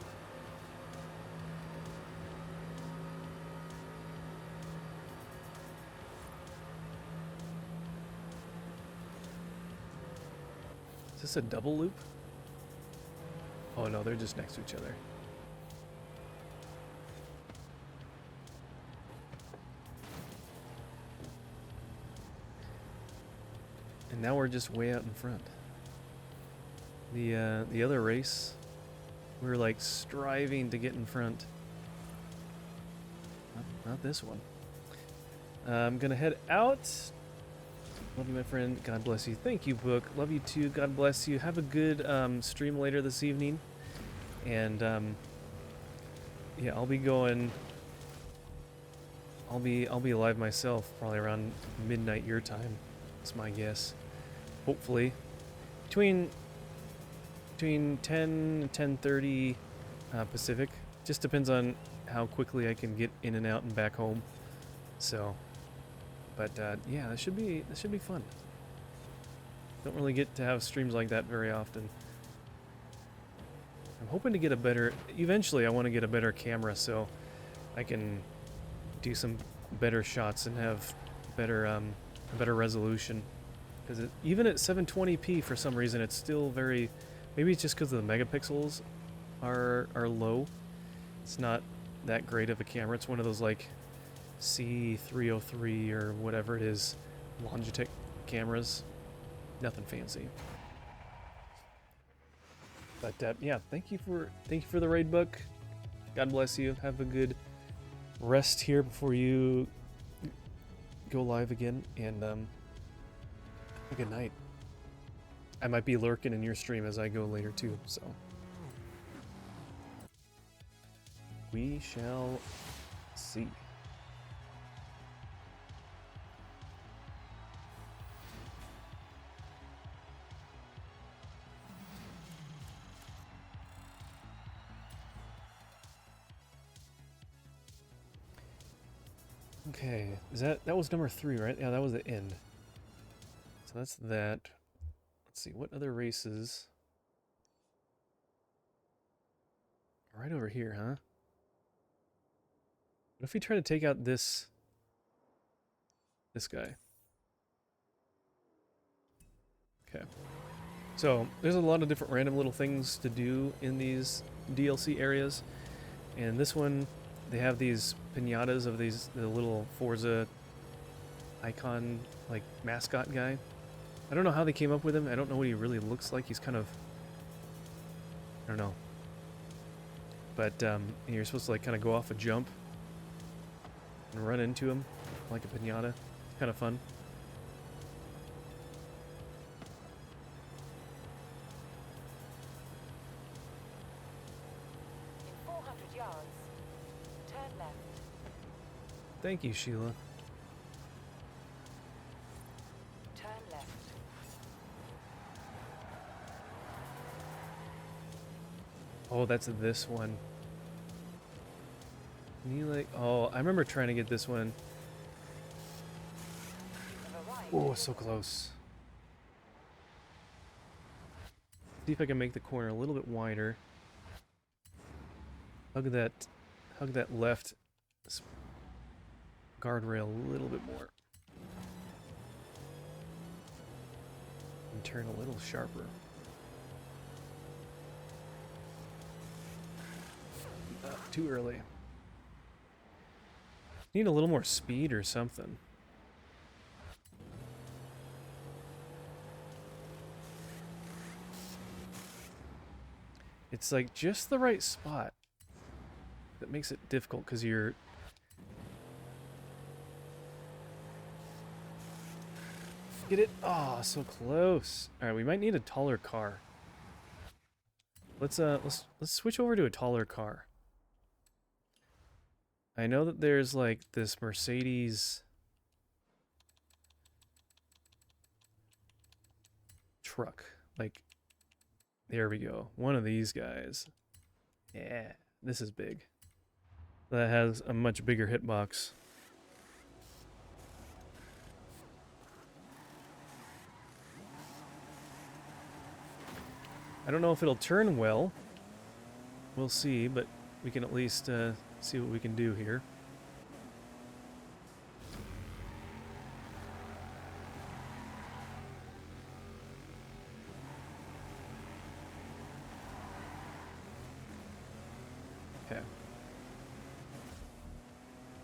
A: Is this a double loop? Oh no, they're just next to each other. And now we're just way out in front. The other race, we were like striving to get in front. Not this one. I'm gonna head out. Love you, my friend. God bless you. Thank you, Book. Love you too. God bless you. Have a good stream later this evening. And yeah, I'll be going. I'll be live myself probably around midnight your time. That's my guess. Hopefully, between 10 and 10:30 Pacific. Just depends on how quickly I can get in and out and back home. So, but yeah, that should be fun. Don't really get to have streams like that very often. I'm hoping to get a better. Eventually, I want to get a better camera so I can do some better shots and have better better resolution. Because even at 720p, for some reason, it's still very. Maybe it's just because the megapixels are low. It's not that great of a camera. It's one of those like C303 or whatever it is, Logitech cameras. Nothing fancy. But yeah, thank you for the raid, Book. God bless you. Have a good rest here before you go live again, and good night. I might be lurking in your stream as I go later too, so we shall see. Okay, that was number 3, right? Yeah, that was the end. So that's that. Let's see, what other races? Right over here, huh? What if we try to take out this guy? Okay. So, there's a lot of different random little things to do in these DLC areas. And this one, they have these piñatas of the little Forza icon, like, mascot guy. I don't know how they came up with him. I don't know what he really looks like. He's kind of... I don't know. But you're supposed to, like, kind of go off a jump and run into him like a piñata. It's kind of fun.
B: In 400 yards, turn left.
A: Thank you, Sheila.
B: Turn left.
A: Oh, that's this one. Can you like... Oh, I remember trying to get this one. Oh, so close. See if I can make the corner a little bit wider. Hug that left guardrail a little bit more. And turn a little sharper. Too early. Need a little more speed or something. It's like just the right spot that makes it difficult because you're... Get it? Oh, so close. All right, we might need a taller car. Let's switch over to a taller car. I know that there's like this Mercedes truck. Like, there we go. One of these guys. Yeah, this is big. That has a much bigger hitbox. I don't know if it'll turn well. We'll see, but we can at least see what we can do here.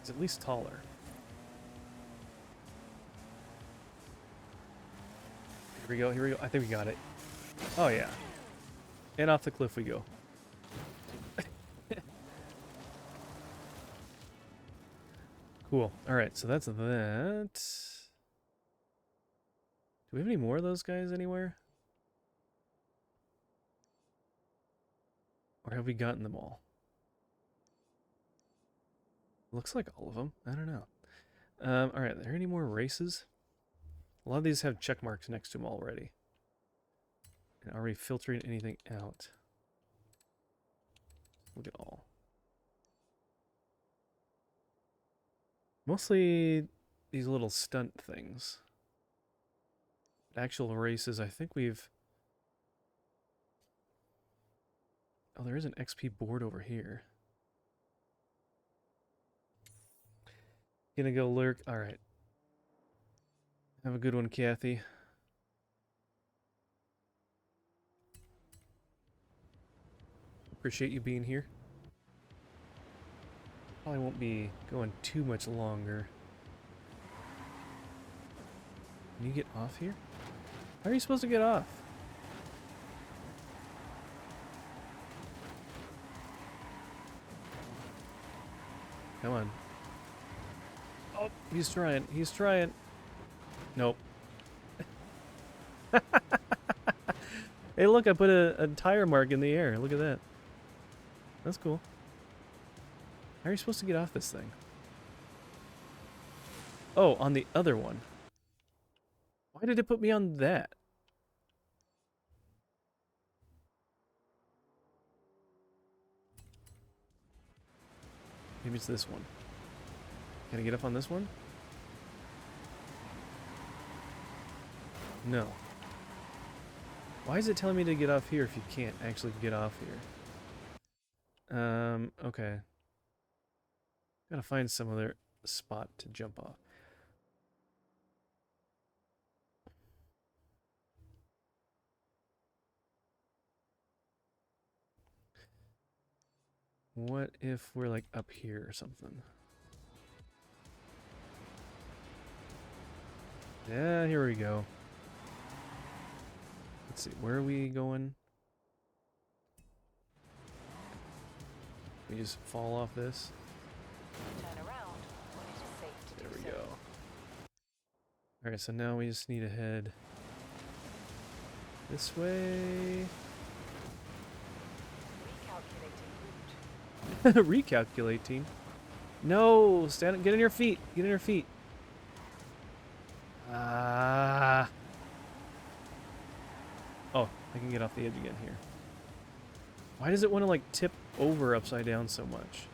A: It's at least taller. Here we go, here we go. I think we got it. Oh yeah. And off the cliff we go. Cool. Alright, so that's that. Do we have any more of those guys anywhere? Or have we gotten them all? Looks like all of them. I don't know. Alright, are there any more races? A lot of these have check marks next to them already. And are we filtering anything out? Look at all. Mostly these little stunt things. Actual races, I think we've... Oh, there is an XP board over here. Gonna go lurk. Alright. Have a good one, Kathy. Appreciate you being here. Probably won't be going too much longer. Can you get off here? How are you supposed to get off? Come on. Oh, he's trying. He's trying. Nope. Hey, look, I put a tire mark in the air. Look at that. That's cool. How are you supposed to get off this thing? Oh, on the other one. Why did it put me on that? Maybe it's this one. Can I get up on this one? No. Why is it telling me to get off here if you can't actually get off here? Okay. Gotta find some other spot to jump off. What if we're like up here or something? Yeah, here we go. Let's see, where are we going? We just fall off this.
B: Turn around when it is safe to
A: There
B: do
A: we
B: so.
A: go. Alright, so now we just need to head this way.
B: Recalculating route.
A: Recalculating. No, stand up, get on your feet. Get on your feet. Ah. Oh, I can get off the edge again here. Why does it want to like tip over upside down so much?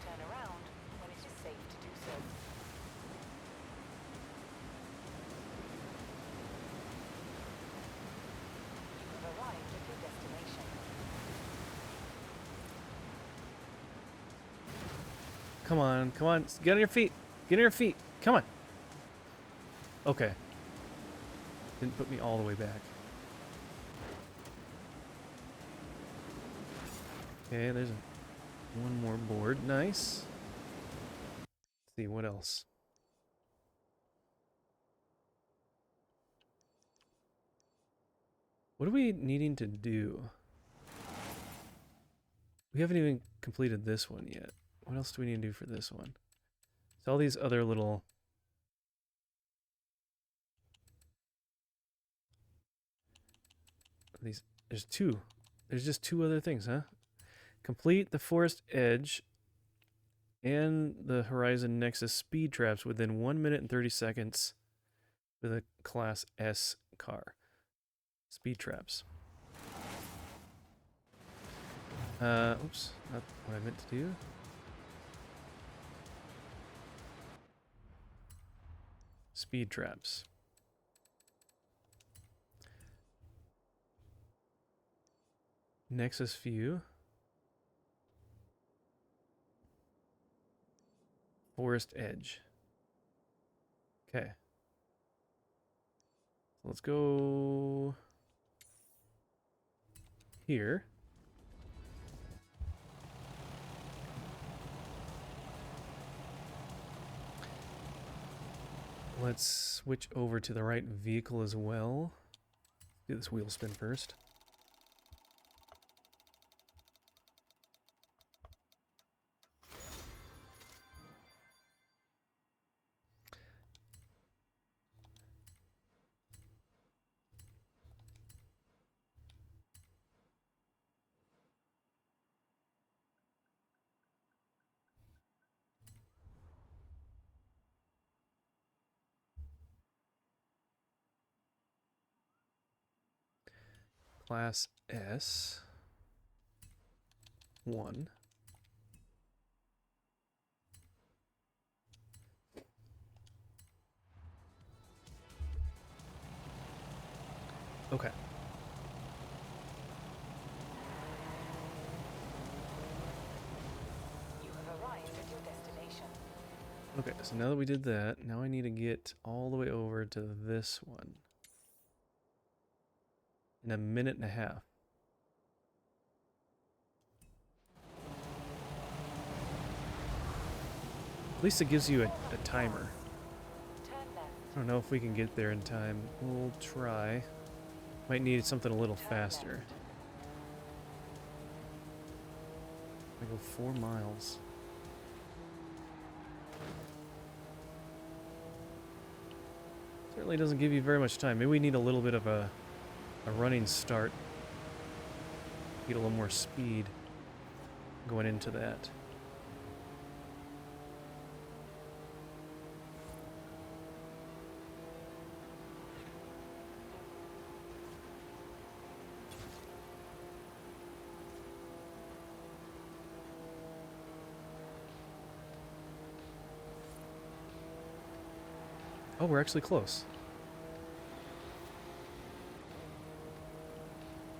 B: Turn around when it is safe to do so. You have arrived at your destination.
A: Come on, come on. Get on your feet. Get on your feet. Come on. Okay. Didn't put me all the way back. Okay, there's one more board. Nice. Let's see, what else? What are we needing to do? We haven't even completed this one yet. What else do we need to do for this one? So all these other little... There's two. There's just two other things, huh? Complete the forest edge and the Horizon Nexus speed traps within 1 minute and 30 seconds with a Class S car. Speed traps. Oops, not what I meant to do. Speed traps. Nexus view. Forest edge. Okay. Let's go here. Let's switch over to the right vehicle as well. Do this wheel spin first. Class S. 1. Okay.
B: You have arrived at your destination.
A: Okay, so now that we did that, now I need to get all the way over to this one. In a minute and a half. At least it gives you a timer.
B: Turn left.
A: I don't know if we can get there in time. We'll try. Might need something a little faster. I go 4 miles. Certainly doesn't give you very much time. Maybe we need a little bit of a running start. Get a little more speed going into that. Oh, we're actually close.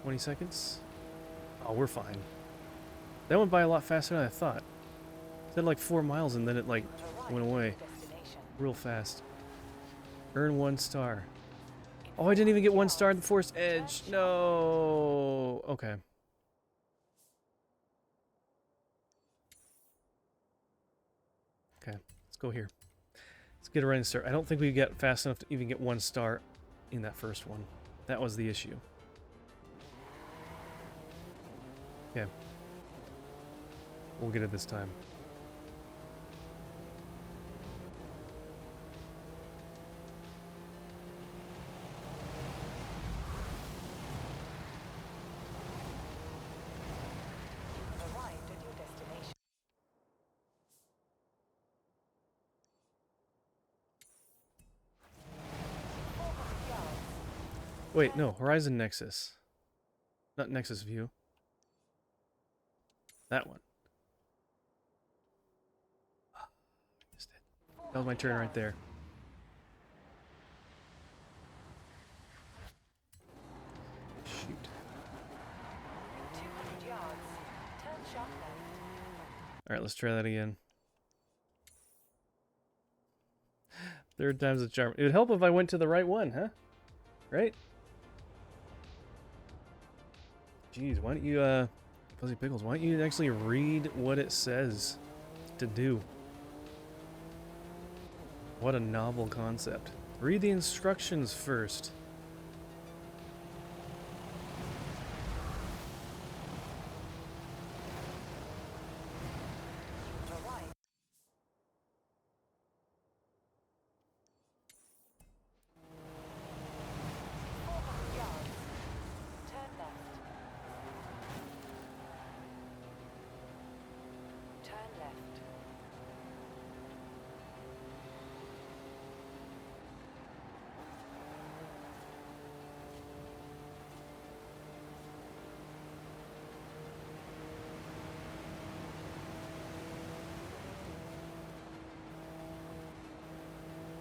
A: 20 seconds? Oh, we're fine. That went by a lot faster than I thought. It said like 4 miles and then it like
B: You have arrived
A: went
B: at
A: away
B: your destination.
A: real fast. Earn 1 star. Oh, I didn't even get 1 star at the Force Edge. No. Okay. Okay, let's go here. Let's get a running start. I don't think we get fast enough to even get 1 star in that first one. That was the issue. Yeah. We'll get it this time.
B: You have arrived at your destination. In 400 yards.
A: Wait, no, Horizon Nexus. Not Nexus View. That one. Missed it. That was my turn right there. Shoot.
B: In 200 yards. Turn sharp left.
A: Alright, let's try that again. Third time's a charm. It would help if I went to the right one, huh? Right? Jeez, why don't you, Fuzzy Pickles, why don't you actually read what it says to do? What a novel concept. Read the instructions first.
B: You have arrived. 400 yards. Turn left. Turn left.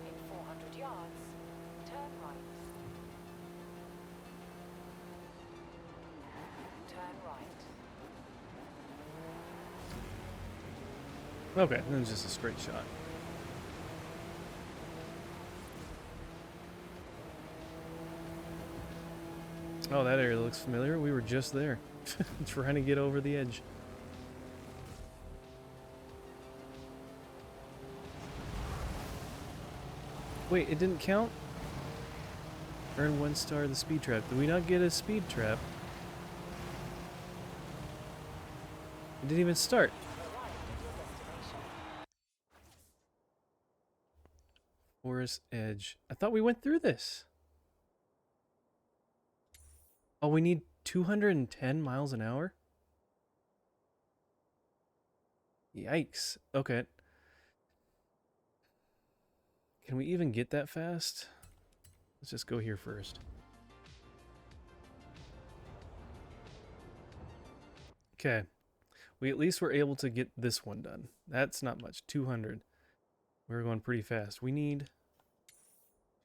B: In 400 yards, turn right. Turn right.
A: Okay, then it's just a straight shot. Oh, that area looks familiar. We were just there. Trying to get over the edge. Wait, it didn't count? Earn 1 star of the speed trap. Did we not get a speed trap? It didn't even start. Forest edge. I thought we went through this. Oh, we need 210 miles an hour? Yikes. Okay. Can we even get that fast? Let's just go here first. Okay. We at least were able to get this one done. That's not much. 200. We're going pretty fast. We need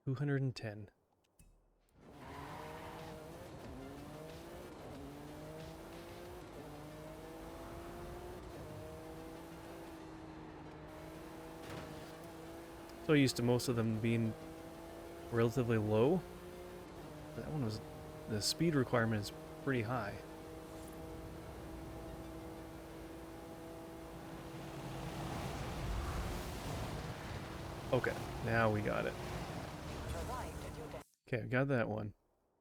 A: 210. So used to most of them being relatively low. That one was, the speed requirement is pretty high. Okay, now we got it. Okay, got that one.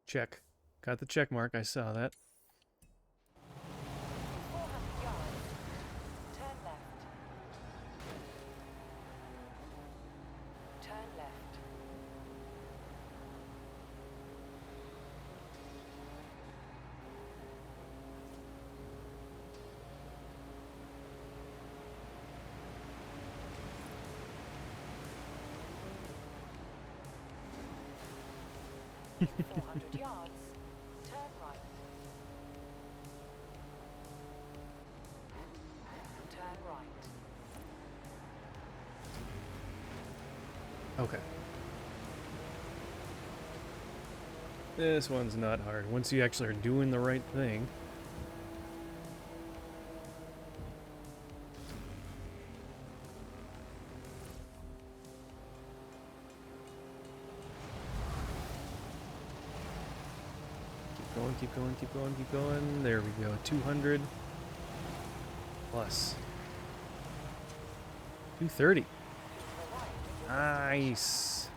A: Check. Got the check mark, I saw that.
B: 400 yards. Turn left. Turn left. In 400 yards. Turn right. Turn right.
A: Okay. This one's not hard. Once you actually are doing the right thing. Keep going, keep going, keep going, keep going. There we go. 200 plus. 230. Nice.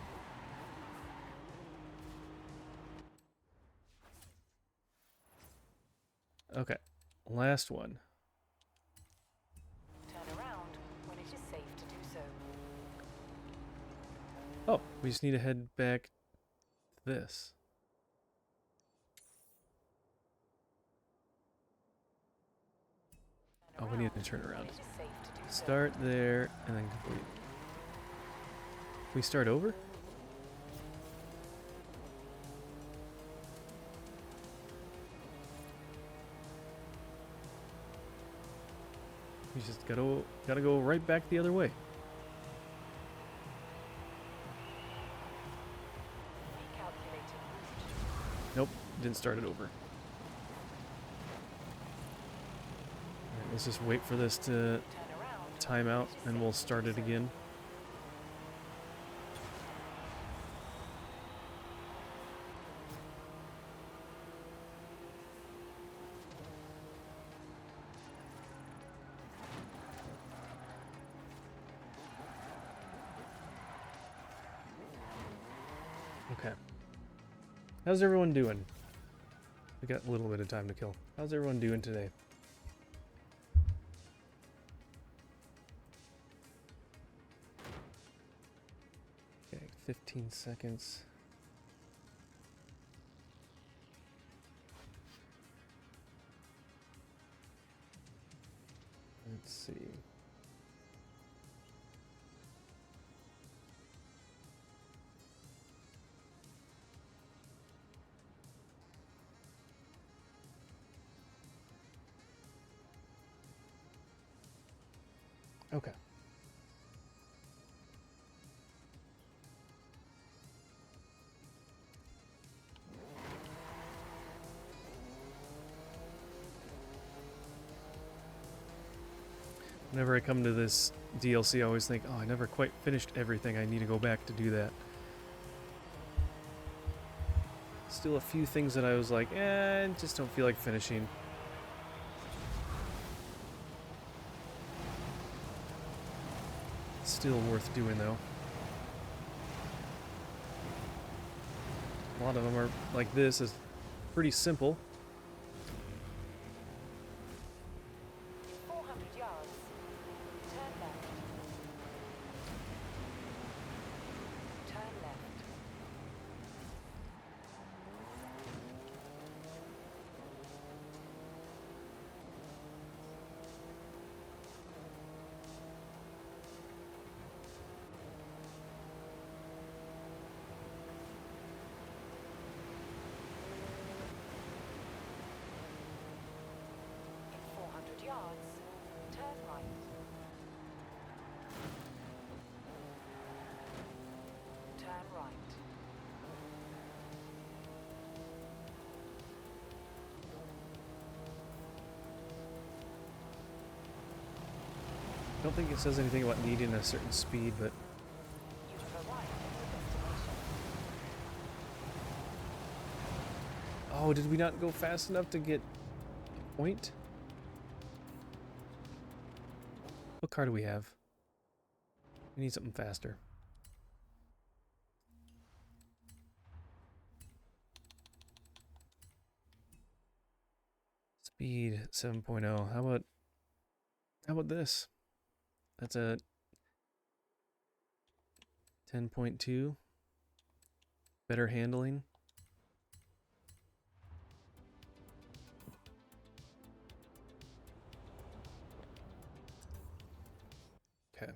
A: Okay, last one.
B: Turn around when it is safe to do so.
A: Oh, we just need to head back to this. Oh, we need to turn around. Start there and then complete. We start over? We just gotta go right back the other way. Nope, didn't start it over. Alright, let's just wait for this to time out and we'll start it again. Okay. How's everyone doing? We got a little bit of time to kill. How's everyone doing today? Okay, 15 seconds. Let's see. Okay. Whenever I come to this DLC, I always think, oh, I never quite finished everything. I need to go back to do that. Still a few things that I was like, just don't feel like finishing. still worth doing though. A lot of them are like this, is pretty simple.
B: 400 yards. Turn left. Turn left. In 400 yards, turn right. Turn right.
A: I don't think it says anything about needing a certain speed, but
B: You have arrived at your destination.
A: oh, did we not go fast enough to get point? What car do we have? We need something faster. Speed 7.0. How about this? That's a 10.2. Better handling. Okay.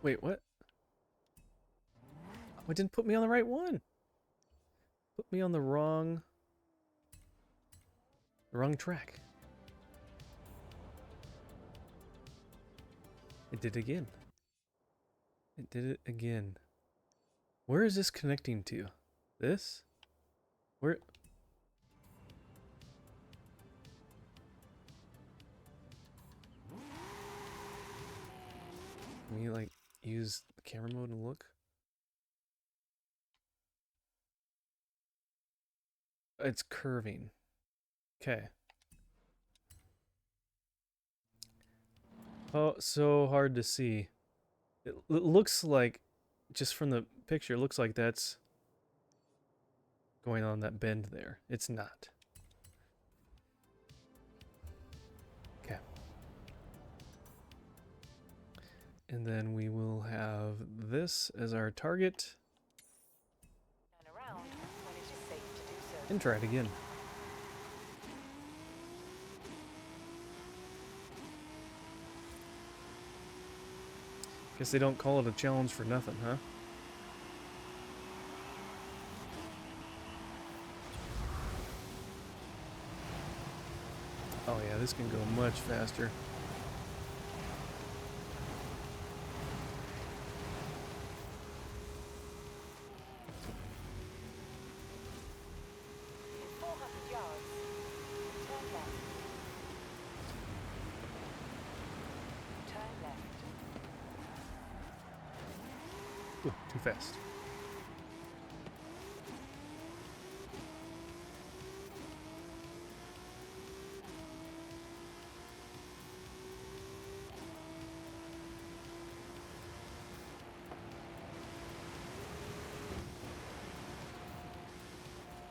A: Wait, what? Oh, it didn't put me on the right one. Put me on the wrong track. It did it again. It did it again. Where is this connecting to? This? Where? Can you like use the camera mode and look? It's curving. Okay. Oh, so hard to see. It looks like, just from the picture, it looks like that's going on that bend there. It's not. Okay. And then we will have this as our target.
B: Turn around when it is safe to do so.
A: And try it again. Guess they don't call it a challenge for nothing, huh? Oh yeah, this can go much faster.
B: In 400 yards, turn left. Turn left.
A: Ooh, too fast.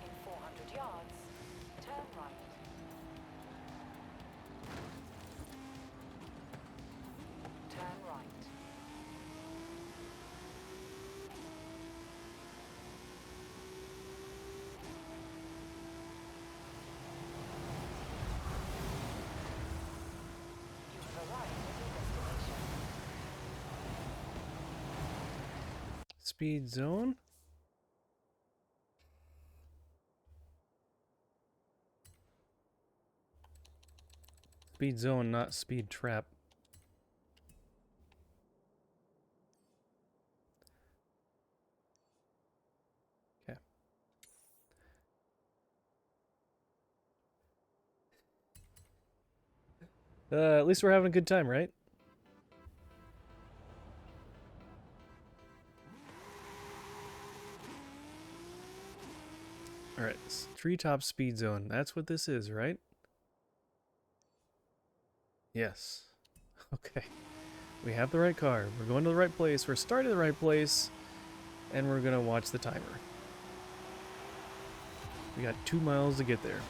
B: In 400 yards, turn right. Turn right. You have arrived at your destination.
A: Speed zone. Speed zone, not speed trap. Okay. At least we're having a good time, right? Alright, treetop speed zone. That's what this is, right? Yes. Okay. We have the right car. We're going to the right place. We're starting the right place. And we're going to watch the timer. We got 2 miles to get there.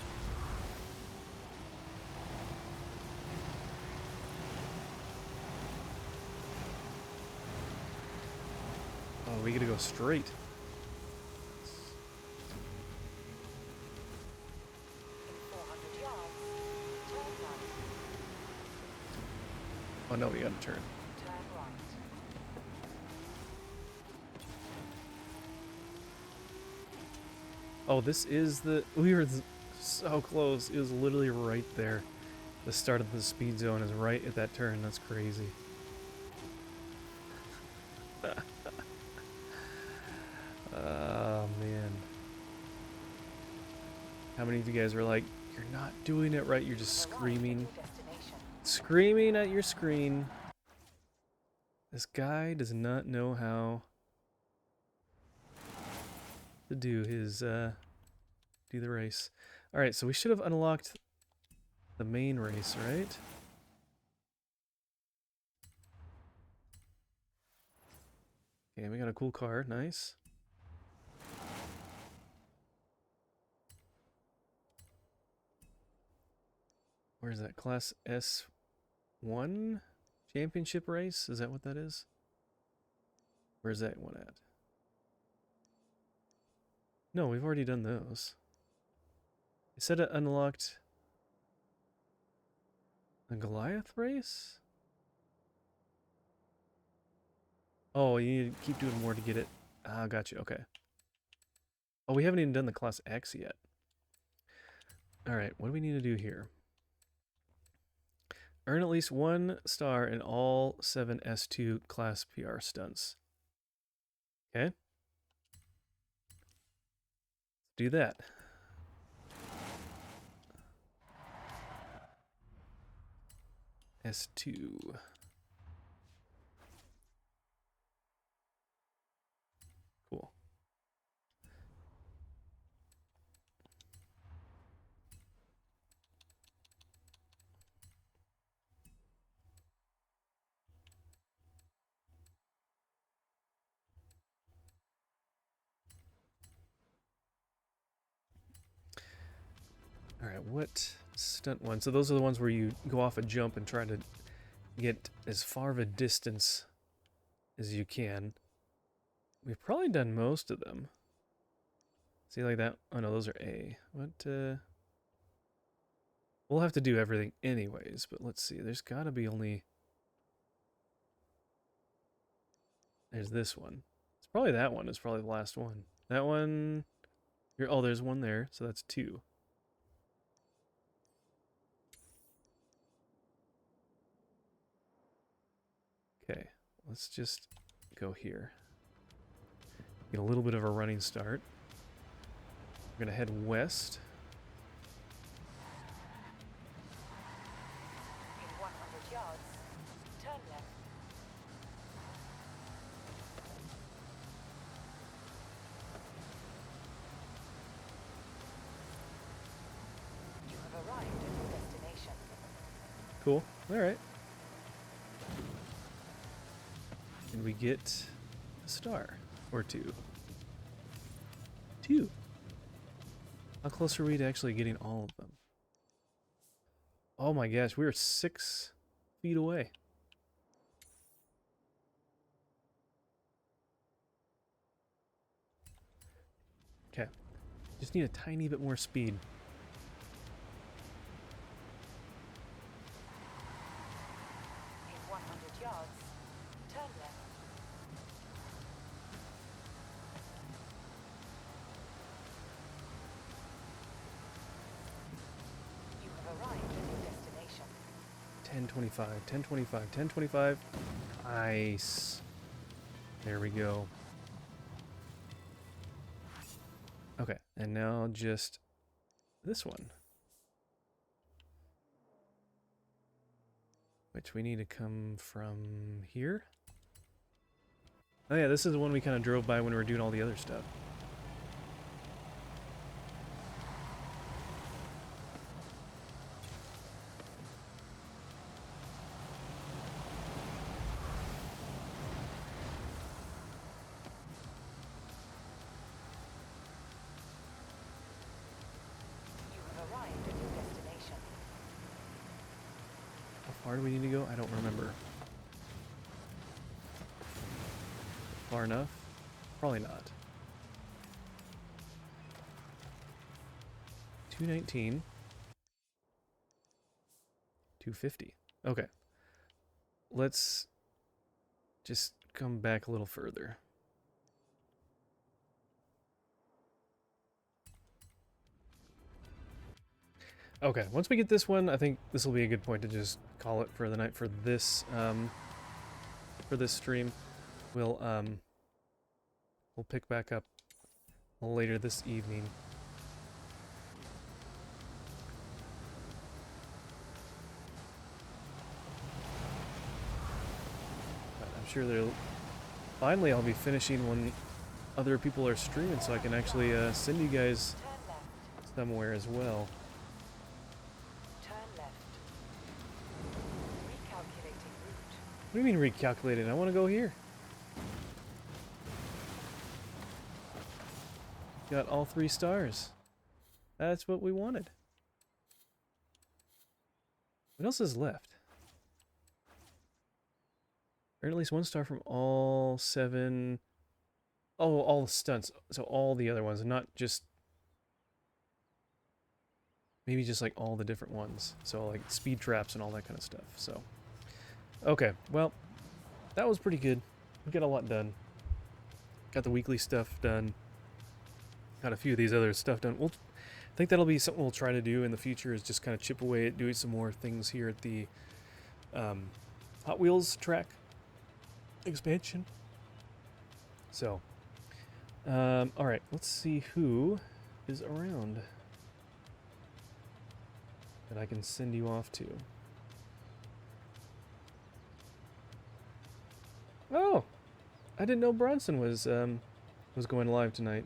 A: Oh, we gotta go straight.
B: In 400 yards, turn right.
A: Oh no, we gotta turn.
B: Turn right.
A: Oh, this is the... We were so close. It was literally right there. The start of the speed zone is right at that turn. That's crazy. Oh, man. How many of you guys were like, you're not doing it right, you're just
B: Arrive at
A: screaming.
B: your destination.
A: Screaming at your screen. This guy does not know how to do his, do the race. Alright, so we should have unlocked the main race, right? Okay, we got a cool car, nice. Where's that? Class S1 championship race? Is that what that is? Where's that one at? No, we've already done those. It said it unlocked a Goliath race? Oh, you need to keep doing more to get it. Ah, got you. Okay. Oh, we haven't even done the Class X yet. Alright, what do we need to do here? Earn at least 1 star in all 7 S2 Class PR stunts. Okay. Do that. S2. Cool. Alright, what stunt one? So those are the ones where you go off a jump and try to get as far of a distance as you can. We've probably done most of them. See, like that? Oh no, those are A. What, we'll have to do everything anyways, but let's see. There's gotta be only... There's this one. It's probably that one. It's probably the last one. That one... Oh, there's one there, so that's 2. Okay, let's just go here. Get a little bit of a running start. We're gonna head west.
B: In 100 yards, turn left. You have arrived at your destination.
A: Cool. Alright. And we get a star. Or 2. 2. How close are we to actually getting all of them? Oh my gosh, we are 6 feet away. Okay. Just need a tiny bit more speed.
B: In 100 yards, turn left. You have arrived at your destination.
A: 1025, 1025, 1025. Nice. There we go. Okay, and now just this one. Which we need to come from here. Oh yeah, this is the one we kind of drove by when we were doing all the other stuff. far do we need to go? I don't remember. Far enough? Probably not. 219. 250. Okay. Let's just come back a little further. Okay, once we get this one, I think this will be a good point to just call it for the night for this stream. We'll pick back up later this evening. But I'm sure they'll finally I'll be finishing when other people are streaming, so I can actually send you guys
B: Turn left.
A: somewhere as well.
B: Turn left. Recalculating route.
A: What do you mean recalculating? I want to go here. Got all 3 stars. That's what we wanted. What else is left? Earn at least 1 star from all 7. Oh, all the stunts. So all the other ones, not just... Maybe just like all the different ones. So like speed traps and all that kind of stuff. So, okay, well, that was pretty good. We got a lot done. Got the weekly stuff done. Got a few of these other stuff done. I think that'll be something we'll try to do in the future, is just kind of chip away at doing some more things here at the Hot Wheels track expansion. So, alright, let's see who is around that I can send you off to. Oh! I didn't know Bronson was going live tonight.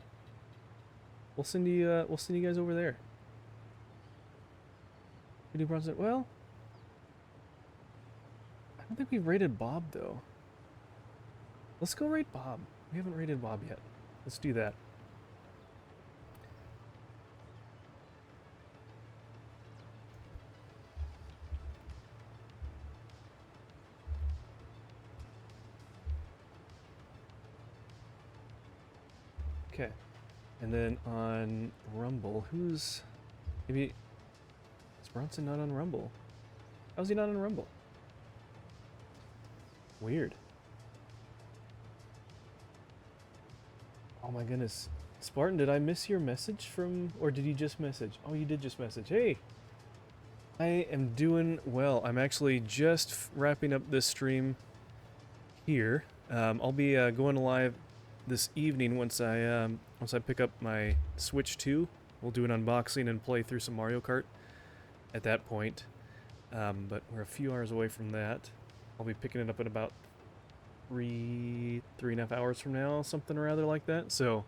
A: We'll send you guys over there. We do Bronson. Well, I don't think we've rated Bob though. Let's go rate Bob. We haven't rated Bob yet. Let's do that. Okay. And then on Rumble, who's... Maybe... Is Bronson not on Rumble? How's he not on Rumble? Weird. Oh my goodness. Spartan, did I miss your message from... Or did you just message? Oh, you did just message. Hey! I am doing well. I'm actually just wrapping up this stream here. I'll be going live this evening once I pick up my Switch 2. We'll do an unboxing and play through some Mario Kart at that point. But we're a few hours away from that. I'll be picking it up in about 3.5 hours from now, something or other like that. So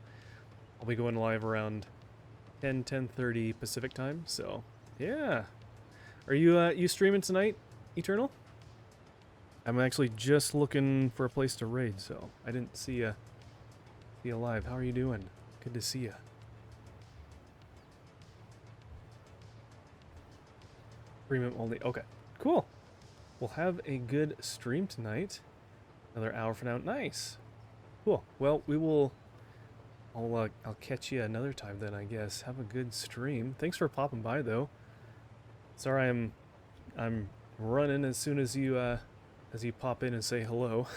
A: I'll be going live around 10:30 Pacific time. So yeah, are you streaming tonight, Eternal? I'm actually just looking for a place to raid, so I didn't see you live. How are you doing? Good to see you. Premium only. Okay, cool. We'll have a good stream tonight. Another hour from now. Nice. Cool. Well, we will. I'll catch you another time then, I guess. Have a good stream. Thanks for popping by, though. Sorry, I'm running as soon as you pop in and say hello.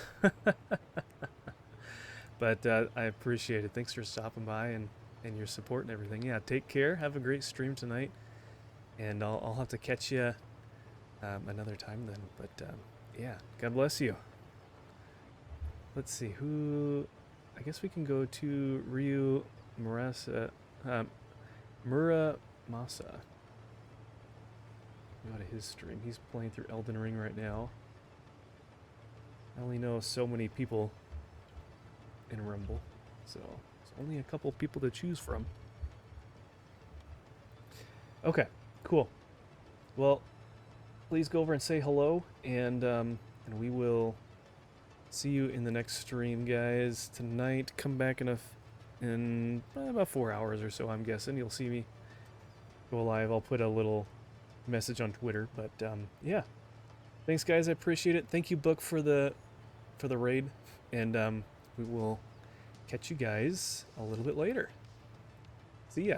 A: But I appreciate it. Thanks for stopping by and your support and everything. Yeah, take care. Have a great stream tonight. And I'll have to catch you another time then. But yeah, God bless you. Let's see who. I guess we can go to Ryu Muramasa. Muramasa. Go to his stream. He's playing through Elden Ring right now. I only know so many people in Rumble, so there's only a couple people to choose from. Okay, cool. Well, please go over and say hello, and we will see you in the next stream, guys. Tonight, come back in about 4 hours or so, I'm guessing. You'll see me go live. I'll put a little message on Twitter, but yeah. Thanks, guys. I appreciate it. Thank you, Book, for the raid, and we will catch you guys a little bit later. See ya.